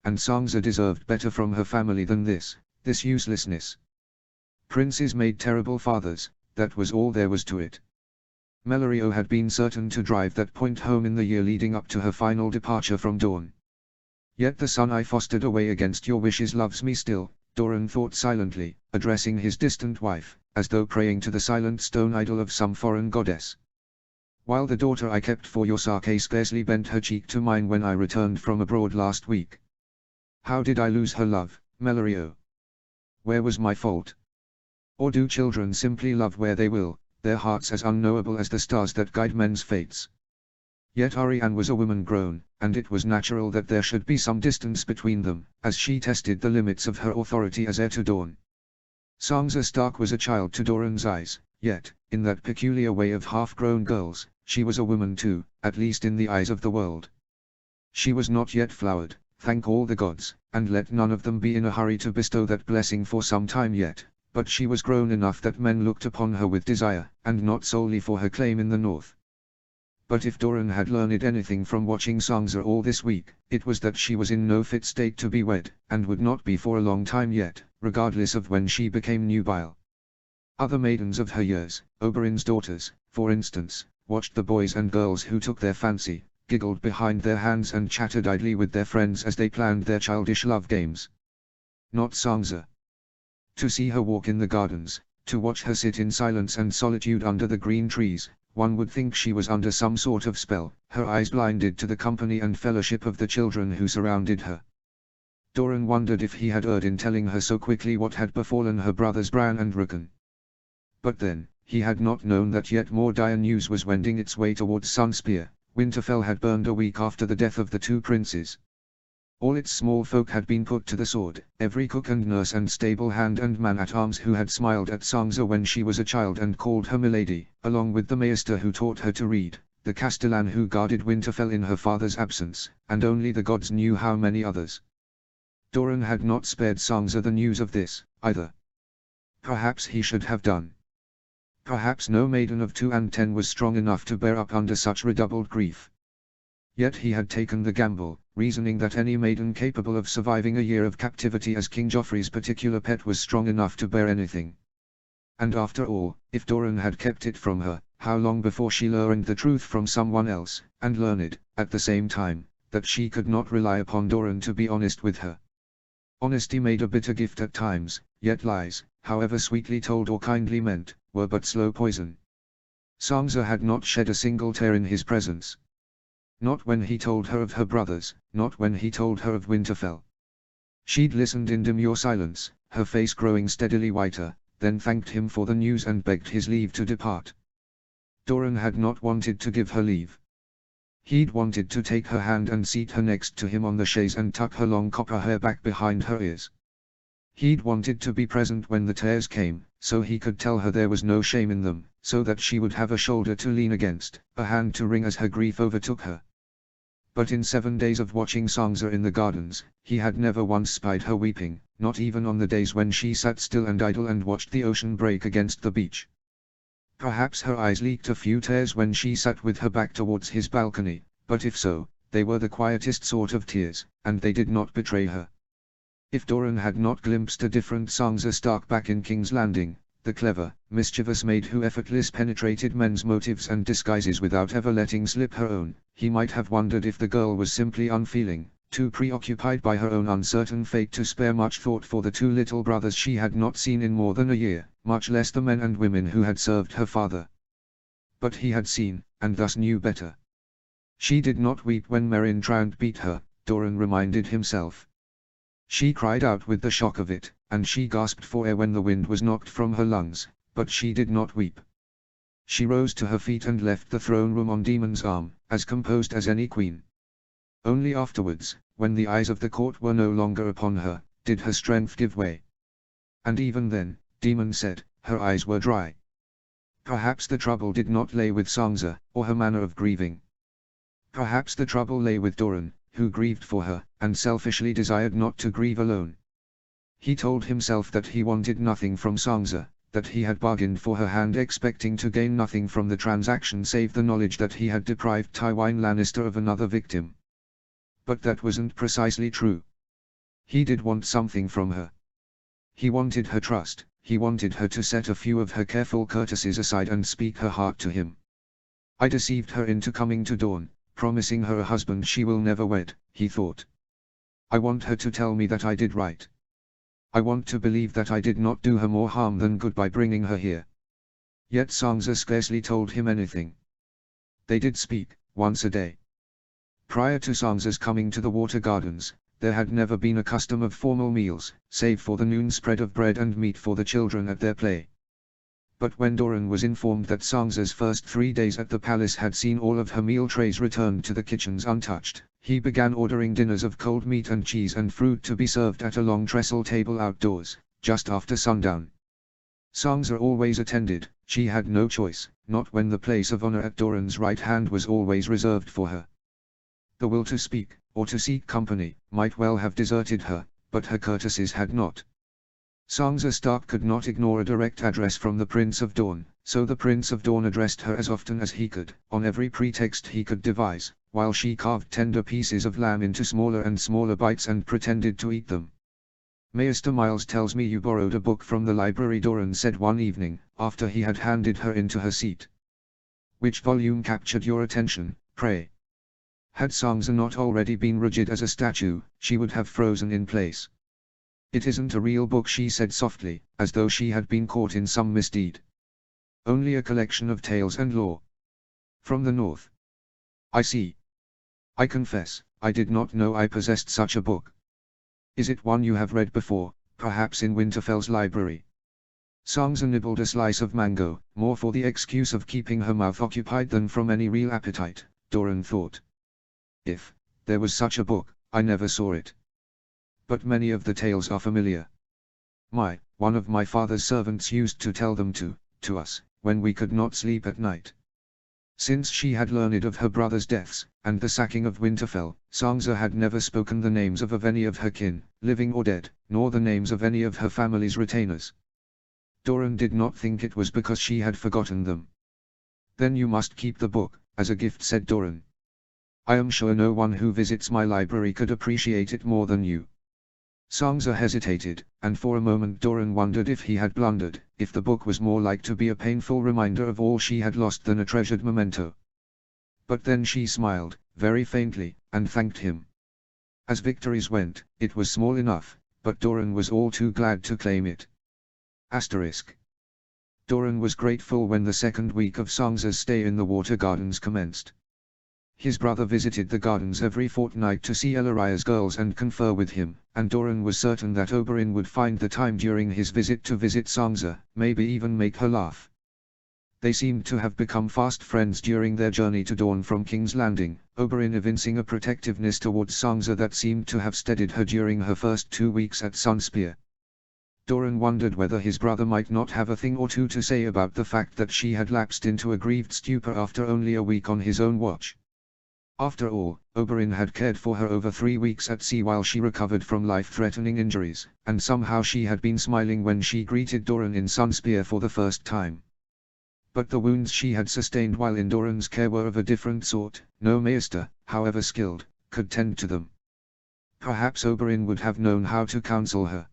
and Sangza deserved better from her family than this uselessness. Princes made terrible fathers, that was all there was to it. Mellario had been certain to drive that point home in the year leading up to her final departure from Dawn. Yet the son I fostered away against your wishes loves me still, Doran thought silently, addressing his distant wife, as though praying to the silent stone idol of some foreign goddess. While the daughter I kept for your sake scarcely bent her cheek to mine when I returned from abroad last week. How did I lose her love, Mellario? Where was my fault? Or do children simply love where they will, their hearts as unknowable as the stars that guide men's fates? Yet Ariane was a woman grown, and it was natural that there should be some distance between them, as she tested the limits of her authority as heir to Dawn. Sangza Stark was a child to Doran's eyes, yet, in that peculiar way of half-grown girls, she was a woman too, at least in the eyes of the world. She was not yet flowered, thank all the gods, and let none of them be in a hurry to bestow that blessing for some time yet, but she was grown enough that men looked upon her with desire, and not solely for her claim in the north. But if Doran had learned anything from watching Sangza all this week, it was that she was in no fit state to be wed, and would not be for a long time yet, regardless of when she became nubile. Other maidens of her years, Oberyn's daughters, for instance, watched the boys and girls who took their fancy, giggled behind their hands and chattered idly with their friends as they planned their childish love games. Not Sangza. To see her walk in the gardens, to watch her sit in silence and solitude under the green trees, one would think she was under some sort of spell, her eyes blinded to the company and fellowship of the children who surrounded her. Doran wondered if he had erred in telling her so quickly what had befallen her brothers Bran and Rickon. But then, he had not known that yet more dire news was wending its way towards Sunspear. Winterfell had burned a week after the death of the two princes. All its small folk had been put to the sword, every cook and nurse and stable hand and man-at-arms who had smiled at Sangza when she was a child and called her milady, along with the maester who taught her to read, the castellan who guarded Winterfell in her father's absence, and only the gods knew how many others. Doran had not spared Sangza the news of this, either. Perhaps he should have done. Perhaps no maiden of 2 and 10 was strong enough to bear up under such redoubled grief. Yet he had taken the gamble, reasoning that any maiden capable of surviving a year of captivity as King Joffrey's particular pet was strong enough to bear anything. And after all, if Doran had kept it from her, how long before she learned the truth from someone else, and learned, at the same time, that she could not rely upon Doran to be honest with her. Honesty made a bitter gift at times, yet lies, however sweetly told or kindly meant, were but slow poison. Sangza had not shed a single tear in his presence. Not when he told her of her brothers, not when he told her of Winterfell. She'd listened in demure silence, her face growing steadily whiter, then thanked him for the news and begged his leave to depart. Doran had not wanted to give her leave. He'd wanted to take her hand and seat her next to him on the chaise and tuck her long copper hair back behind her ears. He'd wanted to be present when the tears came, so he could tell her there was no shame in them, so that she would have a shoulder to lean against, a hand to wring as her grief overtook her. But in 7 days of watching Sangza in the gardens, he had never once spied her weeping, not even on the days when she sat still and idle and watched the ocean break against the beach. Perhaps her eyes leaked a few tears when she sat with her back towards his balcony, but if so, they were the quietest sort of tears, and they did not betray her. If Doran had not glimpsed a different Sangza Stark back in King's Landing, the clever, mischievous maid who effortlessly penetrated men's motives and disguises without ever letting slip her own, he might have wondered if the girl was simply unfeeling, too preoccupied by her own uncertain fate to spare much thought for the 2 little brothers she had not seen in more than a year, much less the men and women who had served her father. But he had seen, and thus knew better. She did not weep when Meryn Trant beat her, Doran reminded himself. She cried out with the shock of it, and she gasped for air when the wind was knocked from her lungs, but she did not weep. She rose to her feet and left the throne room on Daemon's arm, as composed as any queen. Only afterwards, when the eyes of the court were no longer upon her, did her strength give way. And even then, Daemon said, her eyes were dry. Perhaps the trouble did not lay with Sangza, or her manner of grieving. Perhaps the trouble lay with Doran, who grieved for her, and selfishly desired not to grieve alone. He told himself that he wanted nothing from Sangza, that he had bargained for her hand expecting to gain nothing from the transaction save the knowledge that he had deprived Tywin Lannister of another victim. But that wasn't precisely true. He did want something from her. He wanted her trust, he wanted her to set a few of her careful courtesies aside and speak her heart to him. I deceived her into coming to Dawn, promising her a husband she will never wed, he thought. I want her to tell me that I did right. I want to believe that I did not do her more harm than good by bringing her here. Yet Sangza scarcely told him anything. They did speak, once a day. Prior to Sangza's coming to the water gardens, there had never been a custom of formal meals, save for the noon spread of bread and meat for the children at their play. But when Doran was informed that Sangza's first 3 days at the palace had seen all of her meal trays returned to the kitchens untouched, he began ordering dinners of cold meat and cheese and fruit to be served at a long trestle table outdoors, just after sundown. Sangza always attended, she had no choice, not when the place of honor at Doran's right hand was always reserved for her. The will to speak, or to seek company, might well have deserted her, but her courtesies had not. Sangza Stark could not ignore a direct address from the Prince of Dawn, so the Prince of Dawn addressed her as often as he could, on every pretext he could devise, while she carved tender pieces of lamb into smaller and smaller bites and pretended to eat them. Maester Miles tells me you borrowed a book from the library, Doran said one evening, after he had handed her into her seat. Which volume captured your attention, pray? Had Sangza not already been rigid as a statue, she would have frozen in place. It isn't a real book, she said softly, as though she had been caught in some misdeed. Only a collection of tales and lore. From the north. I see. I confess, I did not know I possessed such a book. Is it one you have read before, perhaps in Winterfell's library? Sangza nibbled a slice of mango, more for the excuse of keeping her mouth occupied than from any real appetite, Doran thought. If there was such a book, I never saw it. But many of the tales are familiar. One of my father's servants used to tell them to us, when we could not sleep at night. Since she had learned of her brother's deaths, and the sacking of Winterfell, Sangza had never spoken the names of any of her kin, living or dead, nor the names of any of her family's retainers. Doran did not think it was because she had forgotten them. Then you must keep the book, as a gift, said Doran. I am sure no one who visits my library could appreciate it more than you. Sangza hesitated, and for a moment Doran wondered if he had blundered, if the book was more like to be a painful reminder of all she had lost than a treasured memento. But then she smiled, very faintly, and thanked him. As victories went, it was small enough, but Doran was all too glad to claim it. Asterisk. Doran was grateful when the second week of Sangza's stay in the water gardens commenced. His brother visited the gardens every fortnight to see Elaria's girls and confer with him, and Doran was certain that Oberyn would find the time during his visit to visit Sangza, maybe even make her laugh. They seemed to have become fast friends during their journey to Dawn from King's Landing, Oberyn evincing a protectiveness towards Sangza that seemed to have steadied her during her first 2 weeks at Sunspear. Doran wondered whether his brother might not have a thing or two to say about the fact that she had lapsed into a grieved stupor after only a week on his own watch. After all, Oberyn had cared for her over 3 weeks at sea while she recovered from life-threatening injuries, and somehow she had been smiling when she greeted Doran in Sunspear for the first time. But the wounds she had sustained while in Doran's care were of a different sort. No maester, however skilled, could tend to them. Perhaps Oberyn would have known how to counsel her.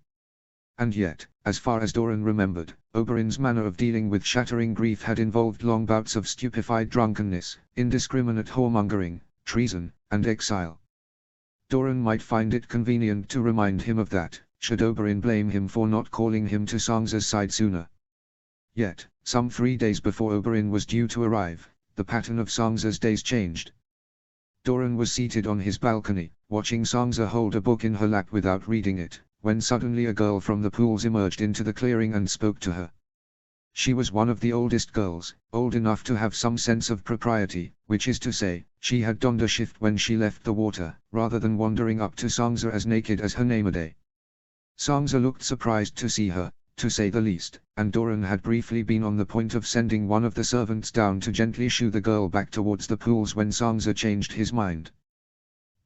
And yet, as far as Doran remembered, Oberyn's manner of dealing with shattering grief had involved long bouts of stupefied drunkenness, indiscriminate whoremongering, treason, and exile. Doran might find it convenient to remind him of that, should Oberyn blame him for not calling him to Sangza's side sooner. Yet, some 3 days before Oberyn was due to arrive, the pattern of Sangza's days changed. Doran was seated on his balcony, watching Sangza hold a book in her lap without reading it, when suddenly a girl from the pools emerged into the clearing and spoke to her. She was one of the oldest girls, old enough to have some sense of propriety, which is to say, she had donned a shift when she left the water, rather than wandering up to Sangza as naked as her namaday. Sangza looked surprised to see her, to say the least, and Doran had briefly been on the point of sending one of the servants down to gently shoo the girl back towards the pools when Sangza changed his mind.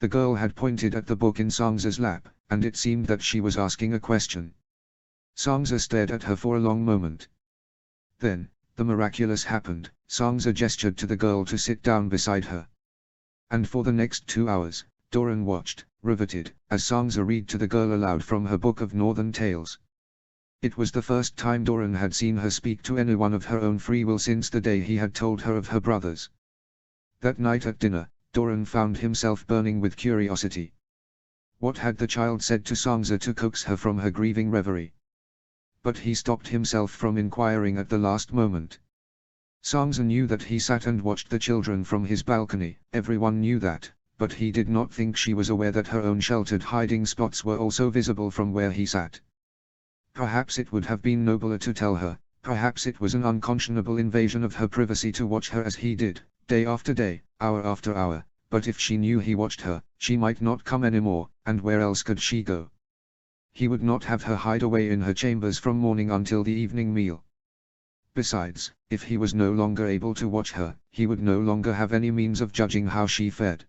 The girl had pointed at the book in Sangza's lap, and it seemed that she was asking a question. Sangza stared at her for a long moment. Then, the miraculous happened. Sangza gestured to the girl to sit down beside her. And for the next 2 hours, Doran watched, riveted, as Sansa read to the girl aloud from her book of Northern Tales. It was the first time Doran had seen her speak to anyone of her own free will since the day he had told her of her brothers. That night at dinner, Doran found himself burning with curiosity. What had the child said to Sansa to coax her from her grieving reverie? But he stopped himself from inquiring at the last moment. Sansa knew that he sat and watched the children from his balcony, everyone knew that, but he did not think she was aware that her own sheltered hiding spots were also visible from where he sat. Perhaps it would have been nobler to tell her, perhaps it was an unconscionable invasion of her privacy to watch her as he did, day after day, hour after hour, but if she knew he watched her, she might not come anymore, and where else could she go? He would not have her hide away in her chambers from morning until the evening meal. Besides, if he was no longer able to watch her, he would no longer have any means of judging how she fared.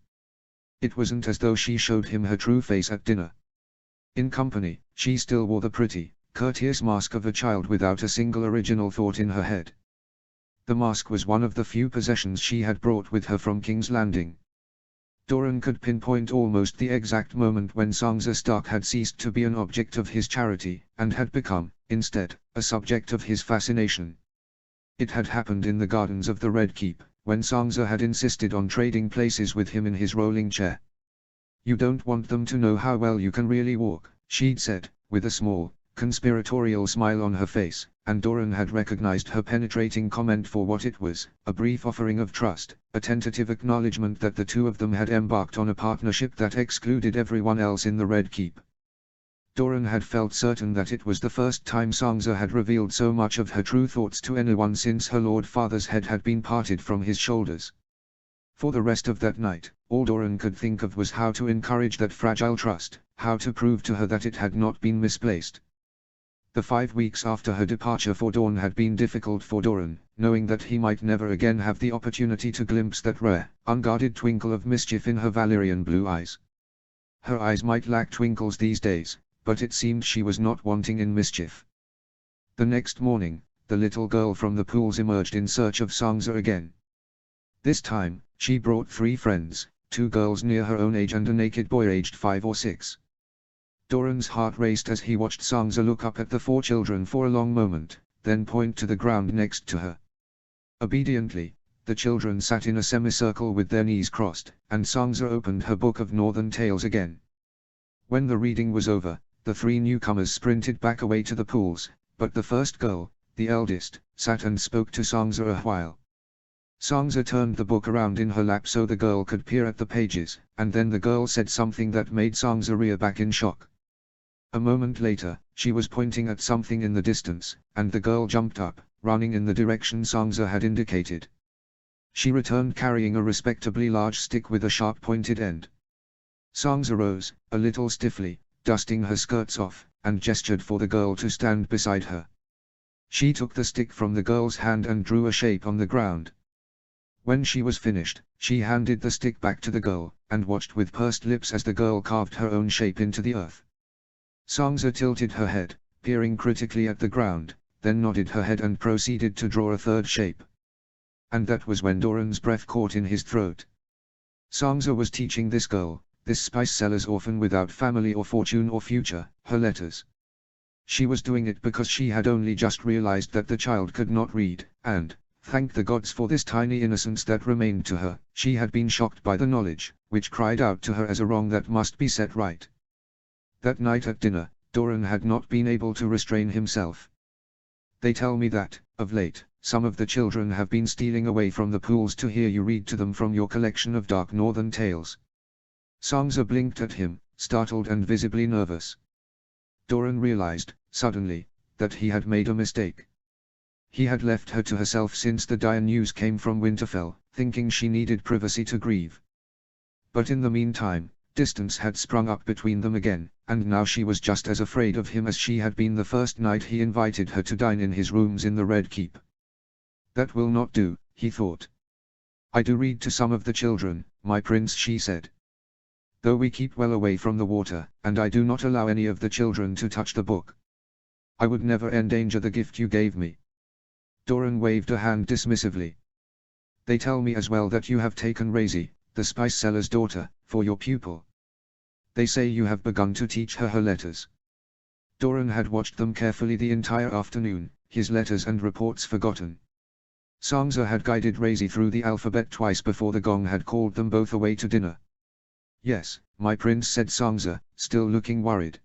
It wasn't as though she showed him her true face at dinner. In company, she still wore the pretty, courteous mask of a child without a single original thought in her head. The mask was one of the few possessions she had brought with her from King's Landing. Doran could pinpoint almost the exact moment when Sansa Stark had ceased to be an object of his charity, and had become, instead, a subject of his fascination. It had happened in the gardens of the Red Keep, when Sansa had insisted on trading places with him in his rolling chair. "You don't want them to know how well you can really walk," she'd said, with a small, conspiratorial smile on her face, and Doran had recognized her penetrating comment for what it was, a brief offering of trust, a tentative acknowledgement that the two of them had embarked on a partnership that excluded everyone else in the Red Keep. Doran had felt certain that it was the first time Sansa had revealed so much of her true thoughts to anyone since her Lord Father's head had been parted from his shoulders. For the rest of that night, all Doran could think of was how to encourage that fragile trust, how to prove to her that it had not been misplaced. The 5 weeks after her departure for Dorne had been difficult for Doran, knowing that he might never again have the opportunity to glimpse that rare, unguarded twinkle of mischief in her Valyrian blue eyes. Her eyes might lack twinkles these days, but it seemed she was not wanting in mischief. The next morning, the little girl from the pools emerged in search of Sansa again. This time, she brought 3 friends, 2 girls near her own age and a naked boy aged 5 or 6. Doran's heart raced as he watched Sansa look up at the 4 children for a long moment, then point to the ground next to her. Obediently, the children sat in a semicircle with their knees crossed, and Sansa opened her book of Northern Tales again. When the reading was over, the 3 newcomers sprinted back away to the pools, but the first girl, the eldest, sat and spoke to Sansa a while. Sansa turned the book around in her lap so the girl could peer at the pages, and then the girl said something that made Sansa rear back in shock. A moment later, she was pointing at something in the distance, and the girl jumped up, running in the direction Sansa had indicated. She returned carrying a respectably large stick with a sharp-pointed end. Sansa rose, a little stiffly, dusting her skirts off, and gestured for the girl to stand beside her. She took the stick from the girl's hand and drew a shape on the ground. When she was finished, she handed the stick back to the girl, and watched with pursed lips as the girl carved her own shape into the earth. Sansa tilted her head, peering critically at the ground, then nodded her head and proceeded to draw a third shape. And that was when Doran's breath caught in his throat. Sansa was teaching this girl, this spice seller's orphan without family or fortune or future, her letters. She was doing it because she had only just realized that the child could not read, and, thank the gods for this tiny innocence that remained to her, she had been shocked by the knowledge, which cried out to her as a wrong that must be set right. That night at dinner, Doran had not been able to restrain himself. "They tell me that, of late, some of the children have been stealing away from the pools to hear you read to them from your collection of dark Northern tales." Sansa blinked at him, startled and visibly nervous. Doran realized, suddenly, that he had made a mistake. He had left her to herself since the dire news came from Winterfell, thinking she needed privacy to grieve. But in the meantime, distance had sprung up between them again, and now she was just as afraid of him as she had been the first night he invited her to dine in his rooms in the Red Keep. "That will not do," he thought. "I do read to some of the children, my prince," she said. "Though we keep well away from the water, and I do not allow any of the children to touch the book. I would never endanger the gift you gave me." Doran waved a hand dismissively. "They tell me as well that you have taken Raisy, the spice seller's daughter, for your pupil, They say you have begun to teach her her letters. Doran had watched them carefully the entire afternoon, his letters and reports forgotten. Sangza had guided Razi through the alphabet twice before the gong had called them both away to dinner. Yes, my prince, said Sangza, still looking worried.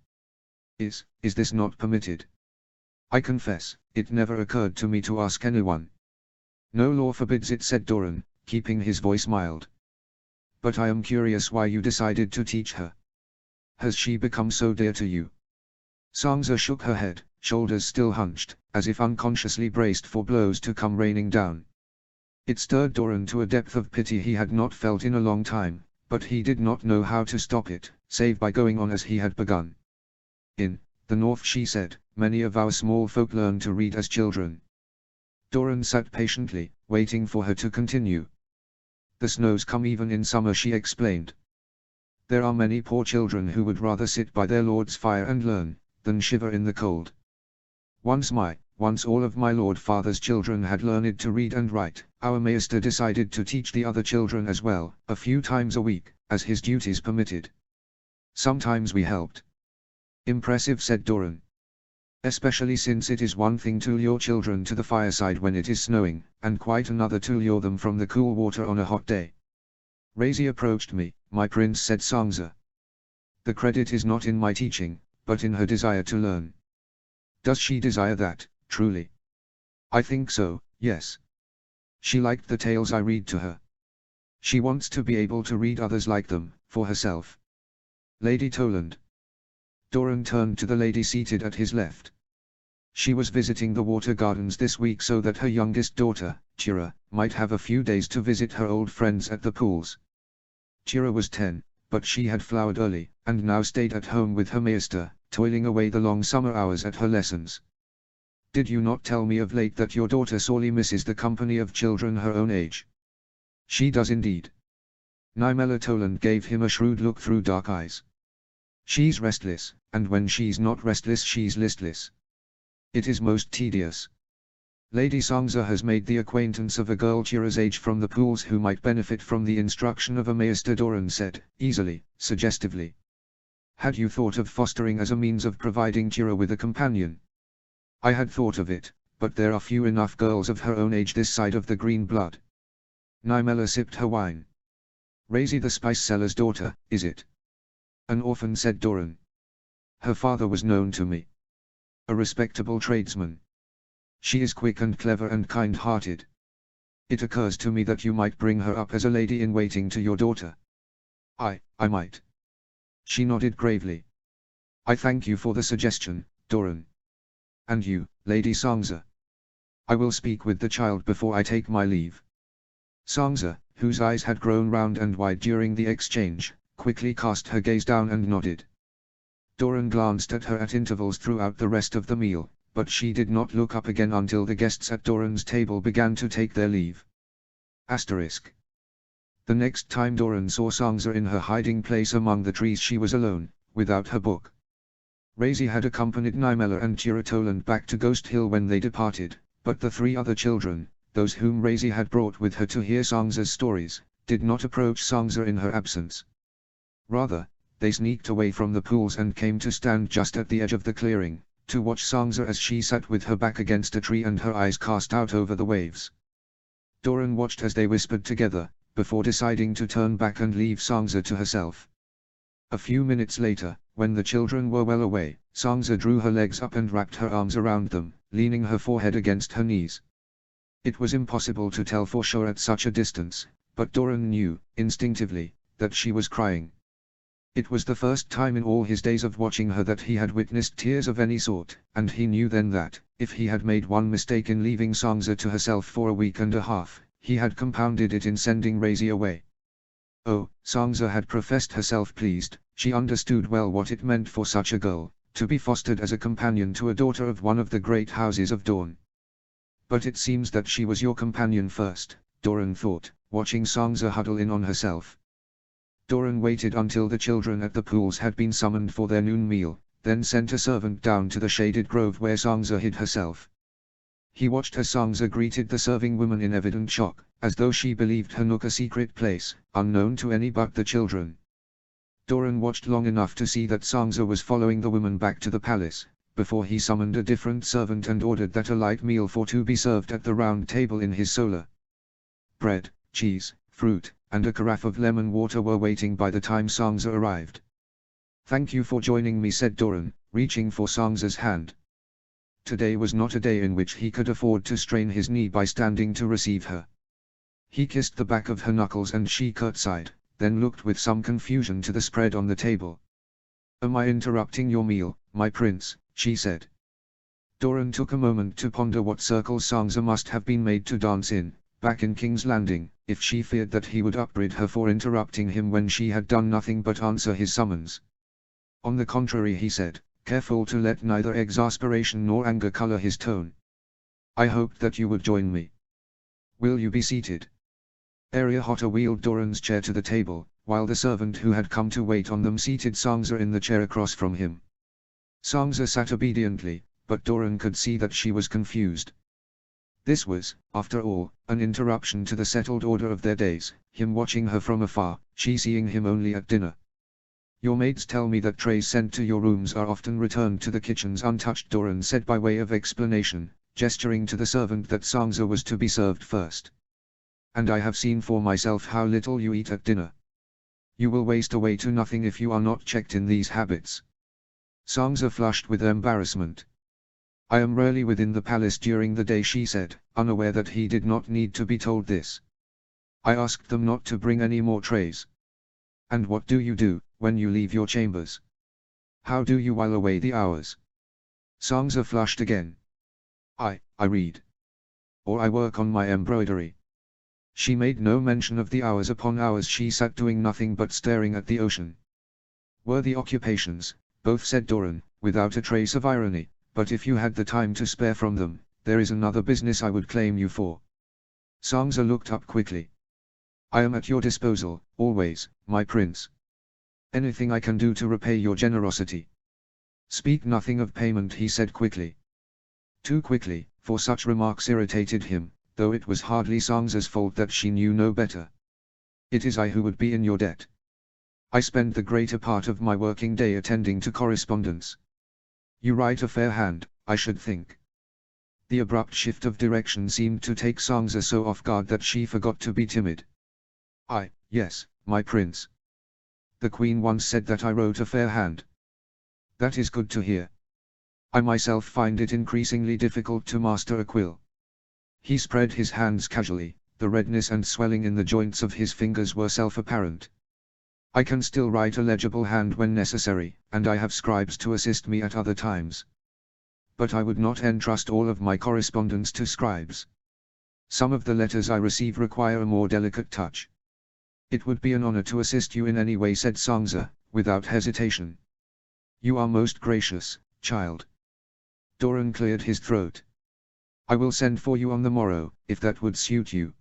Is this not permitted? I confess, it never occurred to me to ask anyone. No law forbids it, said Doran, keeping his voice mild. But I am curious why you decided to teach her. Has she become so dear to you? Sangza shook her head, shoulders still hunched, as if unconsciously braced for blows to come raining down. It stirred Doran to a depth of pity he had not felt in a long time, but he did not know how to stop it, save by going on as he had begun. In the north, she said, many of our small folk learn to read as children. Doran sat patiently, waiting for her to continue. The snows come even in summer, she explained. There are many poor children who would rather sit by their lord's fire and learn, than shiver in the cold. Once all of my lord father's children had learned to read and write. Our maester decided to teach the other children as well, a few times a week, as his duties permitted. Sometimes we helped. Impressive, said Doran. Especially since it is one thing to lure children to the fireside when it is snowing, and quite another to lure them from the cool water on a hot day. Razi approached me, my prince, said Sangza. The credit is not in my teaching, but in her desire to learn. Does she desire that, truly? I think so, yes. She liked the tales I read to her. She wants to be able to read others like them, for herself. Lady Toland. Doran turned to the lady seated at his left. She was visiting the water gardens this week so that her youngest daughter, Tira, might have a few days to visit her old friends at the pools. Tira was 10, but she had flowered early, and now stayed at home with her maester, toiling away the long summer hours at her lessons. Did you not tell me of late that your daughter sorely misses the company of children her own age? She does indeed. Nymela Toland gave him a shrewd look through dark eyes. She's restless, and when she's not restless she's listless. It is most tedious. Lady Sangza has made the acquaintance of a girl Tira's age from the pools who might benefit from the instruction of a maester, Doran said, easily, suggestively. Had you thought of fostering as a means of providing Tira with a companion? I had thought of it, but there are few enough girls of her own age this side of the green blood. Nymela sipped her wine. Razi the spice seller's daughter, is it? An orphan, said Doran. Her father was known to me. A respectable tradesman. She is quick and clever and kind-hearted. It occurs to me that you might bring her up as a lady-in-waiting to your daughter. I might. She nodded gravely. I thank you for the suggestion, Doran. And you, Lady Sangza? I will speak with the child before I take my leave. Sangza, whose eyes had grown round and wide during the exchange, quickly cast her gaze down and nodded. Doran glanced at her at intervals throughout the rest of the meal, but she did not look up again until the guests at Doran's table began to take their leave. Asterisk. The next time Doran saw Sangza in her hiding place among the trees, she was alone, without her book. Razi had accompanied Nymela and Tira Toland back to Ghost Hill when they departed, but the three other children, those whom Razi had brought with her to hear Sangza's stories, did not approach Sangza in her absence. Rather, they sneaked away from the pools and came to stand just at the edge of the clearing, to watch Sangza as she sat with her back against a tree and her eyes cast out over the waves. Doran watched as they whispered together, before deciding to turn back and leave Sangza to herself. A few minutes later, when the children were well away, Sangza drew her legs up and wrapped her arms around them, leaning her forehead against her knees. It was impossible to tell for sure at such a distance, but Doran knew, instinctively, that she was crying. It was the first time in all his days of watching her that he had witnessed tears of any sort, and he knew then that, if he had made one mistake in leaving Sangza to herself for a week and a half, he had compounded it in sending Razi away. Oh, Sangza had professed herself pleased. She understood well what it meant for such a girl, to be fostered as a companion to a daughter of one of the great houses of Dawn. But it seems that she was your companion first, Doran thought, watching Sangza huddle in on herself. Doran waited until the children at the pools had been summoned for their noon meal, then sent a servant down to the shaded grove where Sangza hid herself. He watched as Sangza greeted the serving woman in evident shock, as though she believed her nook a secret place, unknown to any but the children. Doran watched long enough to see that Sangza was following the woman back to the palace, before he summoned a different servant and ordered that a light meal for two be served at the round table in his solar. Bread, cheese, fruit, and a carafe of lemon water were waiting by the time Sangza arrived. "Thank you for joining me," said Doran, reaching for Sangza's hand. Today was not a day in which he could afford to strain his knee by standing to receive her. He kissed the back of her knuckles and she curtsied, then looked with some confusion to the spread on the table. "Am I interrupting your meal, my prince?" she said. Doran took a moment to ponder what circles Sangza must have been made to dance in, back in King's Landing, if she feared that he would upbraid her for interrupting him when she had done nothing but answer his summons. "On the contrary," he said, careful to let neither exasperation nor anger color his tone. "I hoped that you would join me. Will you be seated?" Arya Hotta wheeled Doran's chair to the table, while the servant who had come to wait on them seated Sangza in the chair across from him. Sangza sat obediently, but Doran could see that she was confused. This was, after all, an interruption to the settled order of their days, him watching her from afar, she seeing him only at dinner. "Your maids tell me that trays sent to your rooms are often returned to the kitchens untouched," Doran said by way of explanation, gesturing to the servant that Sangza was to be served first. "And I have seen for myself how little you eat at dinner. You will waste away to nothing if you are not checked in these habits." Sangza flushed with embarrassment. "I am rarely within the palace during the day," she said, unaware that he did not need to be told this. "I asked them not to bring any more trays." "And what do you do, when you leave your chambers? How do you while away the hours?" Sangza flushed again. I read. Or I work on my embroidery." She made no mention of the hours upon hours she sat doing nothing but staring at the ocean. "Worthy occupations, both," said Doran, without a trace of irony, "but if you had the time to spare from them, there is another business I would claim you for." Sangza looked up quickly. "I am at your disposal, always, my prince. Anything I can do to repay your generosity." "Speak nothing of payment," he said quickly. Too quickly, for such remarks irritated him, though it was hardly Sangza's fault that she knew no better. "It is I who would be in your debt. I spend the greater part of my working day attending to correspondence." "You write a fair hand, I should think." The abrupt shift of direction seemed to take Sangza so off guard that she forgot to be timid. Yes, my prince. The queen once said that I wrote a fair hand." "That is good to hear. I myself find it increasingly difficult to master a quill." He spread his hands casually, the redness and swelling in the joints of his fingers were self-apparent. "I can still write a legible hand when necessary, and I have scribes to assist me at other times. But I would not entrust all of my correspondence to scribes. Some of the letters I receive require a more delicate touch." "It would be an honor to assist you in any way," said Sangza, without hesitation. "You are most gracious, child." Doran cleared his throat. "I will send for you on the morrow, if that would suit you."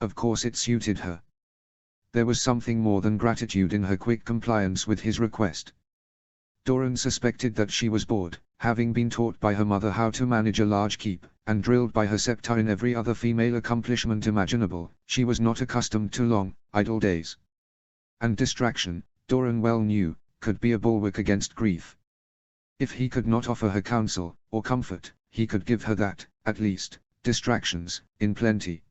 Of course it suited her. There was something more than gratitude in her quick compliance with his request. Doran suspected that she was bored, having been taught by her mother how to manage a large keep, and drilled by her septa in every other female accomplishment imaginable. She was not accustomed to long, idle days. And distraction, Doran well knew, could be a bulwark against grief. If he could not offer her counsel, or comfort, he could give her that, at least, distractions, in plenty.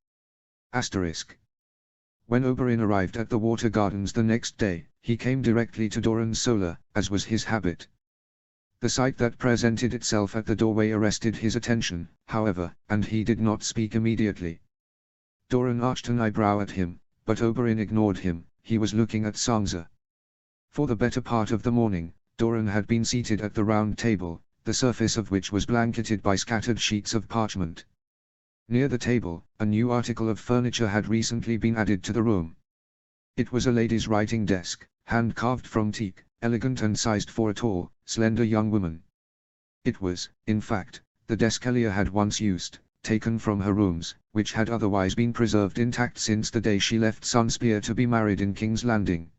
When Oberyn arrived at the Water Gardens the next day, he came directly to Doran's solar, as was his habit. The sight that presented itself at the doorway arrested his attention, however, and he did not speak immediately. Doran arched an eyebrow at him, but Oberyn ignored him. He was looking at Sangza. For the better part of the morning, Doran had been seated at the round table, the surface of which was blanketed by scattered sheets of parchment. Near the table, a new article of furniture had recently been added to the room. It was a lady's writing desk, hand-carved from teak, elegant and sized for a tall, slender young woman. It was, in fact, the desk Elia had once used, taken from her rooms, which had otherwise been preserved intact since the day she left Sunspear to be married in King's Landing.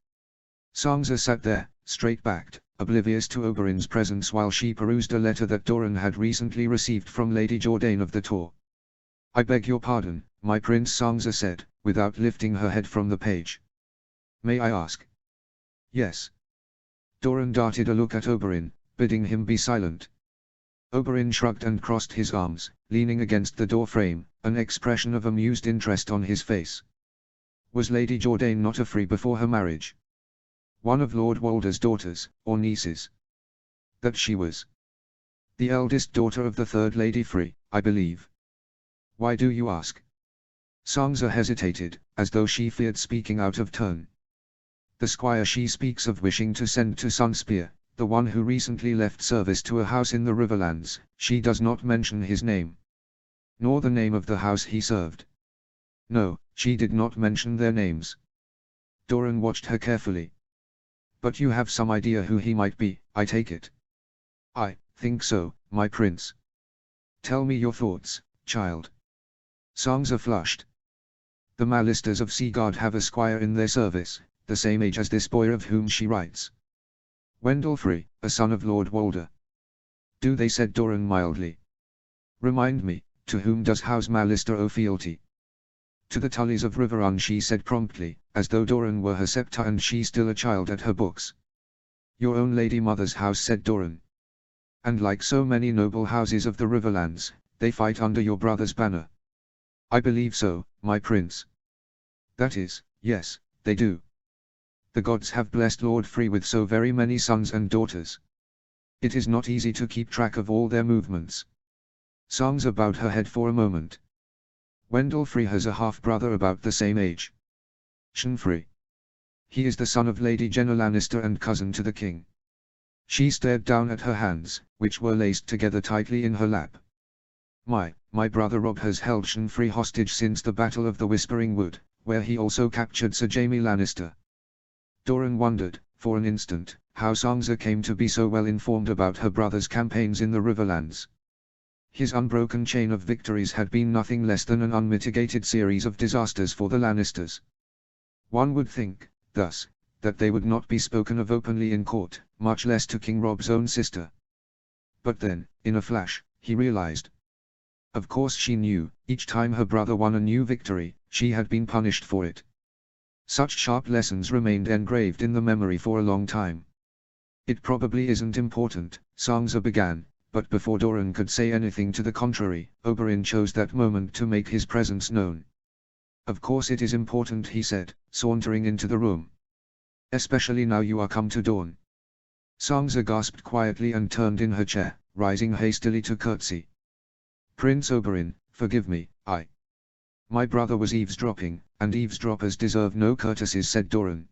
Sangza sat there, straight-backed, oblivious to Oberyn's presence while she perused a letter that Doran had recently received from Lady Jourdain of the Tor. "I beg your pardon, my prince," Sangza said, without lifting her head from the page. "May I ask?" Yes. Doran darted a look at Oberyn, bidding him be silent. Oberyn shrugged and crossed his arms, leaning against the door frame, an expression of amused interest on his face. Was Lady Jourdain not a Free before her marriage? One of Lord Walder's daughters, or nieces? That she was. The eldest daughter of the third Lady Free, I believe. Why do you ask? Sansa hesitated, as though she feared speaking out of turn. The squire she speaks of wishing to send to Sunspear, the one who recently left service to a house in the Riverlands, she does not mention his name. Nor the name of the house he served. No, she did not mention their names. Doran watched her carefully. But you have some idea who he might be, I take it. I think so, my prince. Tell me your thoughts, child. Sansa flushed. The Mallisters of Seaguard have a squire in their service, the same age as this boy of whom she writes. Wendell Free, a son of Lord Walder. Do they, said Doran mildly. Remind me, to whom does House Mallister owe fealty? To the Tullys of Riverrun, she said promptly, as though Doran were her scepter and she still a child at her books. Your own lady mother's house, said Doran. And like so many noble houses of the Riverlands, they fight under your brother's banner. I believe so, my prince. That is, yes, they do. The gods have blessed Lord Free with so very many sons and daughters. It is not easy to keep track of all their movements. Sansa bowed her head for a moment. Wendell Free has a half-brother about the same age. Shan Free. He is the son of Lady Jenna Lannister and cousin to the king. She stared down at her hands, which were laced together tightly in her lap. My brother Robb has held Shan Free hostage since the Battle of the Whispering Wood, where he also captured Sir Jaime Lannister. Doran wondered, for an instant, how Sansa came to be so well informed about her brother's campaigns in the Riverlands. His unbroken chain of victories had been nothing less than an unmitigated series of disasters for the Lannisters. One would think, thus, that they would not be spoken of openly in court, much less to King Robb's own sister. But then, in a flash, he realized. Of course she knew, each time her brother won a new victory, she had been punished for it. Such sharp lessons remained engraved in the memory for a long time. It probably isn't important, Sansa began, but before Doran could say anything to the contrary, Oberyn chose that moment to make his presence known. Of course it is important, he said, sauntering into the room. Especially now you are come to Dorne. Sansa gasped quietly and turned in her chair, rising hastily to curtsy. Prince Oberyn, forgive me, my brother was eavesdropping, and eavesdroppers deserve no courtesies, said Doran.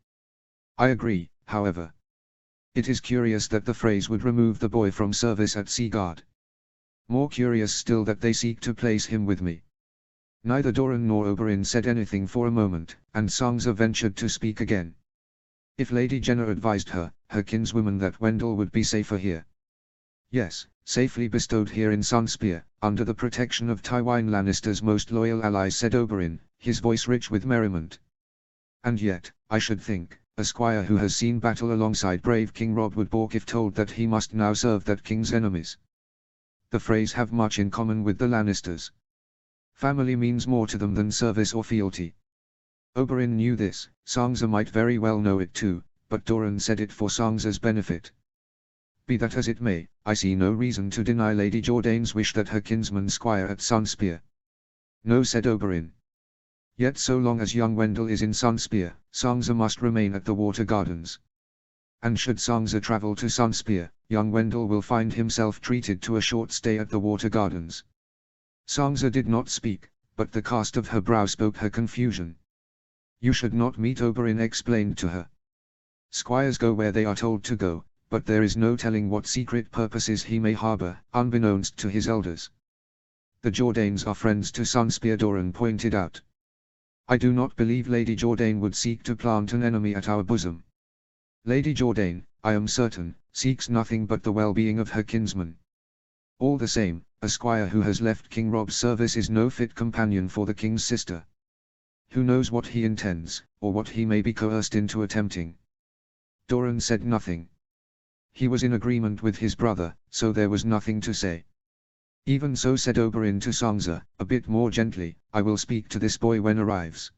I agree, however. It is curious that the phrase would remove the boy from service at Seaguard. More curious still that they seek to place him with me. Neither Doran nor Oberyn said anything for a moment, and Sansa ventured to speak again. If Lady Jenna advised her kinswoman, that Wendell would be safer here. Yes, safely bestowed here in Sunspear, under the protection of Tywin Lannister's most loyal allies, said Oberyn, his voice rich with merriment. And yet, I should think, a squire who has seen battle alongside brave King Robb would balk if told that he must now serve that king's enemies. The Freys have much in common with the Lannisters. Family means more to them than service or fealty. Oberyn knew this, Sansa might very well know it too, but Doran said it for Sansa's benefit. Be that as it may, I see no reason to deny Lady Jourdain's wish that her kinsman squire at Sunspear. No, said Oberyn. Yet so long as young Wendell is in Sunspear, Sansa must remain at the Water Gardens. And should Sansa travel to Sunspear, young Wendell will find himself treated to a short stay at the Water Gardens. Sansa did not speak, but the cast of her brow spoke her confusion. You should not meet, Oberyn explained to her. Squires go where they are told to go, but there is no telling what secret purposes he may harbor, unbeknownst to his elders. The Jourdains are friends to Sunspear, Doran pointed out. I do not believe Lady Jourdain would seek to plant an enemy at our bosom. Lady Jourdain, I am certain, seeks nothing but the well-being of her kinsman. All the same, a squire who has left King Robb's service is no fit companion for the king's sister. Who knows what he intends, or what he may be coerced into attempting? Doran said nothing. He was in agreement with his brother, so there was nothing to say. Even so, said Oberyn to Sansa, a bit more gently, I will speak to this boy when arrives.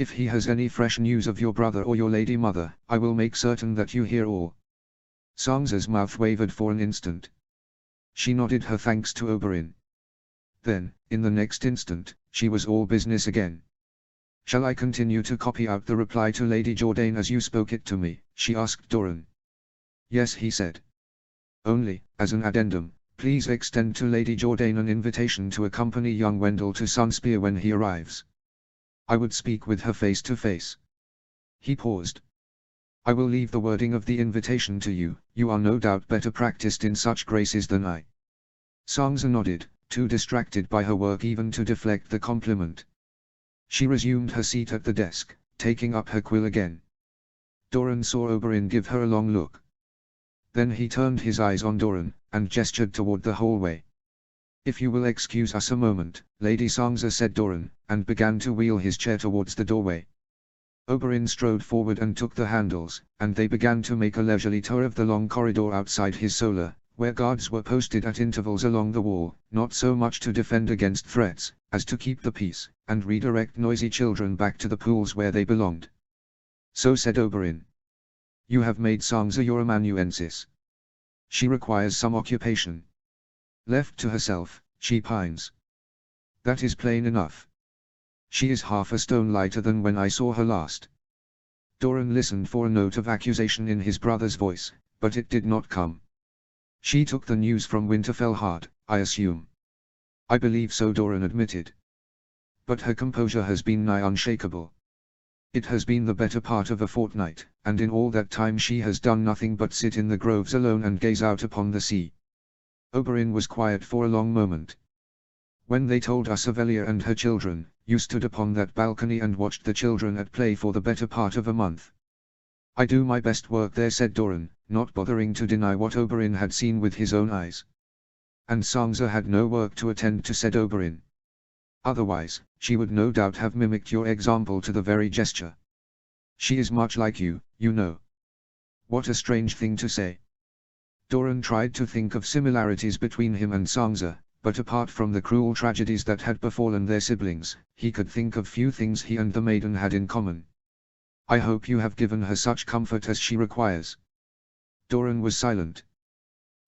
If he has any fresh news of your brother or your lady mother, I will make certain that you hear all. Sansa's mouth wavered for an instant. She nodded her thanks to Oberyn. Then, in the next instant, she was all business again. "Shall I continue to copy out the reply to Lady Jourdain as you spoke it to me?" she asked Doran. "Yes," he said. "Only, as an addendum, please extend to Lady Jourdain an invitation to accompany young Wendell to Sunspear when he arrives. I would speak with her face to face." He paused. "I will leave the wording of the invitation to you. You are no doubt better practiced in such graces than I." Sansa nodded, too distracted by her work even to deflect the compliment. She resumed her seat at the desk, taking up her quill again. Doran saw Oberyn give her a long look. Then he turned his eyes on Doran, and gestured toward the hallway. "If you will excuse us a moment," Lady Sansa said Doran, and began to wheel his chair towards the doorway. Oberyn strode forward and took the handles, and they began to make a leisurely tour of the long corridor outside his solar, where guards were posted at intervals along the wall, not so much to defend against threats, as to keep the peace, and redirect noisy children back to the pools where they belonged. "So," said Oberyn, "you have made Sansa your amanuensis. She requires some occupation. Left to herself, she pines. That is plain enough. She is half a stone lighter than when I saw her last." Doran listened for a note of accusation in his brother's voice, but it did not come. "She took the news from Winterfell hard, I assume." "I believe so," Doran admitted. "But her composure has been nigh unshakable. It has been the better part of a fortnight, and in all that time she has done nothing but sit in the groves alone and gaze out upon the sea." Oberyn was quiet for a long moment. "When they told us of Elia and her children, you stood upon that balcony and watched the children at play for the better part of a month." "I do my best work there," said Doran, not bothering to deny what Oberyn had seen with his own eyes. "And Sansa had no work to attend to," said Oberyn. "Otherwise, she would no doubt have mimicked your example to the very gesture. She is much like you, you know." "What a strange thing to say." Doran tried to think of similarities between him and Sansa, but apart from the cruel tragedies that had befallen their siblings, he could think of few things he and the maiden had in common. "I hope you have given her such comfort as she requires." Doran was silent.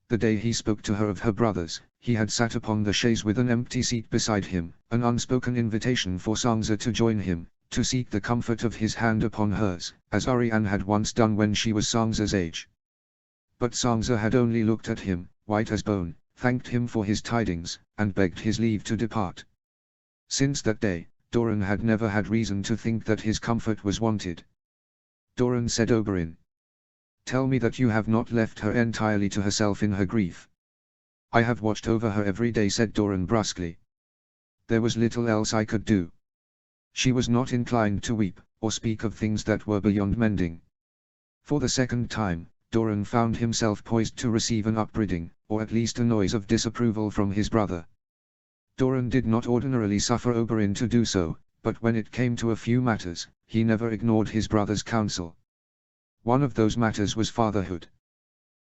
The day he spoke to her of her brothers, he had sat upon the chaise with an empty seat beside him, an unspoken invitation for Sansa to join him, to seek the comfort of his hand upon hers, as Arianne had once done when she was Sansa's age. But Sansa had only looked at him, white as bone, thanked him for his tidings, and begged his leave to depart. Since that day, Doran had never had reason to think that his comfort was wanted. "Doran," said Oberyn, "tell me that you have not left her entirely to herself in her grief." "I have watched over her every day," said Doran brusquely. "There was little else I could do. She was not inclined to weep, or speak of things that were beyond mending." For the second time, Doran found himself poised to receive an upbraiding, or at least a noise of disapproval from his brother. Doran did not ordinarily suffer Oberyn to do so, but when it came to a few matters, he never ignored his brother's counsel. One of those matters was fatherhood.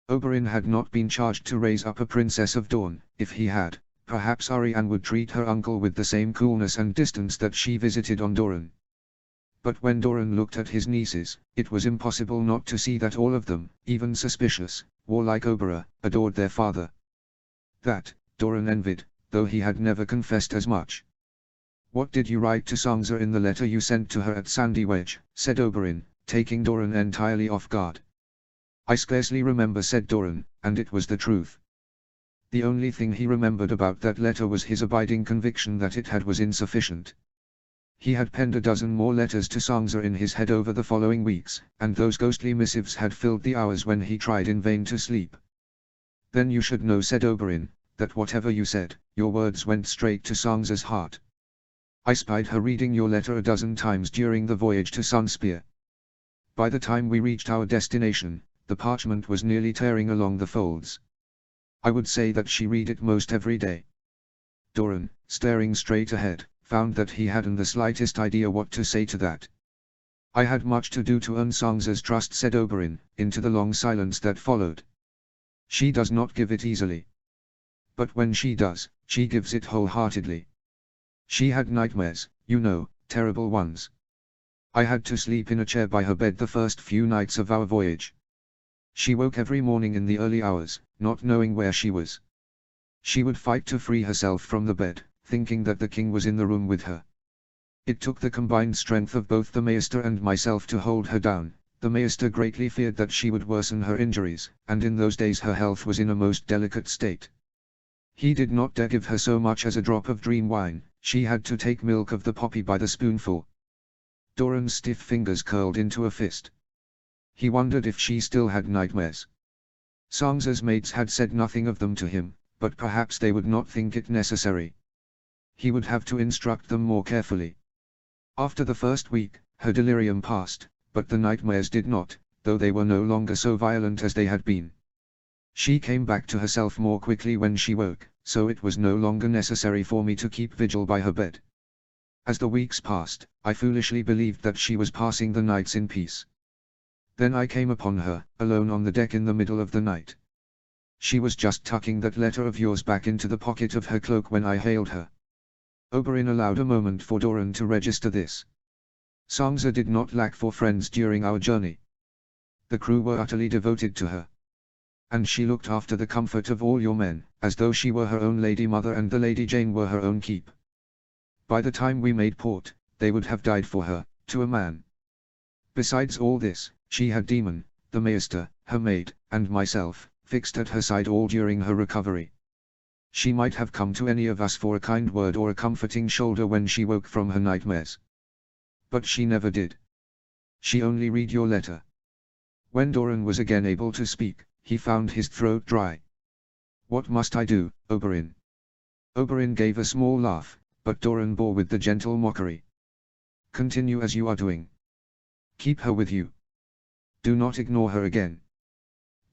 Oberyn had not been charged to raise up a Princess of Dorne. If he had, perhaps Arianne would treat her uncle with the same coolness and distance that she visited on Doran. But when Doran looked at his nieces, it was impossible not to see that all of them, even suspicious, warlike Oberyn, adored their father. That, Doran envied, though he had never confessed as much. "What did you write to Sansa in the letter you sent to her at Sandy Wedge?" said Oberyn, taking Doran entirely off guard. "I scarcely remember," said Doran, and it was the truth. The only thing he remembered about that letter was his abiding conviction that it was insufficient. He had penned a dozen more letters to Sansa in his head over the following weeks, and those ghostly missives had filled the hours when he tried in vain to sleep. "Then you should know," said Oberyn, "that whatever you said, your words went straight to Sansa's heart. I spied her reading your letter a dozen times during the voyage to Sunspear. By the time we reached our destination, the parchment was nearly tearing along the folds. I would say that she read it most every day." Doran, staring straight ahead, found that he hadn't the slightest idea what to say to that. "I had much to do to earn Sansa's trust," said Oberyn, into the long silence that followed. "She does not give it easily. But when she does, she gives it wholeheartedly. She had nightmares, you know, terrible ones. I had to sleep in a chair by her bed the first few nights of our voyage. She woke every morning in the early hours, not knowing where she was. She would fight to free herself from the bed, thinking that the king was in the room with her. It took the combined strength of both the maester and myself to hold her down. The maester greatly feared that she would worsen her injuries, and in those days her health was in a most delicate state. He did not dare give her so much as a drop of dream wine, she had to take milk of the poppy by the spoonful. Doran's stiff fingers curled into a fist. He wondered if she still had nightmares. Sangza's mates had said nothing of them to him, but perhaps they would not think it necessary. He would have to instruct them more carefully. After the first week, her delirium passed, but the nightmares did not, though they were no longer so violent as they had been. She came back to herself more quickly when she woke, so it was no longer necessary for me to keep vigil by her bed. As the weeks passed, I foolishly believed that she was passing the nights in peace. Then I came upon her, alone on the deck in the middle of the night. She was just tucking that letter of yours back into the pocket of her cloak when I hailed her. Oberyn allowed a moment for Doran to register this. Sangza did not lack for friends during our journey. The crew were utterly devoted to her. And she looked after the comfort of all your men, as though she were her own lady mother and the Lady Jane were her own keep. By the time we made port, they would have died for her, to a man. Besides all this, she had Demon, the maester, her maid, and myself, fixed at her side all during her recovery. She might have come to any of us for a kind word or a comforting shoulder when she woke from her nightmares. But she never did. She only read your letter. When Doran was again able to speak, he found his throat dry. What must I do, Oberyn? Oberyn gave a small laugh, but Doran bore with the gentle mockery. Continue as you are doing. Keep her with you. Do not ignore her again.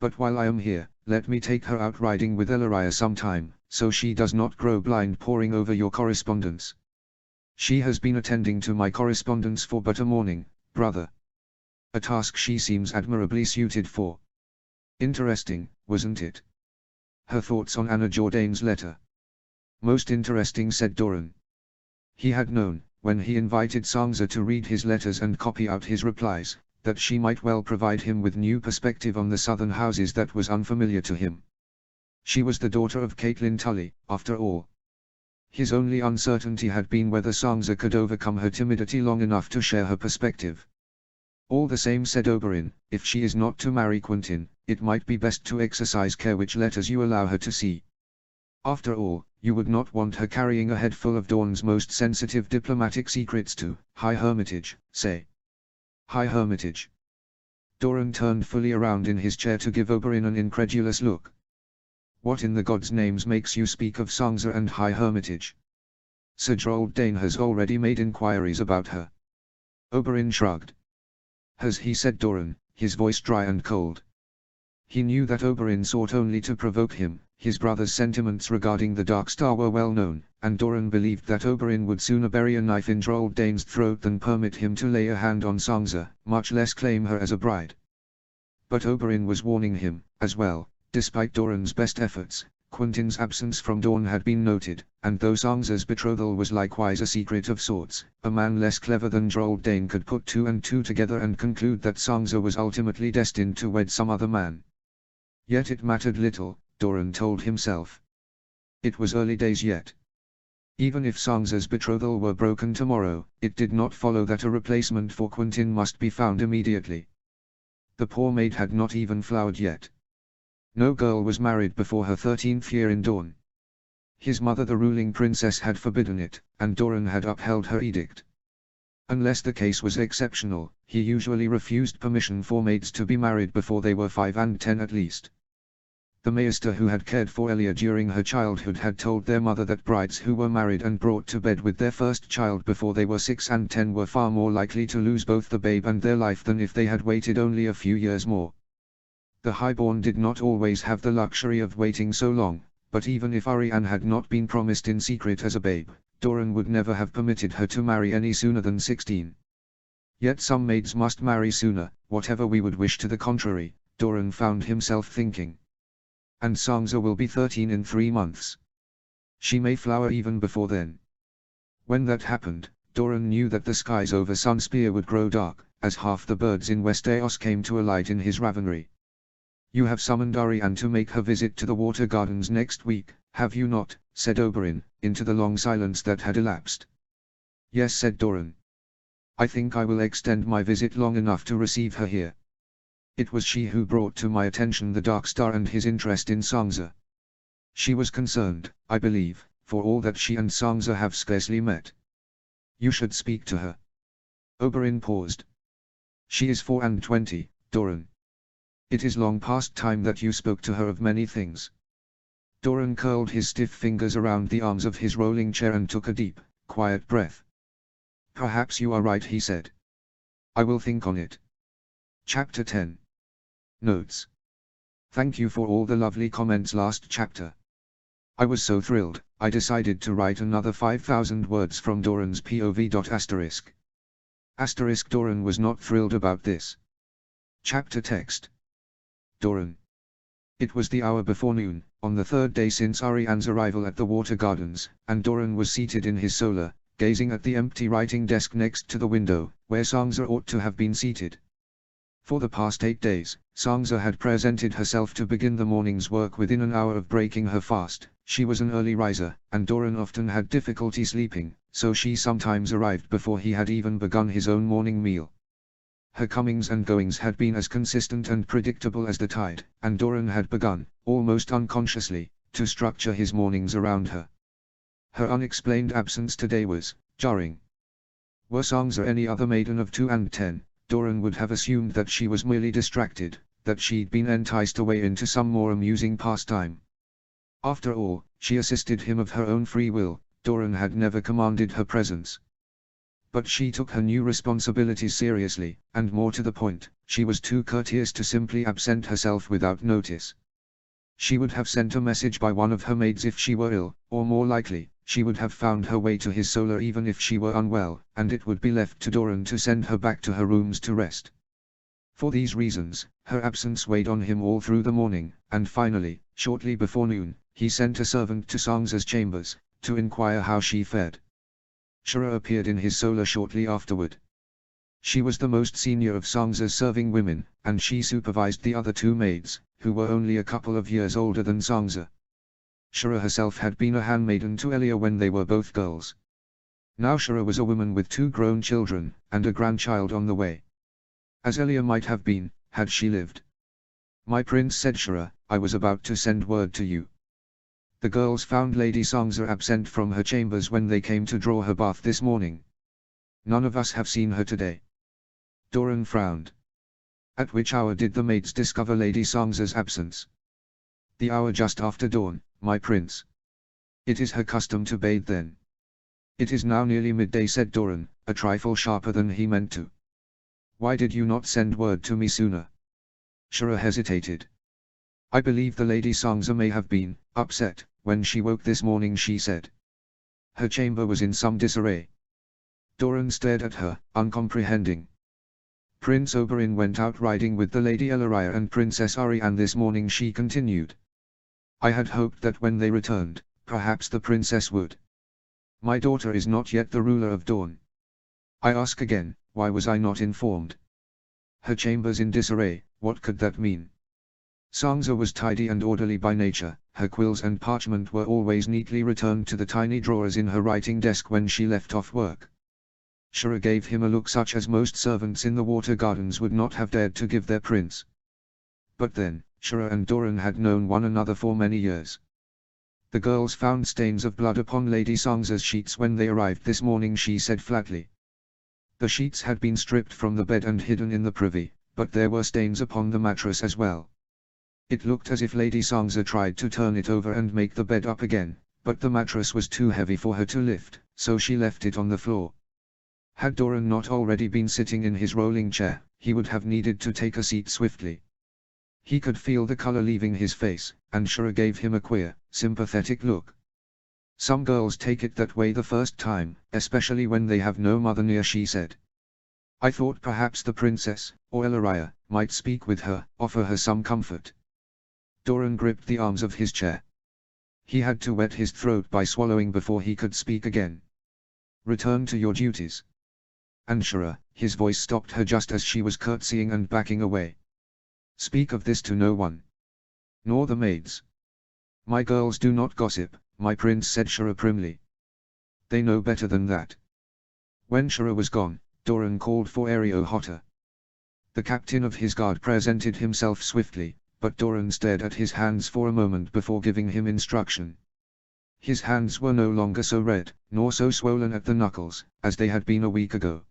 But while I am here, let me take her out riding with Ellaria sometime, so she does not grow blind poring over your correspondence. She has been attending to my correspondence for but a morning, brother. A task she seems admirably suited for. Interesting, wasn't it? Her thoughts on Anna Jordane's letter. Most interesting, said Doran. He had known, when he invited Sangza to read his letters and copy out his replies, that she might well provide him with new perspective on the southern houses that was unfamiliar to him. She was the daughter of Caitlin Tully, after all. His only uncertainty had been whether Sangza could overcome her timidity long enough to share her perspective. All the same, said Oberyn, if she is not to marry Quentyn, it might be best to exercise care which letters you allow her to see. After all, you would not want her carrying a head full of Dawn's most sensitive diplomatic secrets to High Hermitage, say. High Hermitage. Doran turned fully around in his chair to give Oberyn an incredulous look. What in the gods' names makes you speak of Sangza and High Hermitage? Sir Gerald Dane has already made inquiries about her. Oberyn shrugged. Has he, said Doran, his voice dry and cold. He knew that Oberyn sought only to provoke him. His brother's sentiments regarding the Dark Star were well known, and Doran believed that Oberyn would sooner bury a knife in Gerald Dane's throat than permit him to lay a hand on Sangza, much less claim her as a bride. But Oberyn was warning him, as well. Despite Doran's best efforts, Quentyn's absence from Dawn had been noted, and though Sangza's betrothal was likewise a secret of sorts, a man less clever than Gerald Dane could put two and two together and conclude that Sangza was ultimately destined to wed some other man. Yet it mattered little, Doran told himself. It was early days yet. Even if Sangza's betrothal were broken tomorrow, it did not follow that a replacement for Quentyn must be found immediately. The poor maid had not even flowered yet. No girl was married before her 13th year in Dawn. His mother, the ruling princess, had forbidden it, and Doran had upheld her edict. Unless the case was exceptional, he usually refused permission for maids to be married before they were 5 and 10 at least. The maester who had cared for Elia during her childhood had told their mother that brides who were married and brought to bed with their first child before they were 6 and 10 were far more likely to lose both the babe and their life than if they had waited only a few years more. The highborn did not always have the luxury of waiting so long, but even if Arianne had not been promised in secret as a babe, Doran would never have permitted her to marry any sooner than 16. Yet some maids must marry sooner, whatever we would wish to the contrary, Doran found himself thinking. And Sangza will be 13 in 3 months. She may flower even before then. When that happened, Doran knew that the skies over Sunspear would grow dark, as half the birds in Westeros came to alight in his ravenry. "You have summoned Arianne to make her visit to the Water Gardens next week, have you not?" said Oberyn, into the long silence that had elapsed. "Yes," said Doran. "I think I will extend my visit long enough to receive her here. It was she who brought to my attention the Dark Star and his interest in Sansa. She was concerned, I believe, for all that she and Sansa have scarcely met. You should speak to her." Oberyn paused. "She is 24, Doran. It is long past time that you spoke to her of many things." Doran curled his stiff fingers around the arms of his rolling chair and took a deep, quiet breath. "Perhaps you are right," he said. "I will think on it." Chapter 10. Notes. Thank you for all the lovely comments last chapter. I was so thrilled, I decided to write another 5,000 words from Doran's POV. Asterisk Doran was not thrilled about this. Chapter text. Doran. It was the hour before noon, on the third day since Arianne's arrival at the Water Gardens, and Doran was seated in his solar, gazing at the empty writing desk next to the window, where Sansa ought to have been seated. For the past 8 days, Sansa had presented herself to begin the morning's work within an hour of breaking her fast. She was an early riser, and Doran often had difficulty sleeping, so she sometimes arrived before he had even begun his own morning meal. Her comings and goings had been as consistent and predictable as the tide, and Doran had begun, almost unconsciously, to structure his mornings around her. Her unexplained absence today was jarring. Were Sansa any other maiden of 2 and 10, Doran would have assumed that she was merely distracted, that she'd been enticed away into some more amusing pastime. After all, she assisted him of her own free will, Doran had never commanded her presence. But she took her new responsibilities seriously, and more to the point, she was too courteous to simply absent herself without notice. She would have sent a message by one of her maids if she were ill, or more likely, she would have found her way to his solar even if she were unwell, and it would be left to Doran to send her back to her rooms to rest. For these reasons, her absence weighed on him all through the morning, and finally, shortly before noon, he sent a servant to Sansa's chambers, to inquire how she fared. Shura appeared in his solar shortly afterward. She was the most senior of Sansa's serving women, and she supervised the other 2 maids, who were only a couple of years older than Sansa. Shura herself had been a handmaiden to Elia when they were both girls. Now Shura was a woman with 2 grown children, and a grandchild on the way. As Elia might have been, had she lived. "My prince," said Shura, "I was about to send word to you. The girls found Lady Sansa absent from her chambers when they came to draw her bath this morning. None of us have seen her today." Doran frowned. "At which hour did the maids discover Lady Sansa's absence?" "The hour just after dawn, my prince. It is her custom to bathe then." "It is now nearly midday," said Doran, a trifle sharper than he meant to. "Why did you not send word to me sooner?" Shura hesitated. "I believe the Lady Sansa may have been upset when she woke this morning," she said. "Her chamber was in some disarray." Doran stared at her, uncomprehending. "Prince Oberyn went out riding with the Lady Ellaria and Princess Arianne this morning," she continued. "I had hoped that when they returned, perhaps the princess would. My daughter is not yet the ruler of Dorne. I ask again, why was I not informed? Her chambers in disarray, what could that mean?" Sansa was tidy and orderly by nature, her quills and parchment were always neatly returned to the tiny drawers in her writing desk when she left off work. Shura gave him a look such as most servants in the Water Gardens would not have dared to give their prince. But then, Shura and Doran had known one another for many years. "The girls found stains of blood upon Lady Sansa's sheets when they arrived this morning," she said flatly. "The sheets had been stripped from the bed and hidden in the privy, but there were stains upon the mattress as well. It looked as if Lady Sansa tried to turn it over and make the bed up again, but the mattress was too heavy for her to lift, so she left it on the floor." Had Doran not already been sitting in his rolling chair, he would have needed to take a seat swiftly. He could feel the color leaving his face, and Shura gave him a queer, sympathetic look. "Some girls take it that way the first time, especially when they have no mother near," she said. "I thought perhaps the princess, or Ellaria, might speak with her, offer her some comfort." Doran gripped the arms of his chair. He had to wet his throat by swallowing before he could speak again. Return to your duties. Anshara, his voice stopped her just as she was curtsying and backing away. Speak of this to no one. Nor the maids. My girls do not gossip, my prince, said Shura primly. They know better than that. When Shura was gone, Doran called for Ariohota. The captain of his guard presented himself swiftly, but Doran stared at his hands for a moment before giving him instruction. His hands were no longer so red, nor so swollen at the knuckles, as they had been a week ago.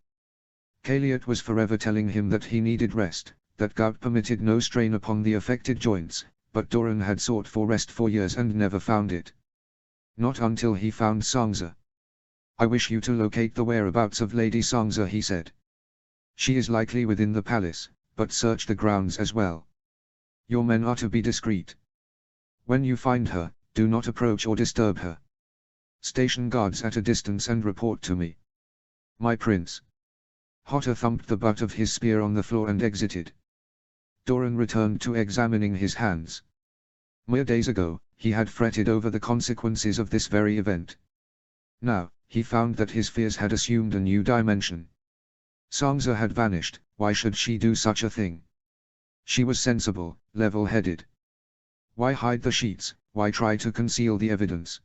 Kaliot was forever telling him that he needed rest, that gout permitted no strain upon the affected joints, but Doran had sought for rest for years and never found it. Not until he found Sangza. I wish you to locate the whereabouts of Lady Sangza, he said. She is likely within the palace, but search the grounds as well. Your men are to be discreet. When you find her, do not approach or disturb her. Station guards at a distance and report to me. My prince. Hota thumped the butt of his spear on the floor and exited. Doran returned to examining his hands. Mere days ago, he had fretted over the consequences of this very event. Now, he found that his fears had assumed a new dimension. Sangza had vanished, why should she do such a thing? She was sensible, level-headed. Why hide the sheets, why try to conceal the evidence?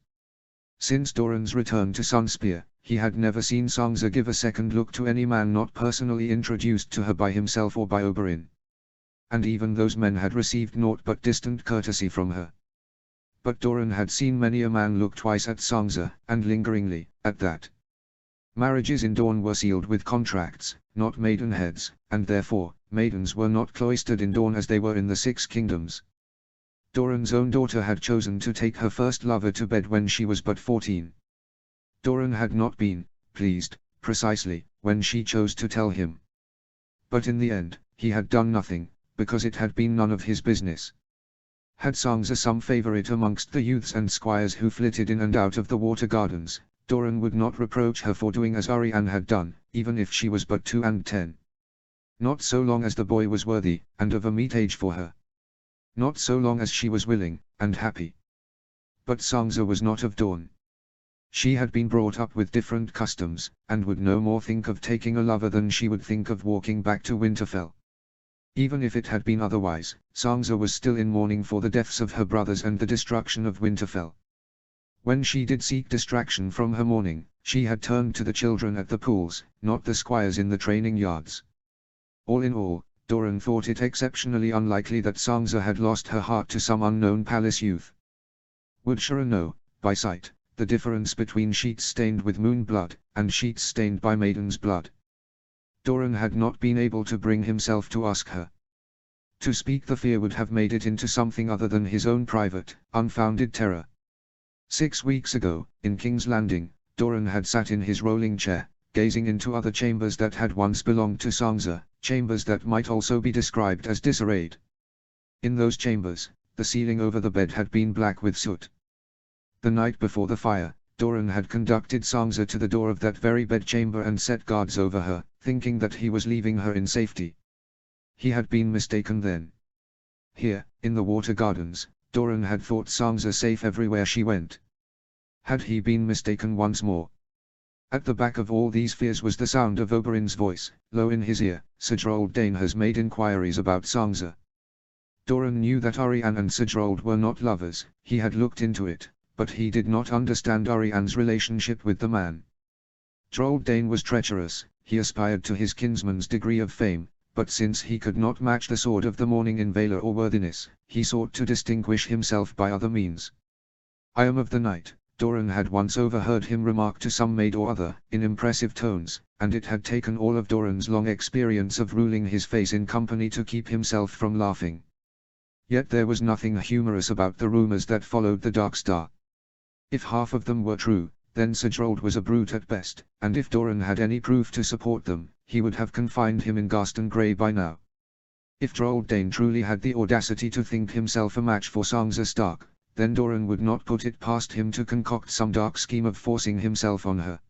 Since Doran's return to Sunspear, he had never seen Sangza give a second look to any man not personally introduced to her by himself or by Oberyn. And even those men had received naught but distant courtesy from her. But Doran had seen many a man look twice at Sangza, and lingeringly, at that. Marriages in Dorne were sealed with contracts, not maidenheads, and therefore, maidens were not cloistered in Dorne as they were in the Six Kingdoms. Doran's own daughter had chosen to take her first lover to bed when she was but 14. Doran had not been pleased, precisely, when she chose to tell him. But in the end, he had done nothing, because it had been none of his business. Had Sangza some favorite amongst the youths and squires who flitted in and out of the water gardens, Doran would not reproach her for doing as Arianne had done, even if she was but 2 and 10. Not so long as the boy was worthy, and of a meet age for her. Not so long as she was willing, and happy. But Sangza was not of Dorne. She had been brought up with different customs, and would no more think of taking a lover than she would think of walking back to Winterfell. Even if it had been otherwise, Sangza was still in mourning for the deaths of her brothers and the destruction of Winterfell. When she did seek distraction from her mourning, she had turned to the children at the pools, not the squires in the training yards. All in all, Doran thought it exceptionally unlikely that Sangza had lost her heart to some unknown palace youth. Would Shura know, by sight, the difference between sheets stained with moon blood, and sheets stained by maiden's blood? Doran had not been able to bring himself to ask her. To speak the fear would have made it into something other than his own private, unfounded terror. 6 weeks ago, in King's Landing, Doran had sat in his rolling chair, gazing into other chambers that had once belonged to Sangza, chambers that might also be described as disarrayed. In those chambers, the ceiling over the bed had been black with soot. The night before the fire, Doran had conducted Sangza to the door of that very bedchamber and set guards over her, thinking that he was leaving her in safety. He had been mistaken then. Here, in the water gardens, Doran had thought Sangza safe everywhere she went. Had he been mistaken once more? At the back of all these fears was the sound of Oberyn's voice, low in his ear. Sir Gerald Dane has made inquiries about Sangza. Doran knew that Arianne and Sir Gerald were not lovers, he had looked into it, but he did not understand Arianne's relationship with the man. Gerald Dane was treacherous, he aspired to his kinsman's degree of fame, but since he could not match the sword of the morning in valor or worthiness, he sought to distinguish himself by other means. I am of the night, Doran had once overheard him remark to some maid or other, in impressive tones, and it had taken all of Doran's long experience of ruling his face in company to keep himself from laughing. Yet there was nothing humorous about the rumors that followed the Dark Star. If half of them were true, then Sir Gerald was a brute at best, and if Doran had any proof to support them, he would have confined him in Garston Grey by now. If Gerald Dane truly had the audacity to think himself a match for Sangza Stark, then Doran would not put it past him to concoct some dark scheme of forcing himself on her.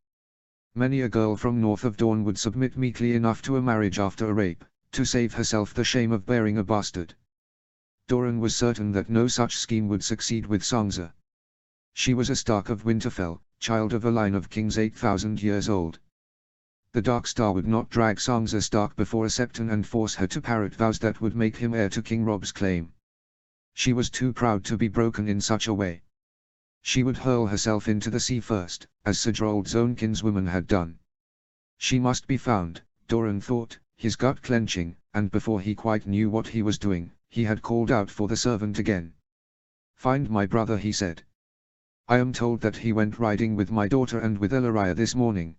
Many a girl from north of Dorne would submit meekly enough to a marriage after a rape, to save herself the shame of bearing a bastard. Doran was certain that no such scheme would succeed with Sangza. She was a Stark of Winterfell, child of a line of kings 8,000 years old. The Dark Star would not drag Sansa Stark before a Septon and force her to parrot vows that would make him heir to King Robb's claim. She was too proud to be broken in such a way. She would hurl herself into the sea first, as Sir Gerald's own kinswoman had done. She must be found, Doran thought, his gut clenching, and before he quite knew what he was doing, he had called out for the servant again. "Find my brother," he said. "I am told that he went riding with my daughter and with Ellaria this morning.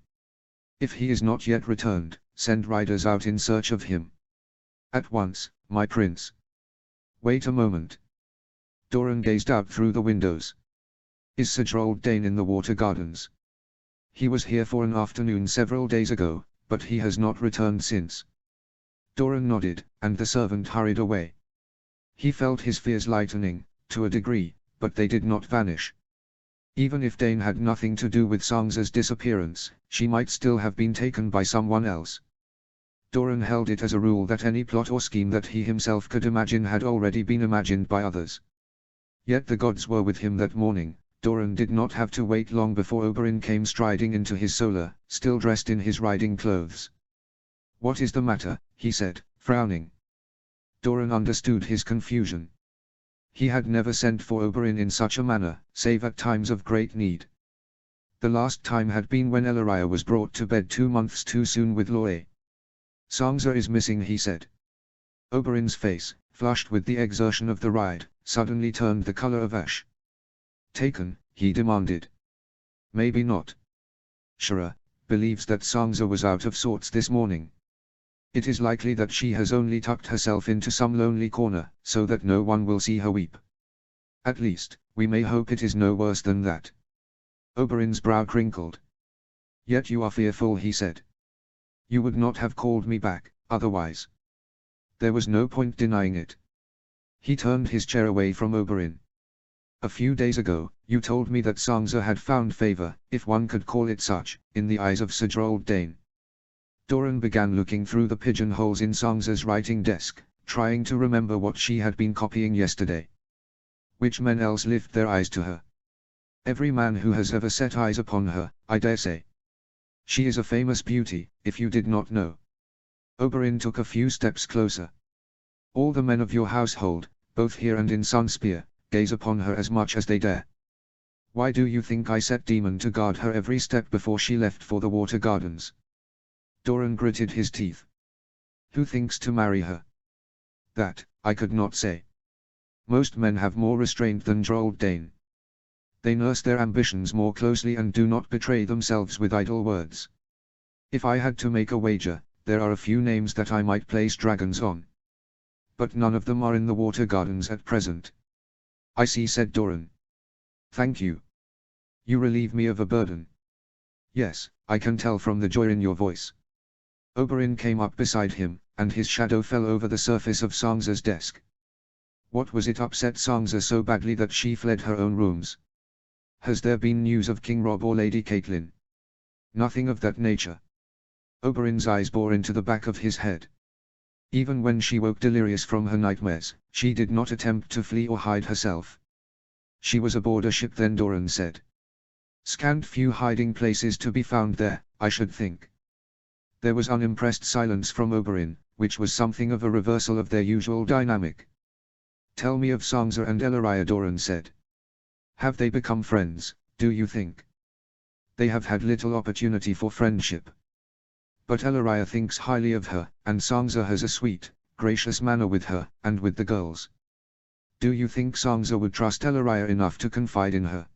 If he is not yet returned, send riders out in search of him. At once, my prince." "Wait a moment." Doran gazed out through the windows. "Is Sir Gerald Dane in the Water Gardens?" "He was here for an afternoon several days ago, but he has not returned since." Doran nodded, and the servant hurried away. He felt his fears lightening, to a degree, but they did not vanish. Even if Dane had nothing to do with Sansa's disappearance, she might still have been taken by someone else. Doran held it as a rule that any plot or scheme that he himself could imagine had already been imagined by others. Yet the gods were with him that morning. Doran did not have to wait long before Oberyn came striding into his solar, still dressed in his riding clothes. "What is the matter?" he said, frowning. Doran understood his confusion. He had never sent for Oberyn in such a manner, save at times of great need. The last time had been when Ellaria was brought to bed 2 months too soon with Loe. "Sansa is missing," he said. Oberyn's face, flushed with the exertion of the ride, suddenly turned the color of ash. "Taken?" he demanded. "Maybe not. Shira believes that Sansa was out of sorts this morning. It is likely that she has only tucked herself into some lonely corner, so that no one will see her weep. At least, we may hope it is no worse than that." Oberyn's brow crinkled. "Yet you are fearful," he said. "You would not have called me back, otherwise." There was no point denying it. He turned his chair away from Oberyn. "A few days ago, you told me that Sansa had found favor, if one could call it such, in the eyes of Sir Gerald Dane." Doran began looking through the pigeonholes in Sansa's writing desk, trying to remember what she had been copying yesterday. Which men else lift their eyes to her? Every man who has ever set eyes upon her, I dare say. She is a famous beauty, if you did not know. Oberyn took a few steps closer. "All the men of your household, both here and in Sunspear, gaze upon her as much as they dare. Why do you think I set Daemon to guard her every step before she left for the Water Gardens?" Doran gritted his teeth. "Who thinks to marry her?" "That, I could not say. Most men have more restraint than Gerald Dane. They nurse their ambitions more closely and do not betray themselves with idle words. If I had to make a wager, there are a few names that I might place dragons on. But none of them are in the Water Gardens at present." "I see," said Doran. "Thank you. You relieve me of a burden." "Yes, I can tell from the joy in your voice." Oberyn came up beside him, and his shadow fell over the surface of Sansa's desk. "What was it upset Sansa so badly that she fled her own rooms? Has there been news of King Robb or Lady Catelyn?" "Nothing of that nature." Oberyn's eyes bore into the back of his head. "Even when she woke delirious from her nightmares, she did not attempt to flee or hide herself." "She was aboard a ship then," Doran said. "Scant few hiding places to be found there, I should think." There was unimpressed silence from Oberyn, which was something of a reversal of their usual dynamic. "Tell me of Sansa and Ellaria," Doran said. "Have they become friends, do you think?" "They have had little opportunity for friendship. But Ellaria thinks highly of her, and Sansa has a sweet, gracious manner with her, and with the girls." "Do you think Sansa would trust Ellaria enough to confide in her?"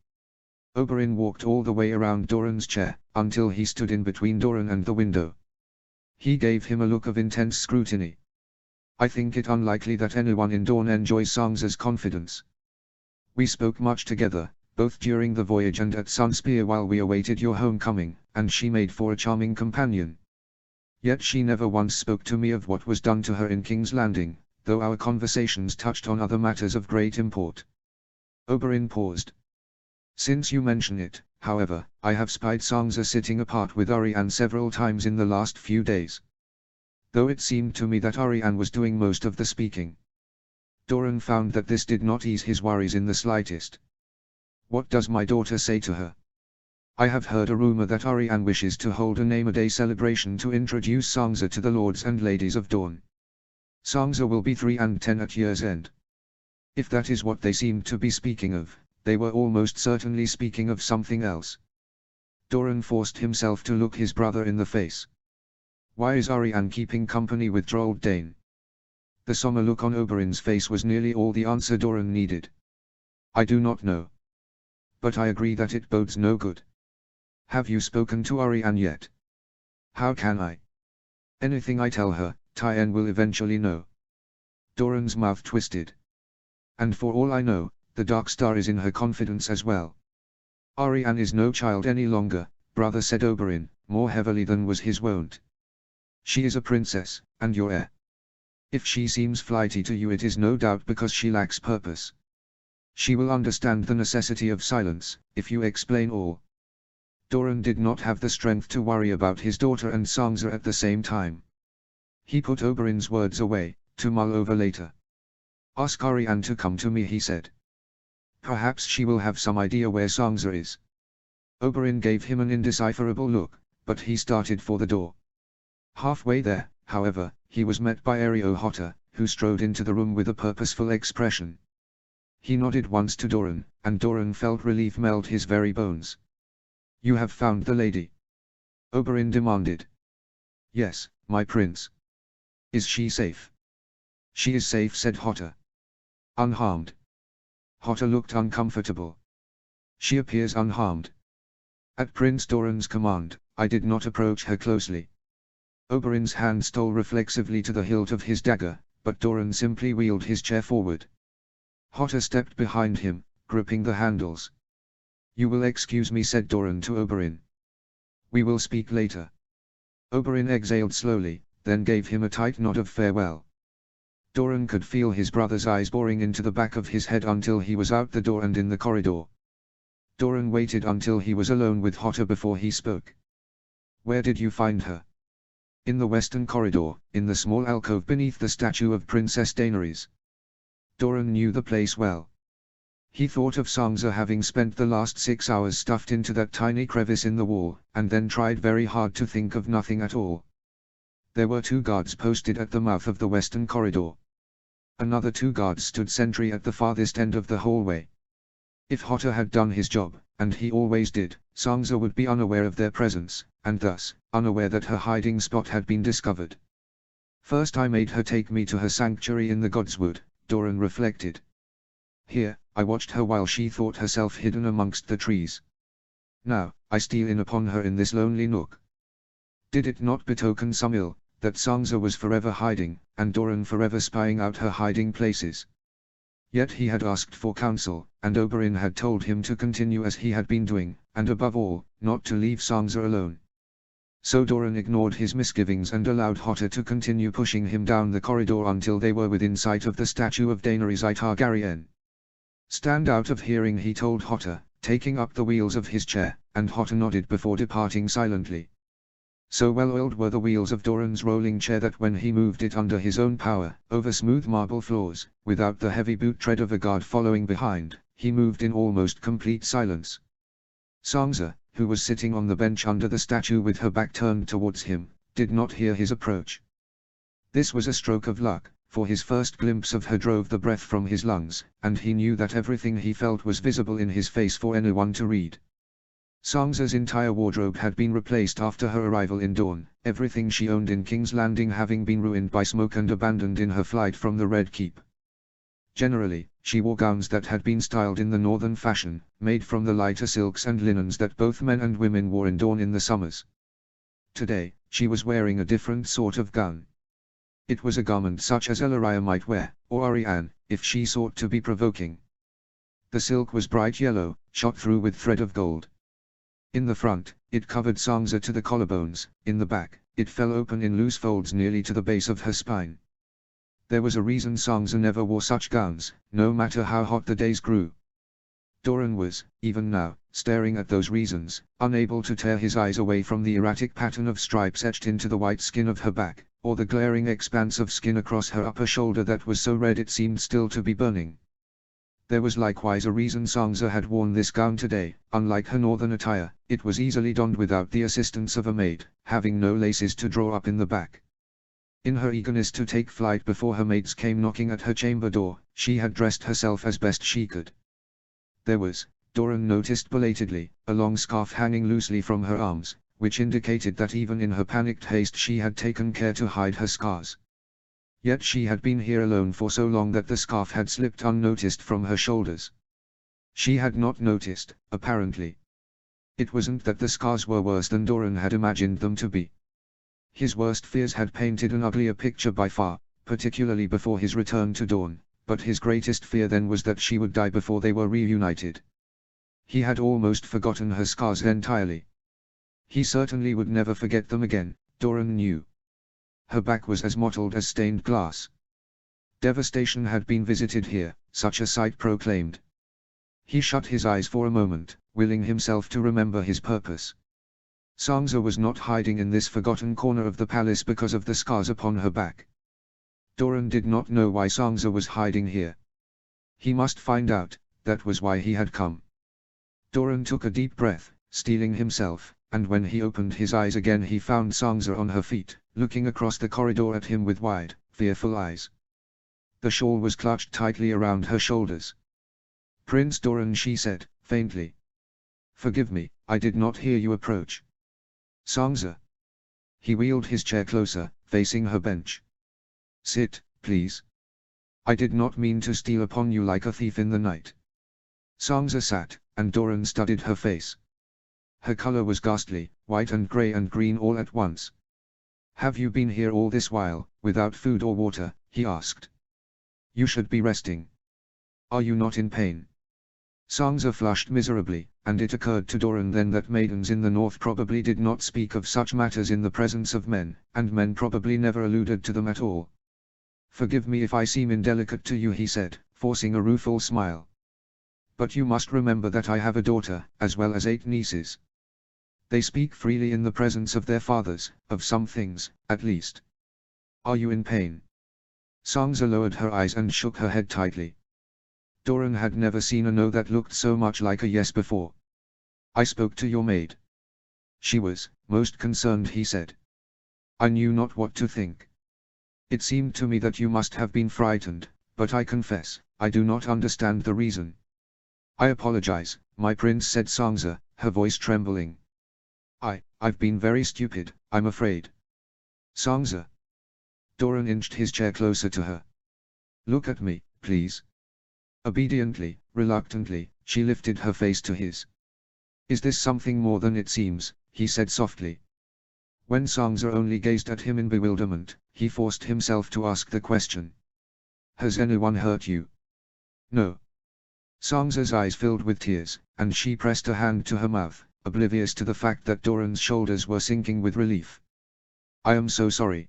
Oberyn walked all the way around Doran's chair, until he stood in between Doran and the window. He gave him a look of intense scrutiny. "I think it unlikely that anyone in Dorne enjoys Sansa's confidence. We spoke much together, both during the voyage and at Sunspear while we awaited your homecoming, and she made for a charming companion. Yet she never once spoke to me of what was done to her in King's Landing, though our conversations touched on other matters of great import." Oberyn paused. "Since you mention it, however, I have spied Sansa sitting apart with Arianne several times in the last few days. Though it seemed to me that Arianne was doing most of the speaking." Doran found that this did not ease his worries in the slightest. "What does my daughter say to her?" I have heard a rumor that Ariane wishes to hold a Name-a-Day celebration to introduce Sangza to the lords and ladies of Dawn. Sangza will be 3 and 10 at year's end. If that is what they seemed to be speaking of, they were almost certainly speaking of something else. Doran forced himself to look his brother in the face. Why is Ariane keeping company with Drold Dane? The somber look on Oberyn's face was nearly all the answer Doran needed. I do not know. But I agree that it bodes no good. Have you spoken to Ariane yet? How can I? Anything I tell her, Tien will eventually know. Doran's mouth twisted. And for all I know, the Dark Star is in her confidence as well. Ariane is no child any longer, brother, said Oberyn, more heavily than was his wont. She is a princess, and your heir. If she seems flighty to you, it is no doubt because she lacks purpose. She will understand the necessity of silence, if you explain all. Doran did not have the strength to worry about his daughter and Sangza at the same time. He put Oberyn's words away, to mull over later. Ask Ariane to come to me, he said. Perhaps she will have some idea where Sangza is. Oberyn gave him an indecipherable look, but he started for the door. Halfway there, however, he was met by Erio Hotter, who strode into the room with a purposeful expression. He nodded once to Doran, and Doran felt relief melt his very bones. You have found the lady? Oberyn demanded. Yes, my prince. Is she safe? She is safe, said Hotter. Unharmed. Hotter looked uncomfortable. She appears unharmed. At Prince Doran's command, I did not approach her closely. Oberyn's hand stole reflexively to the hilt of his dagger, but Doran simply wheeled his chair forward. Hotter stepped behind him, gripping the handles. You will excuse me, said Doran to Oberyn. We will speak later. Oberyn exhaled slowly, then gave him a tight nod of farewell. Doran could feel his brother's eyes boring into the back of his head until he was out the door and in the corridor. Doran waited until he was alone with Hotter before he spoke. Where did you find her? In the western corridor, in the small alcove beneath the statue of Princess Daenerys. Doran knew the place well. He thought of Sangza having spent the last 6 hours stuffed into that tiny crevice in the wall, and then tried very hard to think of nothing at all. There were 2 guards posted at the mouth of the western corridor. Another 2 guards stood sentry at the farthest end of the hallway. If Hotter had done his job, and he always did, Sangza would be unaware of their presence, and thus, unaware that her hiding spot had been discovered. First I made her take me to her sanctuary in the Godswood, Doran reflected. Here, I watched her while she thought herself hidden amongst the trees. Now, I steal in upon her in this lonely nook. Did it not betoken some ill, that Sangza was forever hiding, and Doran forever spying out her hiding places? Yet he had asked for counsel, and Oberyn had told him to continue as he had been doing, and above all, not to leave Sangza alone. So Doran ignored his misgivings and allowed Hotter to continue pushing him down the corridor until they were within sight of the statue of Daenerys Targaryen. Stand out of hearing, he told Hotter, taking up the wheels of his chair, and Hotter nodded before departing silently. So well-oiled were the wheels of Doran's rolling chair that when he moved it under his own power, over smooth marble floors, without the heavy boot tread of a guard following behind, he moved in almost complete silence. Sangza, who was sitting on the bench under the statue with her back turned towards him, did not hear his approach. This was a stroke of luck, for his first glimpse of her drove the breath from his lungs, and he knew that everything he felt was visible in his face for anyone to read. Sangza's entire wardrobe had been replaced after her arrival in Dawn, everything she owned in King's Landing having been ruined by smoke and abandoned in her flight from the Red Keep. Generally, she wore gowns that had been styled in the northern fashion, made from the lighter silks and linens that both men and women wore in Dawn in the summers. Today, she was wearing a different sort of gown. It was a garment such as Ellaria might wear, or Ariane, if she sought to be provoking. The silk was bright yellow, shot through with thread of gold. In the front, it covered Sangza to the collarbones, in the back, it fell open in loose folds nearly to the base of her spine. There was a reason Sangza never wore such gowns, no matter how hot the days grew. Doran was, even now, staring at those reasons, unable to tear his eyes away from the erratic pattern of stripes etched into the white skin of her back, or the glaring expanse of skin across her upper shoulder that was so red it seemed still to be burning. There was likewise a reason Sangza had worn this gown today. Unlike her northern attire, it was easily donned without the assistance of a maid, having no laces to draw up in the back. In her eagerness to take flight before her maids came knocking at her chamber door, she had dressed herself as best she could. There was, Doran noticed belatedly, a long scarf hanging loosely from her arms, which indicated that even in her panicked haste she had taken care to hide her scars. Yet she had been here alone for so long that the scarf had slipped unnoticed from her shoulders. She had not noticed, apparently. It wasn't that the scars were worse than Doran had imagined them to be. His worst fears had painted an uglier picture by far, particularly before his return to Dawn, but his greatest fear then was that she would die before they were reunited. He had almost forgotten her scars entirely. He certainly would never forget them again, Doran knew. Her back was as mottled as stained glass. Devastation had been visited here, such a sight proclaimed. He shut his eyes for a moment, willing himself to remember his purpose. Sangza was not hiding in this forgotten corner of the palace because of the scars upon her back. Doran did not know why Sangza was hiding here. He must find out, that was why he had come. Doran took a deep breath, steeling himself, and when he opened his eyes again he found Sangza on her feet, looking across the corridor at him with wide, fearful eyes. The shawl was clutched tightly around her shoulders. "Prince Doran," she said, faintly. "Forgive me, I did not hear you approach." "Sangza." He wheeled his chair closer, facing her bench. "Sit, please. I did not mean to steal upon you like a thief in the night." Sangza sat, and Doran studied her face. Her color was ghastly, white and gray and green all at once. "Have you been here all this while, without food or water?" he asked. "You should be resting. Are you not in pain?" Sangza flushed miserably, and it occurred to Doran then that maidens in the north probably did not speak of such matters in the presence of men, and men probably never alluded to them at all. "Forgive me if I seem indelicate to you," he said, forcing a rueful smile. "But you must remember that I have a daughter, as well as 8 nieces. They speak freely in the presence of their fathers, of some things, at least. Are you in pain?" Sangza lowered her eyes and shook her head tightly. Doran had never seen a no that looked so much like a yes before. "I spoke to your maid. She was most concerned," he said. "I knew not what to think. It seemed to me that you must have been frightened, but I confess, I do not understand the reason." "I apologize, my prince," said Sangza, her voice trembling. I've been very stupid, I'm afraid." "Sangza." Doran inched his chair closer to her. "Look at me, please." Obediently, reluctantly, she lifted her face to his. "Is this something more than it seems?" he said softly. When Sangza only gazed at him in bewilderment, he forced himself to ask the question. "Has anyone hurt you?" "No." Sangza's eyes filled with tears, and she pressed a hand to her mouth, oblivious to the fact that Doran's shoulders were sinking with relief. "I am so sorry.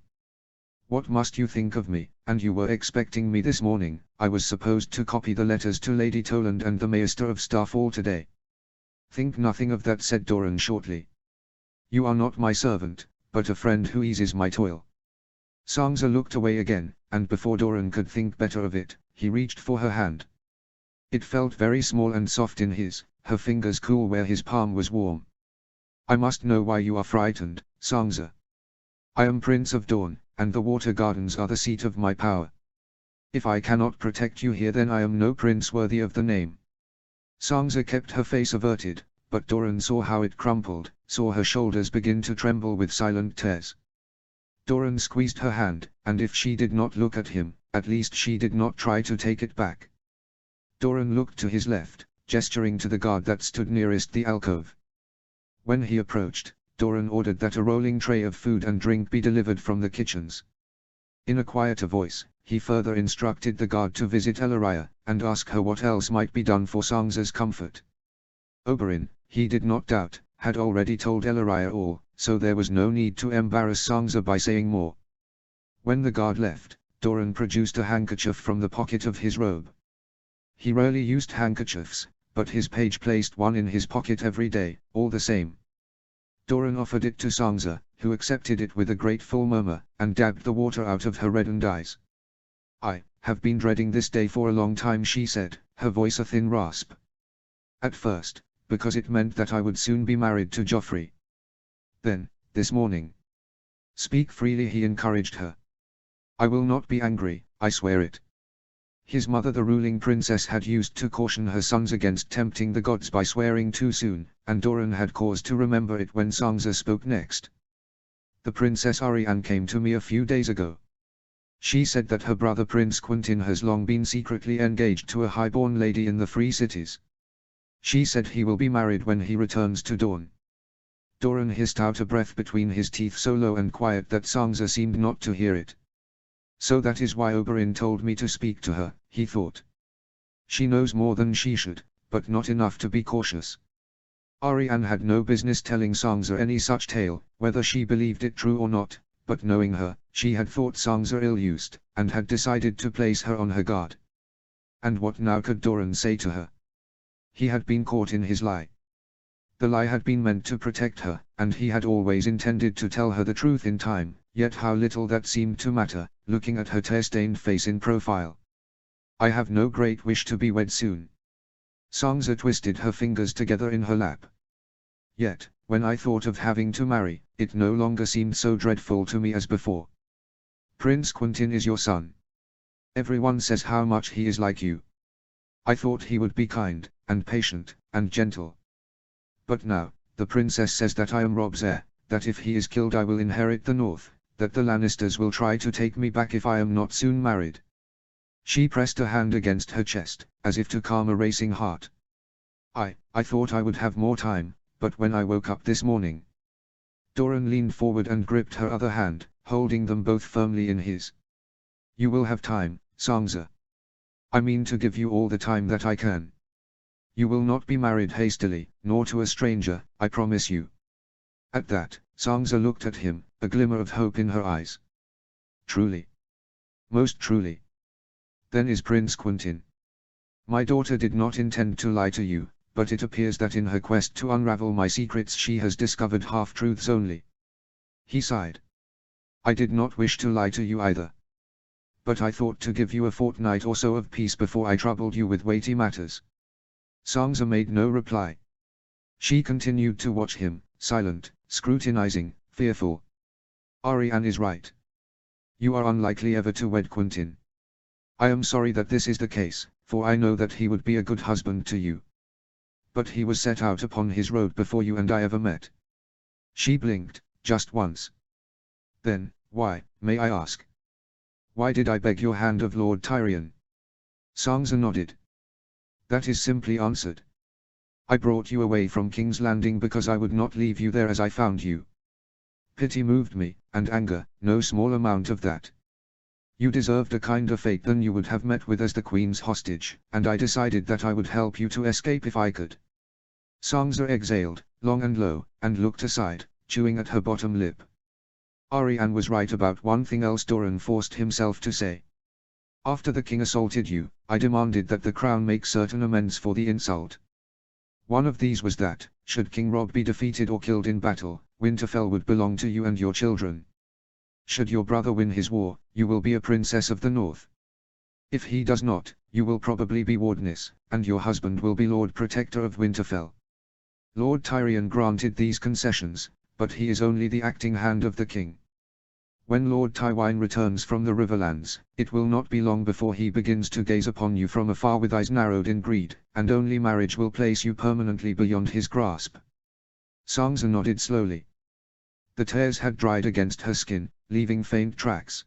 What must you think of me? And you were expecting me this morning. I was supposed to copy the letters to Lady Toland and the Maester of Starfall today." "Think nothing of that," said Doran shortly. "You are not my servant, but a friend who eases my toil." Sangza looked away again, and before Doran could think better of it, he reached for her hand. It felt very small and soft in his, her fingers cool where his palm was warm. "I must know why you are frightened, Sangza. I am Prince of Dawn, and the Water Gardens are the seat of my power. If I cannot protect you here, then I am no prince worthy of the name." Sangza kept her face averted, but Doran saw how it crumpled, saw her shoulders begin to tremble with silent tears. Doran squeezed her hand, and if she did not look at him, at least she did not try to take it back. Doran looked to his left, gesturing to the guard that stood nearest the alcove. When he approached, Doran ordered that a rolling tray of food and drink be delivered from the kitchens. In a quieter voice, he further instructed the guard to visit Elaria, and ask her what else might be done for Sangza's comfort. Oberyn, he did not doubt, had already told Elaria all, so there was no need to embarrass Sangza by saying more. When the guard left, Doran produced a handkerchief from the pocket of his robe. He rarely used handkerchiefs, but his page placed one in his pocket every day, all the same. Doran offered it to Sangza, who accepted it with a grateful murmur, and dabbed the water out of her reddened eyes. "I have been dreading this day for a long time, she said, her voice a thin rasp. At first, because it meant that I would soon be married to Joffrey. Then, this morning. Speak freely, he encouraged her. I will not be angry, I swear it. His mother, the ruling princess, had used to caution her sons against tempting the gods by swearing too soon, and Doran had cause to remember it when Sansa spoke next. The Princess Arianne came to me a few days ago. She said that her brother Prince Quentyn has long been secretly engaged to a highborn lady in the Free Cities. She said he will be married when he returns to Dorne. Doran hissed out a breath between his teeth, so low and quiet that Sansa seemed not to hear it. So that is why Oberyn told me to speak to her, he thought. She knows more than she should, but not enough to be cautious. Arianne had no business telling Sansa any such tale, whether she believed it true or not, but knowing her, she had thought Sansa ill-used, and had decided to place her on her guard. And what now could Doran say to her? He had been caught in his lie. The lie had been meant to protect her, and he had always intended to tell her the truth in time, yet how little that seemed to matter, looking at her tear-stained face in profile. I have no great wish to be wed soon. Sansa twisted her fingers together in her lap. Yet, when I thought of having to marry, it no longer seemed so dreadful to me as before. Prince Quentyn is your son. Everyone says how much he is like you. I thought he would be kind, and patient, and gentle. But now, the princess says that I am Robb's heir, that if he is killed I will inherit the north, that the Lannisters will try to take me back if I am not soon married. She pressed a hand against her chest, as if to calm a racing heart. I thought I would have more time, but when I woke up this morning. Doran leaned forward and gripped her other hand, holding them both firmly in his. You will have time, Sansa. I mean to give you all the time that I can. You will not be married hastily, nor to a stranger, I promise you. At that, Sansa looked at him, a glimmer of hope in her eyes. Truly. Most truly. Then is Prince Quentyn. My daughter did not intend to lie to you, but it appears that in her quest to unravel my secrets she has discovered half-truths only. He sighed. I did not wish to lie to you either. But I thought to give you a fortnight or so of peace before I troubled you with weighty matters. Sansa made no reply. She continued to watch him, silent, scrutinizing, fearful. Arianne is right. You are unlikely ever to wed Quentyn. I am sorry that this is the case, for I know that he would be a good husband to you. But he was set out upon his road before you and I ever met. She blinked, just once. Then, why, may I ask? Why did I beg your hand of Lord Tyrion? Sansa nodded. That is simply answered. I brought you away from King's Landing because I would not leave you there as I found you. Pity moved me, and anger, no small amount of that. You deserved a kinder fate than you would have met with as the Queen's hostage, and I decided that I would help you to escape if I could. Sansa exhaled, long and low, and looked aside, chewing at her bottom lip. Arianne was right about one thing else, Doran forced himself to say. After the king assaulted you, I demanded that the crown make certain amends for the insult. One of these was that, should King Robb be defeated or killed in battle, Winterfell would belong to you and your children. Should your brother win his war, you will be a princess of the north. If he does not, you will probably be Wardeness, and your husband will be Lord Protector of Winterfell. Lord Tyrion granted these concessions, but he is only the acting hand of the king. When Lord Tywine returns from the Riverlands, it will not be long before he begins to gaze upon you from afar with eyes narrowed in greed, and only marriage will place you permanently beyond his grasp. Sansa nodded slowly. The tears had dried against her skin, leaving faint tracks.